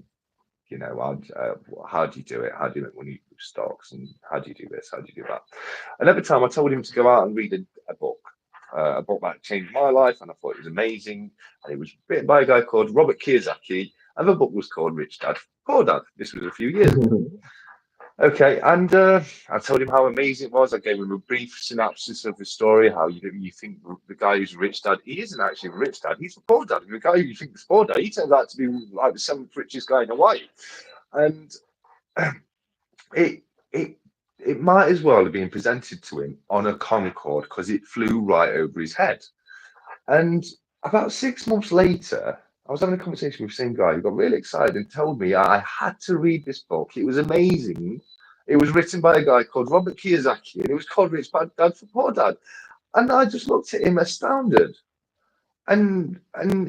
do you do it? How do you make money with stocks? And how do you do this? How do you do that? And every time I told him to go out and read a book. A book that changed my life, and I thought it was amazing. And it was written by a guy called Robert Kiyosaki, and the book was called Rich Dad, Poor Dad. This was a few years ago. Okay, and I told him how amazing it was. I gave him a brief synopsis of the story, how you think the guy who's a rich dad, he isn't actually a rich dad, he's a poor dad. The guy who you think is poor dad, he turns out to be like the seventh richest guy in Hawaii. And it it it might as well have been presented to him on a Concorde, because it flew right over his head. And about 6 months later, I was having a conversation with the same guy who got really excited and told me I had to read this book. It was amazing. It was written by a guy called Robert Kiyosaki, and it was called Rich Dad for Poor Dad. And I just looked at him astounded. And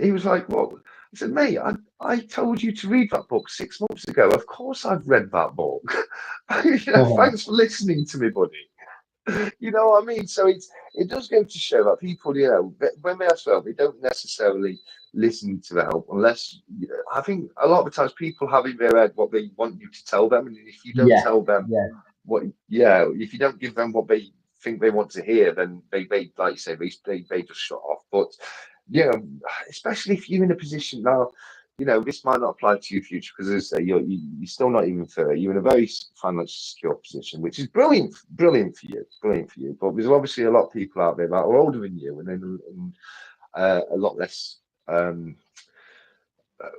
he was like, "Well," I said, "Mate, I told you to read that book 6 months ago. Of course I've read that book. Thanks for listening to me, buddy." You know what I mean? So it does go to show that people, when they ask for help, they don't necessarily listen to the help unless, I think a lot of the times people have in their head what they want you to tell them, and if you don't Yeah, tell them yeah, if you don't give them what they think they want to hear, then they like you say, they just shut off. But yeah, especially if you're in a position now, this might not apply to you future, because as I say, you're still not even 30. You're in a very financially secure position, which is brilliant, brilliant for you, brilliant for you. But there's obviously a lot of people out there that are older than you, and then a lot less.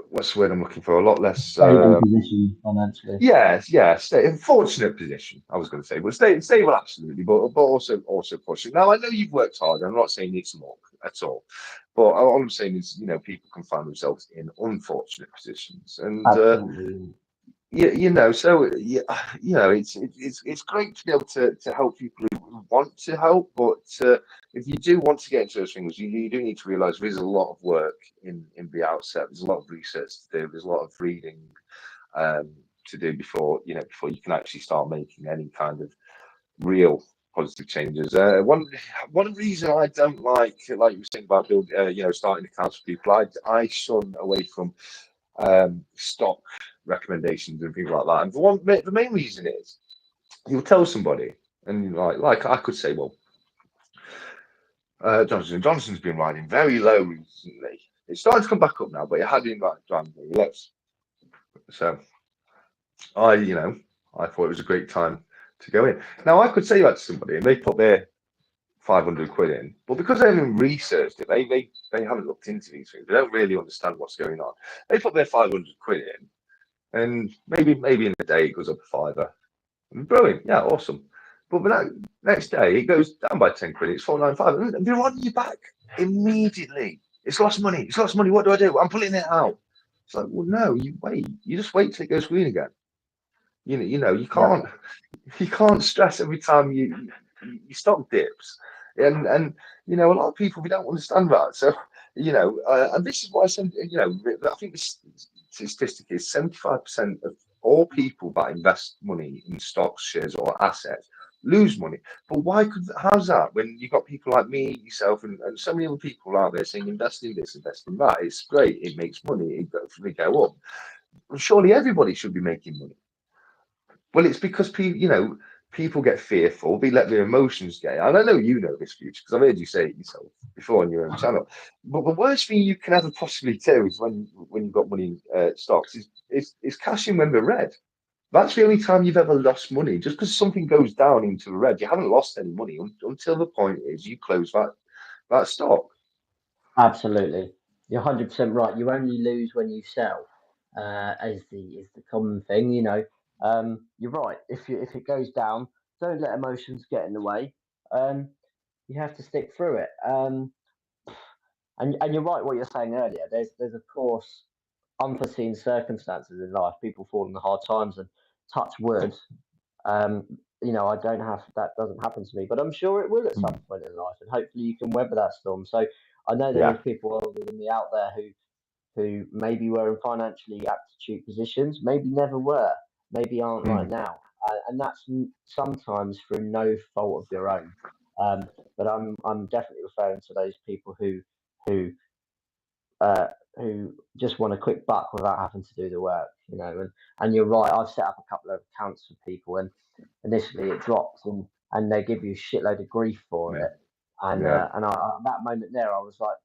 What's the word I'm looking for? A lot less. stable position financially. Yes, yes, fortunate position. I was going to say, but stable, absolutely, but also fortunate. Now I know you've worked hard. I'm not saying it's luck at all, but all I'm saying is, people can find themselves in unfortunate positions, and Absolutely. so yeah, it's great to be able to help people who want to help, but if you do want to get into those things, you do need to realize there's a lot of work in the outset. There's a lot of research to do. There's a lot of reading um, to do before you can actually start making any kind of real positive changes. One reason I don't like you were saying about starting accounts for people, I shun away from stock recommendations and things like that. And the main reason is you'll tell somebody, and like I could say, well, Johnson's been riding very low recently. It's starting to come back up now, but it had been like driving very low. So I thought it was a great time to go in. Now I could say that to somebody, and they put their 500 quid in, but because they haven't researched it, they haven't looked into these things. They don't really understand what's going on. They put their 500 quid in, and maybe in a day it goes up a fiver. Brilliant, yeah, awesome. But the next day it goes down by 10 quid. It's 495, and they're on your back immediately. It's lost money. It's lost money. What do I do? I'm pulling it out. It's like, well, no, you wait. You just wait till it goes green again. You Yeah. can't stress every time you stock dips, and a lot of people, we don't understand that. So and this is why I said, I think the statistic is 75% of all people that invest money in stocks, shares, or assets lose money. But how's that when you've got people like me, yourself, and so many other people out there saying invest in this, invest in that? It's great, it makes money, they go up. Surely everybody should be making money. Well, it's because people get fearful, they let their emotions get. And I know you know this, Future, because I've heard you say it yourself before on your own channel. But the worst thing you can ever possibly do is when you've got money in stocks is cashing when they're red. That's the only time you've ever lost money. Just because something goes down into the red, you haven't lost any money until the point is you close that stock. Absolutely, you're 100% right. You only lose when you sell, is the common thing. You're right. If it goes down, don't let emotions get in the way. Um, you have to stick through it. And you're right what you're saying earlier. There's of course unforeseen circumstances in life. People fall in the hard times, and touch wood. Um, I don't have that doesn't happen to me, but I'm sure it will at some point in life, and hopefully you can weather that storm. So I know there is Yeah. people older than me out there who maybe were in financially aptitude positions, maybe never were, maybe aren't right Mm. now, and that's sometimes through no fault of their own. But I'm definitely referring to those people who uh, who just want a quick buck without having to do the work, and you're right. I've set up a couple of accounts for people, and initially it drops, and they give you a shitload of grief for Yeah. it, and Yeah. at that moment there, I was like,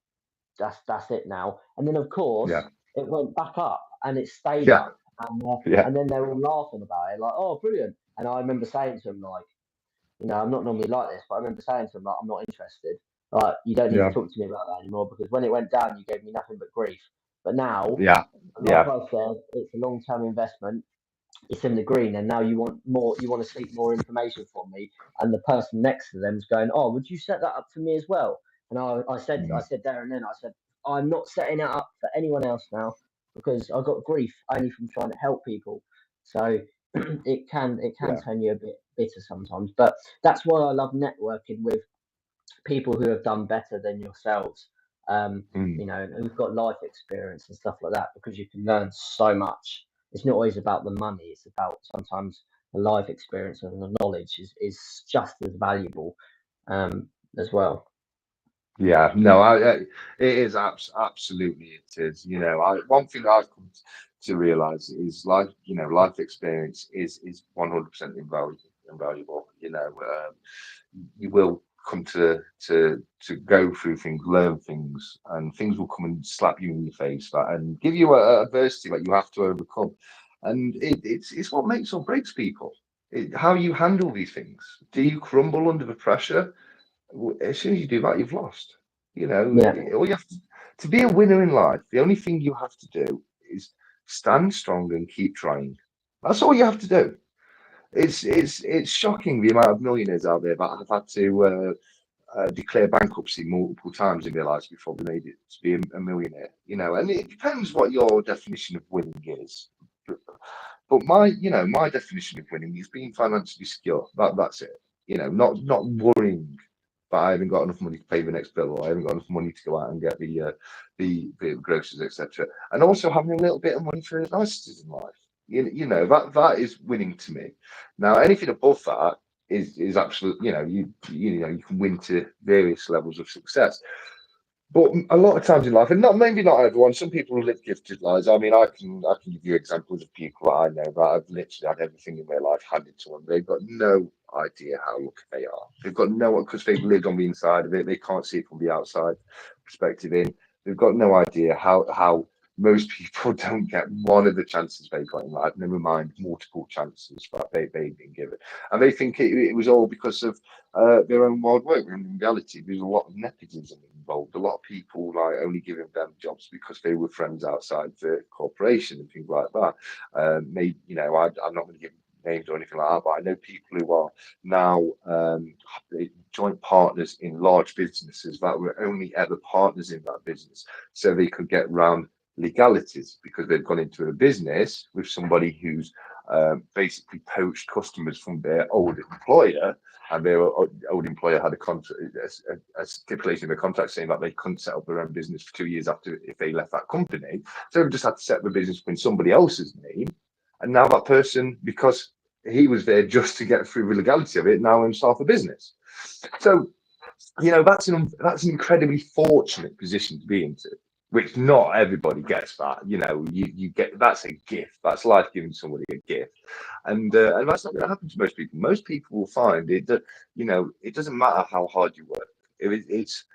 that's it now. And then of course Yeah. it went back up, and it stayed Yeah. up, Yeah. and then they were all laughing about it, like, oh, brilliant. And I remember saying to them, like, I'm not normally like this, but I remember saying to them, like, I'm not interested. Like, you don't need to Yeah. talk to me about that anymore, because when it went down, you gave me nothing but grief. But now, Yeah. like Yeah. I said, it's a long-term investment. It's in the green, and now you want more. You want to seek more information from me, and the person next to them is going, "Oh, would you set that up for me as well?" And I said there and then, I said, "I'm not setting it up for anyone else now, because I got grief only from trying to help people." So it can Yeah. turn you a bit bitter sometimes, but that's why I love networking with people who have done better than yourselves, Mm. who've got life experience and stuff like that, because you can learn so much. It's not always about the money, it's about sometimes the life experience, and the knowledge is just as valuable, as well. Yeah, no, it is absolutely it is. One thing I've come to realize is life experience is 100% invaluable. You will come to go through things, learn things, and things will come and slap you in your face and give you a adversity that you have to overcome. And it's what makes or breaks people. How you handle these things. Do you crumble under the pressure? As soon as you do that, you've lost. Yeah, All you have to be a winner in life, the only thing you have to do is stand strong and keep trying. That's all you have to do. It's shocking the amount of millionaires out there that have had to declare bankruptcy multiple times in their lives before they made it to be a millionaire. And it depends what your definition of winning is. But my definition of winning is being financially secure. That's it. Not worrying that I haven't got enough money to pay the next bill, or I haven't got enough money to go out and get the groceries, etc. And also having a little bit of money for niceties in life. That is winning to me. Now, anything above that is absolute. You can win to various levels of success. But a lot of times in life, and maybe not everyone, some people live gifted lives. I mean, I can give you examples of people that I know that have literally had everything in their life handed to them. They've got no idea how lucky they are. They've got no, because they've lived on the inside of it. They can't see it from the outside perspective in. They've got no idea how most people don't get one of the chances they got in life, never mind multiple chances that they've been given. And they think it was all because of their own wild work. When in reality, there's a lot of nepotism involved. A lot of people like only giving them jobs because they were friends outside the corporation and things like that. Maybe I'm not going to give names or anything like that, but I know people who are now joint partners in large businesses that were only ever partners in that business, so they could get round legalities because they've gone into a business with somebody who's basically poached customers from their old employer, and their old employer had a stipulation in the contract saying that they couldn't set up their own business for 2 years after if they left that company. So they just had to set the business up in somebody else's name, And now that person, because he was there just to get through the legality of it, now owns half a business. So, that's an incredibly fortunate position to be into, which not everybody gets that. You get, that's a gift. That's life giving somebody a gift, and that's not going to happen to most people. Most people will find it that it doesn't matter how hard you work. It's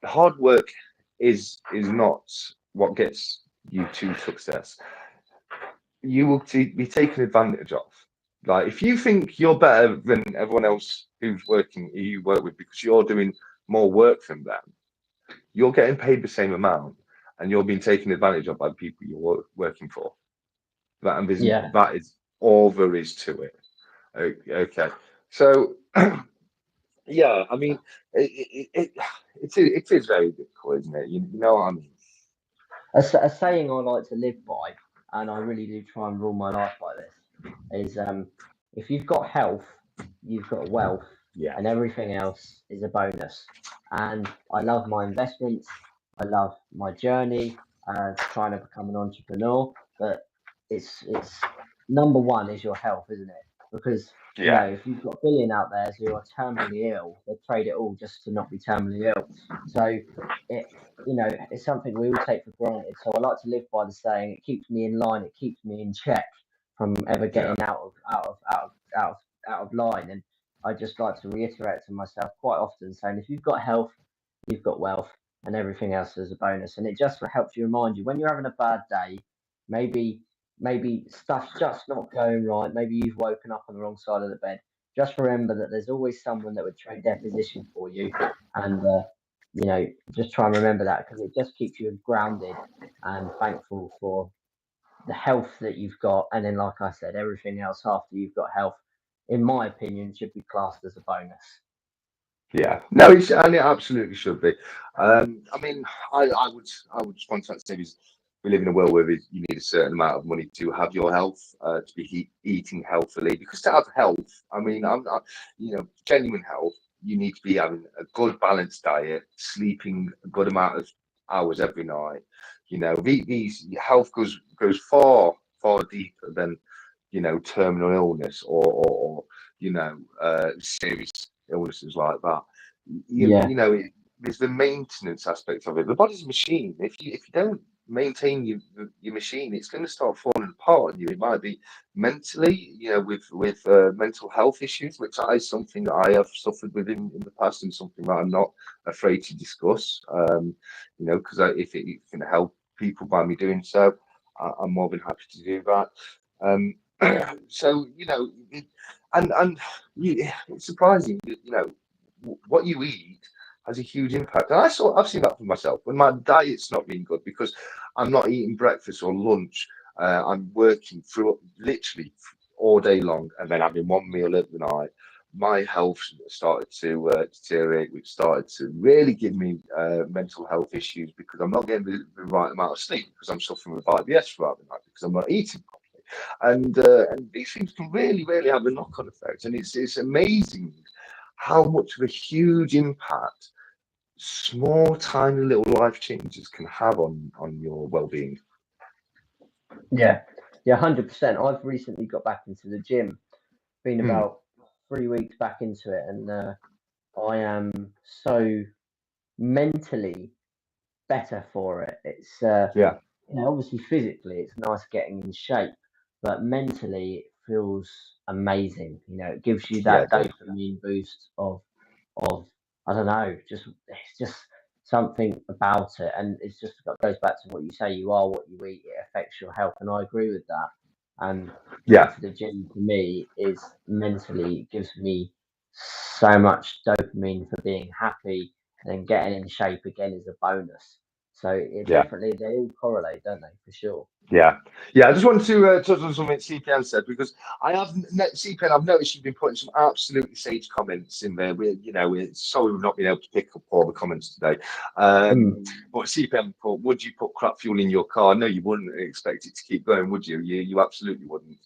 hard work is not what gets you to success. You will be taken advantage of. Like, if you think you're better than everyone else who you work with because you're doing more work than them, you're getting paid the same amount, and you're being taken advantage of by the people you're working for. Yeah. That is all there is to it. Okay, so yeah, I mean, it is very difficult, isn't it? You know what I mean? A saying I like to live by, and I really do try and rule my life by this, is if you've got health, you've got wealth, Yeah, and everything else is a bonus. And I love my investments. I love my journey, trying to become an entrepreneur. But it's number one is your health, isn't it? Because yeah, if you've got a billion out there who are terminally ill, they trade it all just to not be terminally ill. So it it's something we all take for granted. So I like to live by the saying, it keeps me in line, it keeps me in check from ever yeah, getting out of line. And I just like to reiterate to myself quite often saying, if you've got health, you've got wealth, and everything else is a bonus. And it just helps you remind you when you're having a bad day, maybe stuff's just not going right, maybe you've woken up on the wrong side of the bed. Just remember that there's always someone that would trade their position for you, and just try and remember that because it just keeps you grounded and thankful for the health that you've got. And then, like I said, everything else after you've got health, in my opinion, should be classed as a bonus. yeah. No, and it absolutely should be. I mean, I would just want to say is we live in a world where you need a certain amount of money to have your health, to be eating healthily. Because to have health, I mean, genuine health, you need to be having a good balanced diet, sleeping a good amount of hours every night. These health goes far deeper than terminal illness or serious illnesses like that. Yeah, There's the maintenance aspect of it. The body's a machine. If you don't maintain your machine, it's going to start falling apart on you. It might be mentally, with mental health issues, which is something that I have suffered with in the past, and something that I'm not afraid to discuss. Because if it can help people by me doing so, I'm more than happy to do that. Um, so and it's surprising that, what you eat has a huge impact. And I've seen that for myself when my diet's not being good because I'm not eating breakfast or lunch. I'm working through literally all day long and then having one meal at the night. My health started to deteriorate, which started to really give me mental health issues because I'm not getting the right amount of sleep because I'm suffering with IBS throughout the night because I'm not eating properly. And these things can really, really have a knock-on effect. And it's amazing how much of a huge impact small, tiny little life changes can have on your well-being. yeah, yeah, 100%. I've recently got back into the gym, been Mm, about 3 weeks back into it, and I am so mentally better for it. It's yeah, obviously physically it's nice getting in shape, but mentally it feels amazing. It gives you yeah, that it does. dopamine boost of I don't know, just it's just something about it, and it's just goes back to what you say. You are what you eat. It affects your health, and I agree with that. And going Yeah, to the gym for me is mentally gives me so much dopamine for being happy, and then getting in shape again is a bonus. So it yeah. definitely they all correlate, don't they? For sure. Yeah, yeah. I just wanted to touch on something CPN said because CPN. I've noticed you've been putting some absolutely sage comments in there. We're sorry we've not been able to pick up all the comments today. But CPN put, would you put crap fuel in your car? No, you wouldn't expect it to keep going, would you? You absolutely wouldn't.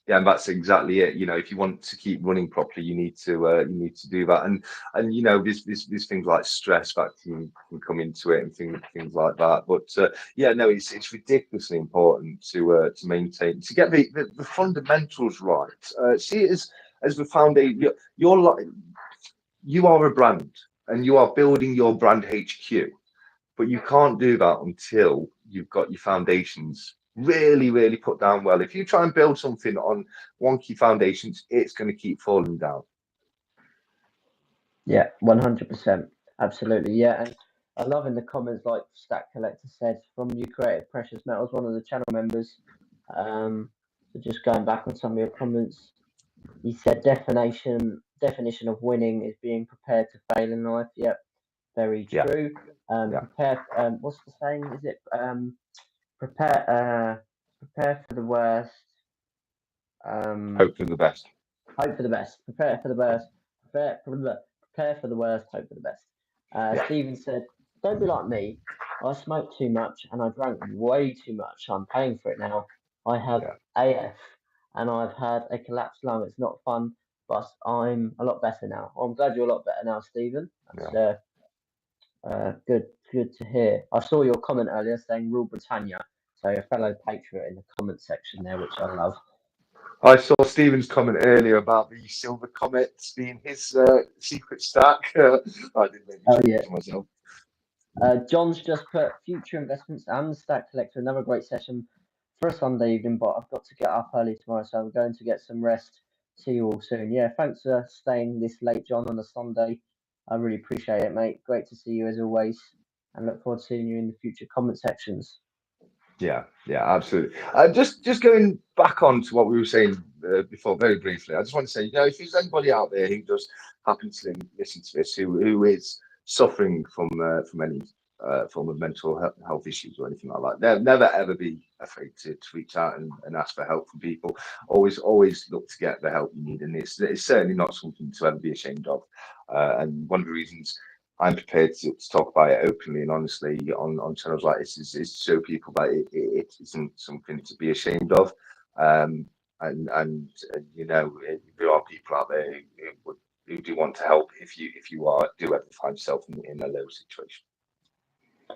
Yeah, and that's exactly it. You know, if you want to keep running properly, you need to do that. And there's things like stress that can come into it and things like that. But yeah, no, it's ridiculously important to maintain, to get the fundamentals right. See it as the foundation. You're like, you are a brand, and you are building your brand HQ. But you can't do that until you've got your foundations really, really put down well. If you try and build something on wonky foundations, it's going to keep falling down. Yeah, 100%. Absolutely. Yeah. And I love in the comments, like Stack Collector said, from you created Precious Metals, one of the channel members. So just going back on some of your comments, he said definition of winning is being prepared to fail in life. Yep, very Yeah, true. yeah. Prepare. What's the saying? Is it prepare for the worst. Hope for the best. Hope for the best. Prepare for the worst. Prepare for the worst. Hope for the best. Yeah, Stephen said, "Don't be like me. I smoked too much and I drank way too much. I'm paying for it now. I have yeah, AF and I've had a collapsed lung. It's not fun, but I'm a lot better now. Well, I'm glad you're a lot better now, Stephen. yeah. That's good to hear. I saw your comment earlier saying Rule Britannia, so a fellow patriot in the comment section there, which I love. I saw Stephen's comment earlier about the silver comets being his secret stack. I didn't make me Oh chuckle yeah. to myself. John's just put Future Investments and Stack Collector. Another great session for a Sunday evening, but I've got to get up early tomorrow, so I'm going to get some rest. See you all soon. Yeah, thanks for staying this late, John, on a Sunday. I really appreciate it, mate. Great to see you as always, and look forward to seeing you in the future comment sections. Yeah, yeah, absolutely. Just going back on to what we were saying before, very briefly. I just want to say, if there's anybody out there who does happen to listen to this, who is suffering from any form of mental health issues or anything like that, never ever be afraid to reach out and ask for help from people. Always look to get the help you need, and it's certainly not something to ever be ashamed of. And one of the reasons I'm prepared to talk about it openly and honestly on channels like this is to show people that it isn't something to be ashamed of. And there are people out there who do want to help if you do ever find yourself in a low situation.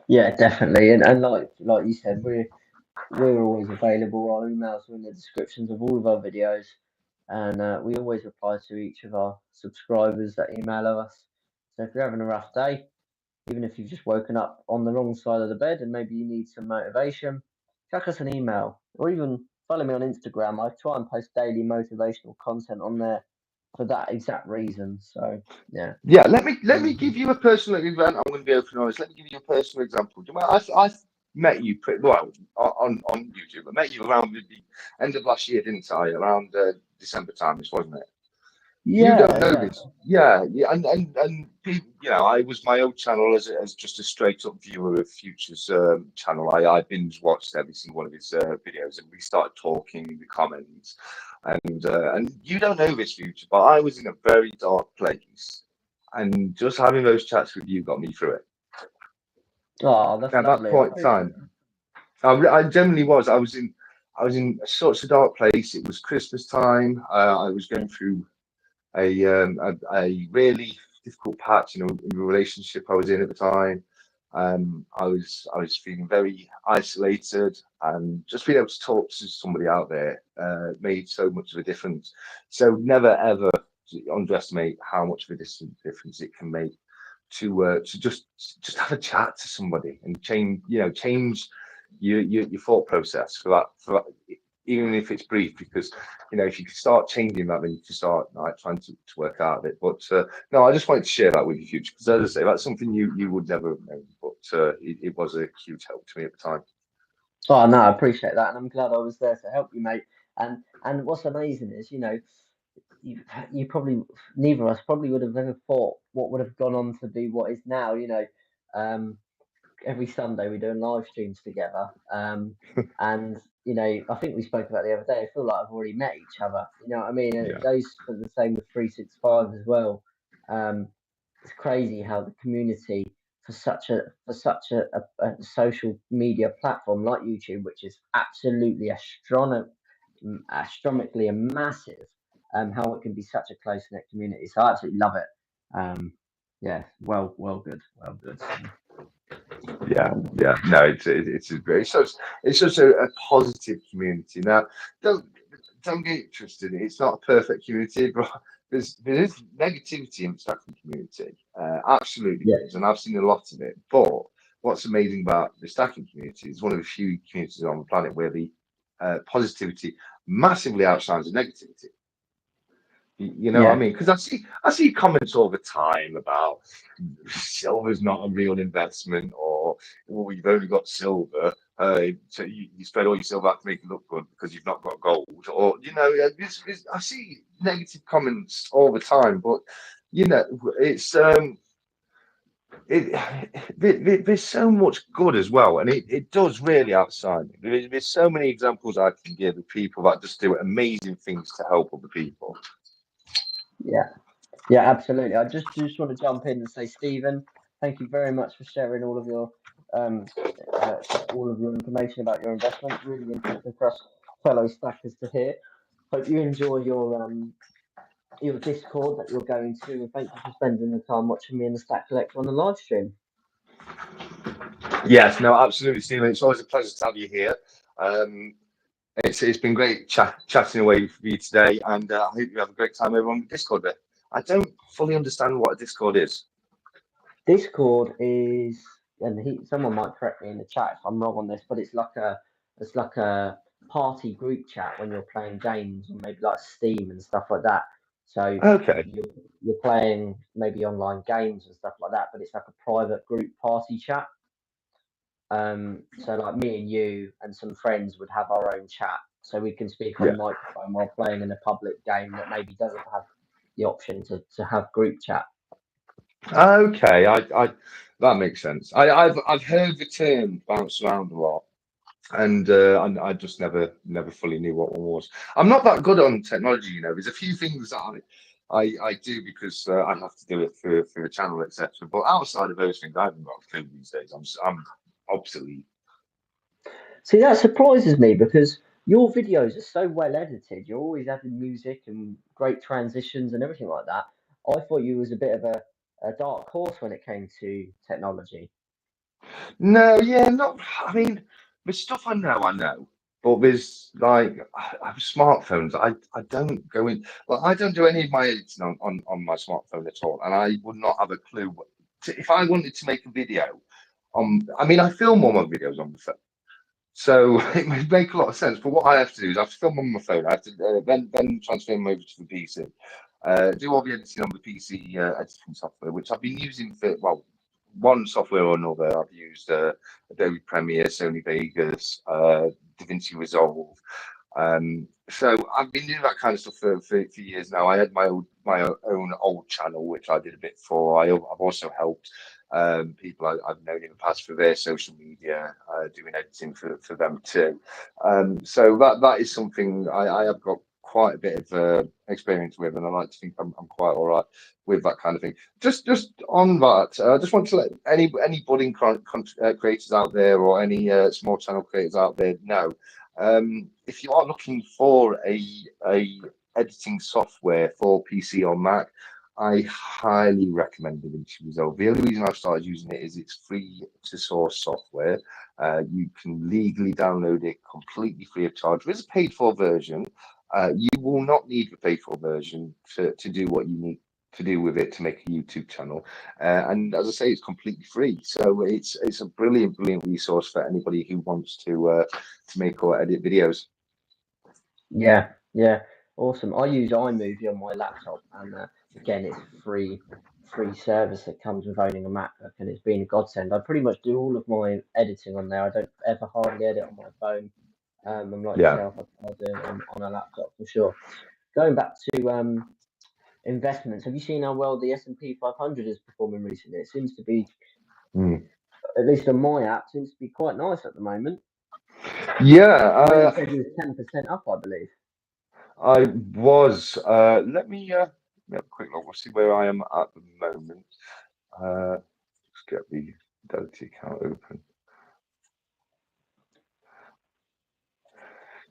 Yeah, definitely, and like you said, we're always available. Our emails are in the descriptions of all of our videos, and we always reply to each of our subscribers that email us. So if you're having a rough day, even if you've just woken up on the wrong side of the bed and maybe you need some motivation, chuck us an email or even follow me on Instagram. I try and post daily motivational content on there for that exact reason. So yeah. Yeah, let me give you a personal event. I'm going to be open and honest. Let me give you a personal example. Do you mind? I met you pretty well on YouTube. I met you around the end of last year, didn't I? Around December time, this wasn't it? You don't Yeah, know yeah. this, yeah, yeah, and people, I was my old channel as just a straight up viewer of Future's channel. I binge watched every single one of his videos, and we started talking in the comments. And you don't know this, Future, but I was in a very dark place, and just having those chats with you got me through it. Oh, that's At that lovely. I point in appreciate time, I generally was. I was in such a dark place. It was Christmas time. I was going through a really difficult patch in the relationship I was in at the time. I was feeling very isolated, and just being able to talk to somebody out there made so much of a difference. So never ever underestimate how much of a difference it can make to just have a chat to somebody and change your thought process for that, even if it's brief, because if you can start changing that, then you can start like trying to work out of it. But no, I just wanted to share that with you, Future, because as I say, that's something you would never have known, but it was a huge help to me at the time. Oh no, I appreciate that, and I'm glad I was there to help you, mate. And what's amazing is, you probably neither of us probably would have ever thought what would have gone on to be what is now. Every Sunday we're doing live streams together. And I think we spoke about the other day. I feel like I've already met each other. You know what I mean? And Yeah, it goes for the same with 365 as well. Um, it's crazy how the community for such a social media platform like YouTube, which is absolutely astronomically and massive. How it can be such a close knit community. So I absolutely love it. Yeah, well good. So. Yeah. No, it's a very it's such a positive community. Now, don't get it twisted. It's not a perfect community, but there is negativity in the stacking community. Absolutely Yeah, there is, and I've seen a lot of it. But what's amazing about the stacking community is one of the few communities on the planet where the positivity massively outshines the negativity. You know what I yeah, mean? Because I see comments all the time about silver's not a real investment, or oh, you've only got silver, so you spread all your silver out to make it look good because you've not got gold, or I see negative comments all the time, but it's there's so much good as well, and it does really outshine it. There's so many examples I can give of people that just do amazing things to help other people. yeah. Yeah, absolutely. I just want to jump in and say, Stephen, thank you very much for sharing um, all of your information about your investment. Really interesting for us fellow stackers to hear. Hope you enjoy your Discord that you're going to, and thank you for spending the time watching me and the Stack Collector on the live stream. Yes, no, absolutely, Stephen. It's always a pleasure to have you here. Um, it's been great chatting away with you today, and I hope you have a great time over on the Discord there. I don't fully understand what a Discord is. Discord is, and someone might correct me in the chat if I'm wrong on this, but it's like a party group chat when you're playing games or maybe like Steam and stuff like that. So Okay. you're playing maybe online games and stuff like that, but it's like a private group party chat. So like me and you and some friends would have our own chat, so we can speak on Yeah. microphone while playing in a public game that maybe doesn't have the option to have group chat. Okay. I that makes sense. I've heard the term bounce around a lot, and I just never fully knew what one was. I'm not that good on technology, you know. There's a few things that I do because I have to do it for the channel, etc. But outside of those things, I haven't got a clue these days. I'm obsolete. See, that surprises me because your videos are so well edited. You're always adding music and great transitions and everything like that. I thought you was a bit of a dark horse when it came to technology. No, yeah, not. I mean, the stuff I know, but there's like I have smartphones. I don't go in. Well, I don't do any of my editing on my smartphone at all, and I would not have a clue if I wanted to make a video. I mean, I film all my videos on the phone. So it would make a lot of sense. But what I have to do is I have to film on my phone. I have to then transfer them over to the PC. Do all the editing on the PC editing software, which I've been using for, well, one software or another. I've used Adobe Premiere, Sony Vegas, DaVinci Resolve. So I've been doing that kind of stuff for years now. I had my own old channel, which I did a bit for. I've also helped people I've known in the past for their social media, doing editing for them too. So that is something I have got quite a bit of experience with, and I like to think I'm quite all right with that kind of thing. Just on that, I just want to let any budding creators out there, or any small channel creators out there know. If you are looking for a editing software for PC or Mac, I highly recommend DaVinci Resolve. The only reason I've started using it is it's free to source software. You can legally download it completely free of charge. There's a paid for version. You will not need the paid for version to do what you need to do with it to make a YouTube channel. And as I say, it's completely free. So it's a brilliant resource for anybody who wants to make or edit videos. Yeah, awesome. I use iMovie on my laptop, and again, it's free service that comes with owning a MacBook, and it's been a godsend. I pretty much do all of my editing on there. I don't ever hardly edit on my phone. I'm like Yeah. yourself, I'll do it on a laptop for sure. Going back to investments, have you seen how well the S&P 500 is performing recently? It seems to be, Mm. at least on my app, seems to be quite nice at the moment. I know you Yeah, said you was 10% up, I believe. I was. Let me have a quick look. We'll see where I am at the moment. Let's get the Fidelity account open.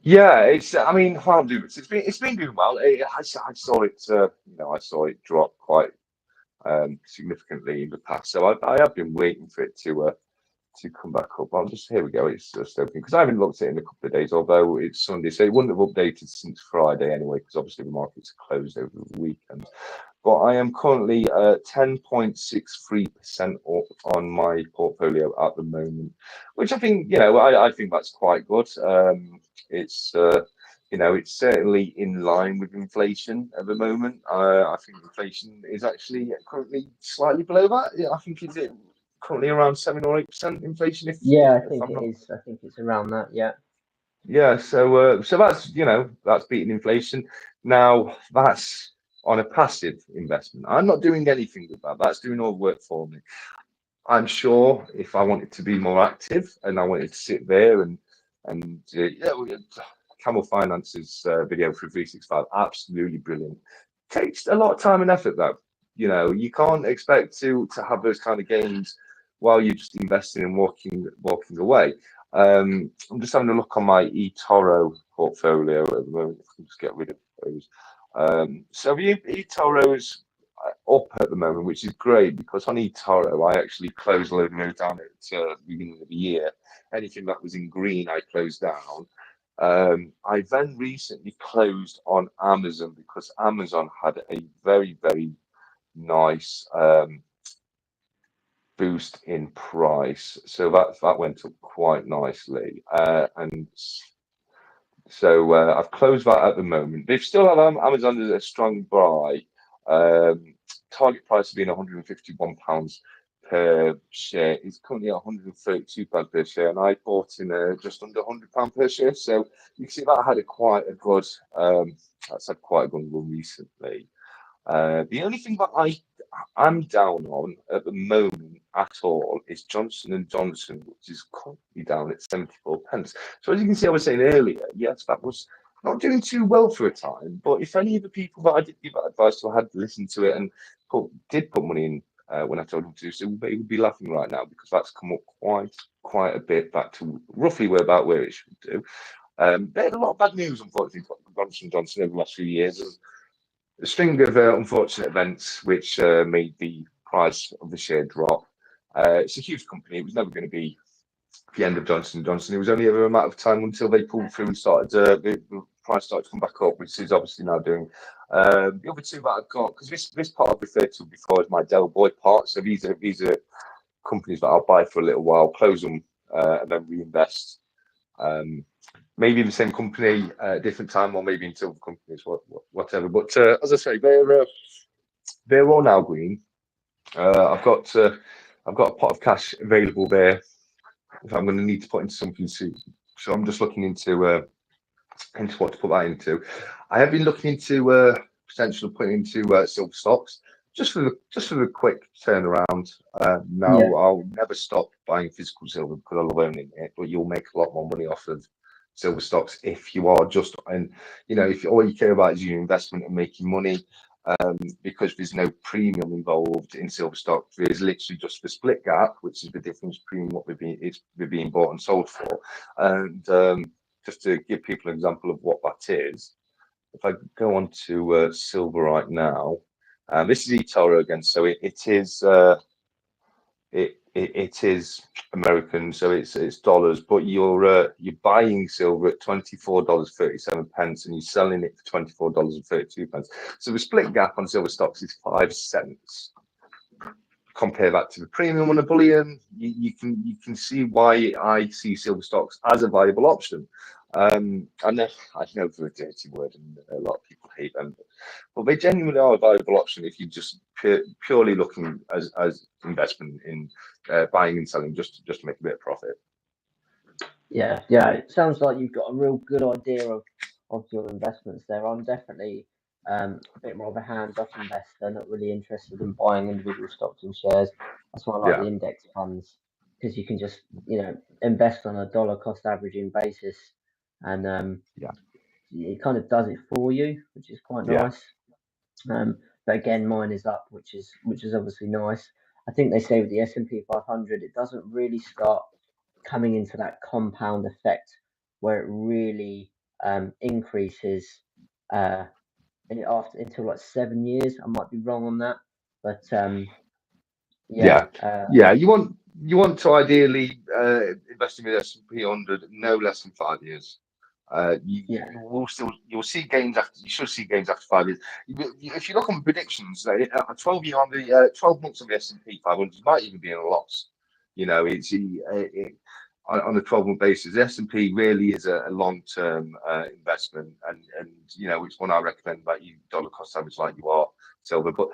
Yeah, it's. I mean, how do it's been doing well. I saw it. I saw it drop quite significantly in the past. So I have been waiting for it to come back up. I'll just here we go. It's just opening because I haven't looked at it in a couple of days, although it's Sunday, so it wouldn't have updated since Friday anyway, because obviously the markets are closed over the weekend. But I am currently 10.63% up on my portfolio at the moment, which I think, I think that's quite good. It's it's certainly in line with inflation at the moment. I think inflation is actually currently slightly below that. Yeah, I think it's currently around 7 or 8% inflation, Yeah, I if think I'm it not. is. I think it's around that. Yeah. Yeah, so that's that's beating inflation. Now that's on a passive investment. I'm not doing anything with that. That's doing all the work for me. I'm sure if I wanted to be more active and I wanted to sit there and Camel Finance's video for 365, absolutely brilliant. Takes a lot of time and effort though. You can't expect to have those kind of gains while you're just investing and walking away. I'm just having a look on my eToro portfolio at the moment. If I can just get rid of those. So the eToro's up at the moment, which is great because on eToro, I actually closed a load of those down at the beginning of the year. Anything that was in green, I closed down. I then recently closed on Amazon because Amazon had a very, very nice boost in price. So that went up quite nicely. And so I've closed that at the moment. They've still have Amazon as a strong buy. Target price has been £151 per share. It's currently at £132 per share, and I bought in just under £100 per share. So you can see that had that's had quite a good run recently. The only thing that I'm down on at the moment at all is Johnson and Johnson, which is currently down at 74 pence. So as you can see, I was saying earlier, yes, that was not doing too well for a time. But if any of the people that I did give that advice to had listened to it and did put money in when I told them to, so they would be laughing right now because that's come up quite a bit back to roughly where it should do. They had a lot of bad news, unfortunately, for Johnson and Johnson over the last few years. A string of unfortunate events which made the price of the share drop. It's a huge company. It was never going to be the end of Johnson and Johnson. It was only a matter of time until they pulled through and started the price started to come back up, which is obviously now doing. The other two that I've got, because this part I've referred to before is my Del Boy part. So these are companies that I'll buy for a little while, close them, and then reinvest. Um, Maybe the same company at a different time, or maybe in silver companies, whatever. But as I say, they're all now green. I've got a pot of cash available there if I'm going to need to put into something soon. So I'm just looking into what to put that into. I have been looking into potential of putting into silver stocks just for the quick turnaround. Yeah. Now I'll never stop buying physical silver because I love owning it, but you'll make a lot more money off of silver stocks if you are just and if all you care about is your investment and making money. Because there's no premium involved in silver stock. There's literally just the split gap, which is the difference between what they're being bought and sold for. And just to give people an example of what that is, if I go on to silver right now, this is eToro again, so it is American, so it's dollars, but you're buying silver at $24.37, and you're selling it for $24.32. So the split gap on silver stocks is 5 cents. Compare that to the premium on a bullion, you can see why I see silver stocks as a viable option. I know they're a dirty word, and a lot of people hate them, but they genuinely are a viable option if you just purely looking as investment in buying and selling just to make a bit of profit. Yeah, yeah. It sounds like you've got a real good idea of your investments there. I'm definitely a bit more of a hands-off investor, not really interested in buying individual stocks and shares. That's why I like Yeah, the index funds because you can just invest on a dollar cost averaging basis, and yeah, it kind of does it for you, which is quite yeah, nice. But again, mine is up, which is obviously nice. I think they say with the S&P 500, it doesn't really start coming into that compound effect where it really increases until like 7 years. I might be wrong on that, but yeah, Yeah, yeah. You want to ideally invest in the S&P 100 no less than 5 years. yeah, You'll see gains after, you should see gains after 5 years. If you look on the predictions, a 12 year on the 12 months on the S&P 500 might even be in a loss. On a 12-month basis, the S&P really is a long-term investment, and it's one I recommend that you dollar cost average like you are silver, but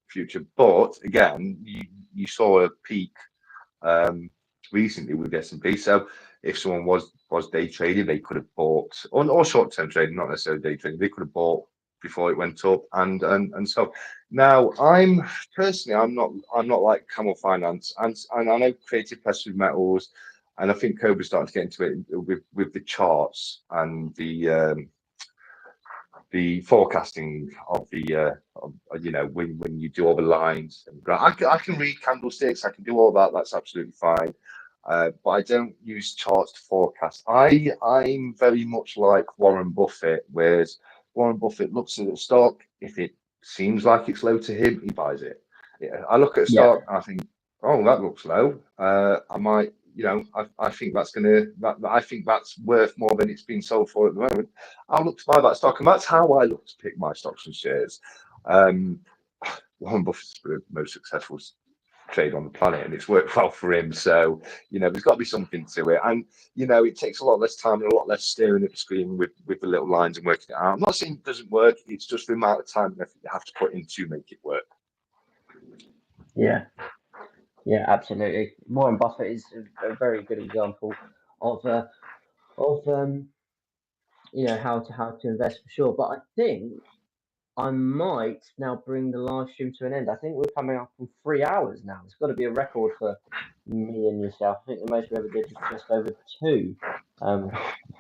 future. But again, you saw a peak recently with the S&P. So if someone was day trading, they could have bought, or short-term trading, not necessarily day trading, they could have bought before it went up, and so now I'm not like Camel Finance, and I know Creative Precious Metals, and I think Cobra's starting to get into it with the charts and the forecasting of when you do all the lines. And I can read candlesticks, I can do all that. That's absolutely fine. But I don't use charts to forecast. I'm very much like Warren Buffett, whereas Warren Buffett looks at a stock. If it seems like it's low to him, he buys it. Yeah, I look at a yeah, stock and I think, oh, that looks low. I might, I think I think that's worth more than it's been sold for at the moment. I'll look to buy that stock, and that's how I look to pick my stocks and shares. Um, Warren Buffett's the most successful trade on the planet, and it's worked well for him. So there's got to be something to it, and it takes a lot less time and a lot less staring at the screen with the little lines and working it out. I'm not saying it doesn't work; it's just the amount of time and effort you have to put in to make it work. yeah, yeah, absolutely. Warren Buffett is a very good example of of how to invest for sure. But I think I might now bring the live stream to an end. I think we're coming up on 3 hours now. It's got to be a record for me and yourself. I think the most we ever did was just over two. Um,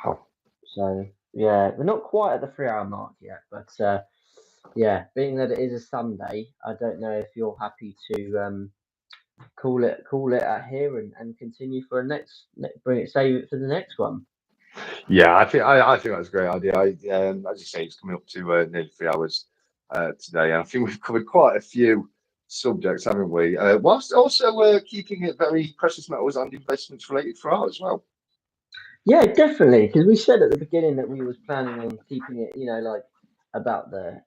Wow. so yeah, we're not quite at the 3 hour mark yet, but yeah, being that it is a Sunday, I don't know if you're happy to call it at here and continue for a save it for the next one. Yeah, I think that's a great idea. As you say, it's coming up to nearly 3 hours today, and I think we've covered quite a few subjects, haven't we? Whilst also keeping it very precious metals and investments related throughout as well. Yeah, definitely. Because we said at the beginning that we was planning on keeping it, like about the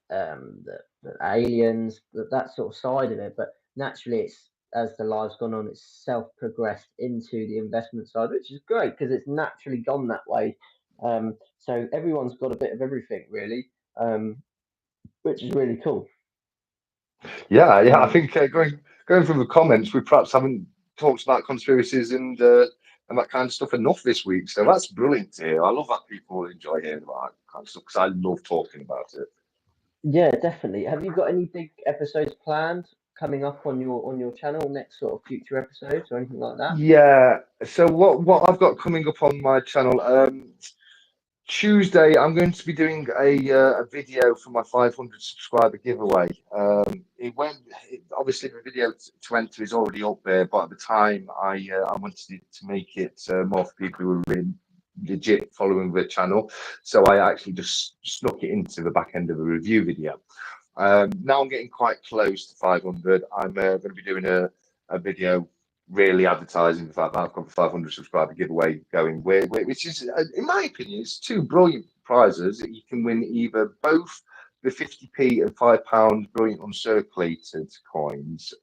aliens, that sort of side of it. But naturally, it's as the live's gone on, it's self-progressed into the investment side, which is great because it's naturally gone that way. So everyone's got a bit of everything really, which is really cool. Yeah. I So think going through the comments, we perhaps haven't talked about conspiracies and that kind of stuff enough this week. So that's brilliant to hear. I love that people enjoy hearing about that kind of stuff because I love talking about it. yeah, definitely. Have you got any big episodes planned coming up on your channel, next sort of future episodes or anything like that? Yeah. So what I've got coming up on my channel, Tuesday, I'm going to be doing a video for my 500 subscriber giveaway. Obviously the video to enter is already up there, but at the time I wanted to make it more for people who are really legit following the channel, so I actually just snuck it into the back end of a review video. Now I'm getting quite close to 500. I'm going to be doing a video really advertising the fact that I've got the 500 subscriber giveaway going, which is, in my opinion, it's two brilliant prizes that you can win either both the 50p and £5 brilliant uncirculated coins,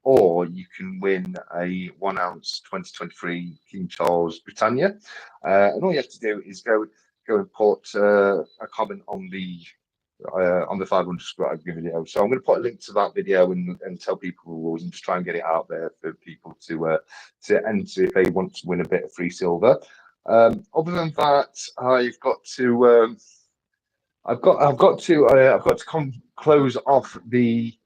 or you can win a 1 ounce 2023 King Charles Britannia. And all you have to do is go and put a comment on the 500 subscriber video. So I'm going to put a link to that video and tell people the rules and just try and get it out there for people to enter if they want to win a bit of free silver. Other than that, I've got to close off the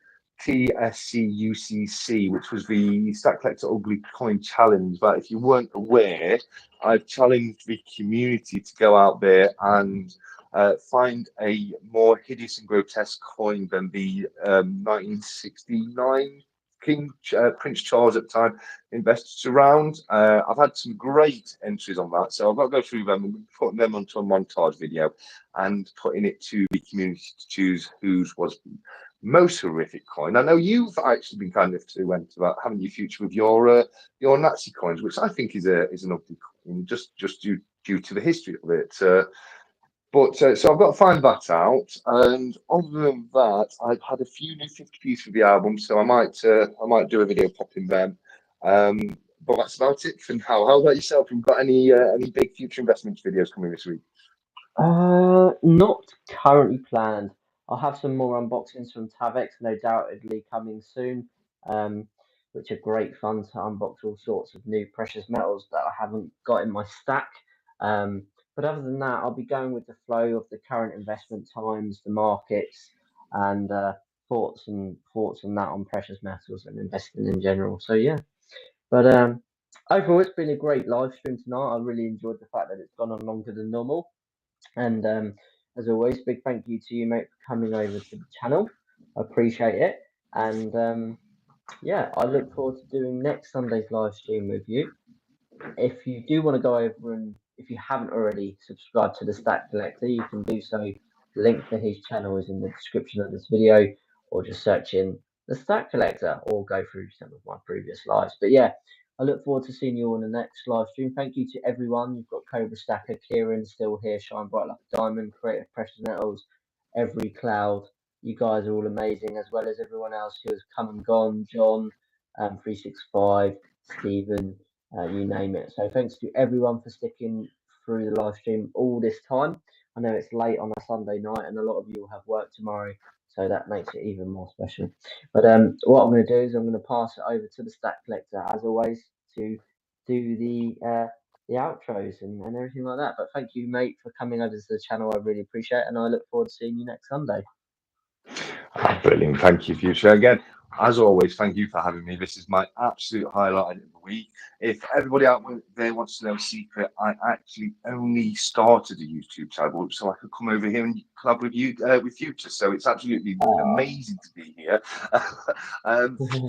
TSC which was the Stack Collector Ugly Coin Challenge. But if you weren't aware, I've challenged the community to go out there and find a more hideous and grotesque coin than the 1969 Prince Charles at the time investors around. I've had some great entries on that, so I've got to go through them and putting them onto a montage video and putting it to the community to choose whose was most horrific coin. I know you've actually been kind enough to enter that, haven't you, Future, with your Nazi coins, which I think is an ugly coin, just due to the history of it. So I've got to find that out. And other than that, I've had a few new 50p's for the album, so I might do a video popping them. But that's about it for now. How about yourself? Have you got any big future investments videos coming this week? Not currently planned. I'll have some more unboxings from Tavex, no doubtedly coming soon, um, which are great fun to unbox all sorts of new precious metals that I haven't got in my stack. But other than that, I'll be going with the flow of the current investment times, the markets, and thoughts on that on precious metals and investing in general. So yeah, but overall, it's been a great live stream tonight. I really enjoyed the fact that it's gone on longer than normal. And as always, big thank you to you, mate, for coming over to the channel. I appreciate it. And yeah, I look forward to doing next Sunday's live stream with you. If you do want to go over and if you haven't already subscribed to the Stack Collector, you can do so. The link to his channel is in the description of this video, or just search in the Stack Collector or go through some of my previous lives. But yeah, I look forward to seeing you on the next live stream. Thank you to everyone. You've got Cobra Stacker, Kieran still here, Shine Bright Like a Diamond, Creative Precious Metals, Every Cloud. You guys are all amazing, as well as everyone else who has come and gone. John, 365, Stephen, you name it. So thanks to everyone for sticking through the live stream all this time. I know it's late on a Sunday night and a lot of you will have work tomorrow, so that makes it even more special. But what I'm going to do is I'm going to pass it over to the Stack Collector, as always, to do the outros and everything like that. But thank you, mate, for coming over to the channel. I really appreciate it, and I look forward to seeing you next Sunday. Brilliant. Thank you, Future. Again, as always, thank you for having me. This is my absolute highlight of the week. If everybody out there wants to know a secret, I actually only started a YouTube channel so I could come over here and collab with you, with Future. So it's absolutely amazing to be here.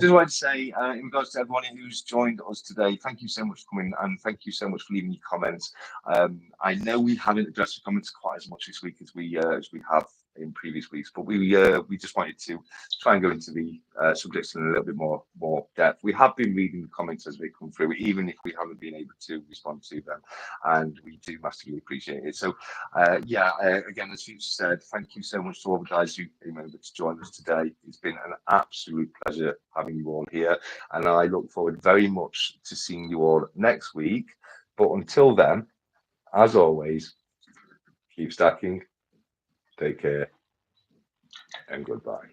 Just wanted to say, in regards to everyone who's joined us today, thank you so much for coming and thank you so much for leaving your comments. I know we haven't addressed the comments quite as much this week as we have in previous weeks, but we just wanted to try and go into the subjects in a little bit more depth. We have been reading the comments as they come through, even if we haven't been able to respond to them, and we do massively appreciate it. So again, as Future said, thank you so much to all the guys who came over to join us today. It's been an absolute pleasure having you all here, and I look forward very much to seeing you all next week. But until then, as always, keep stacking. Take care and goodbye.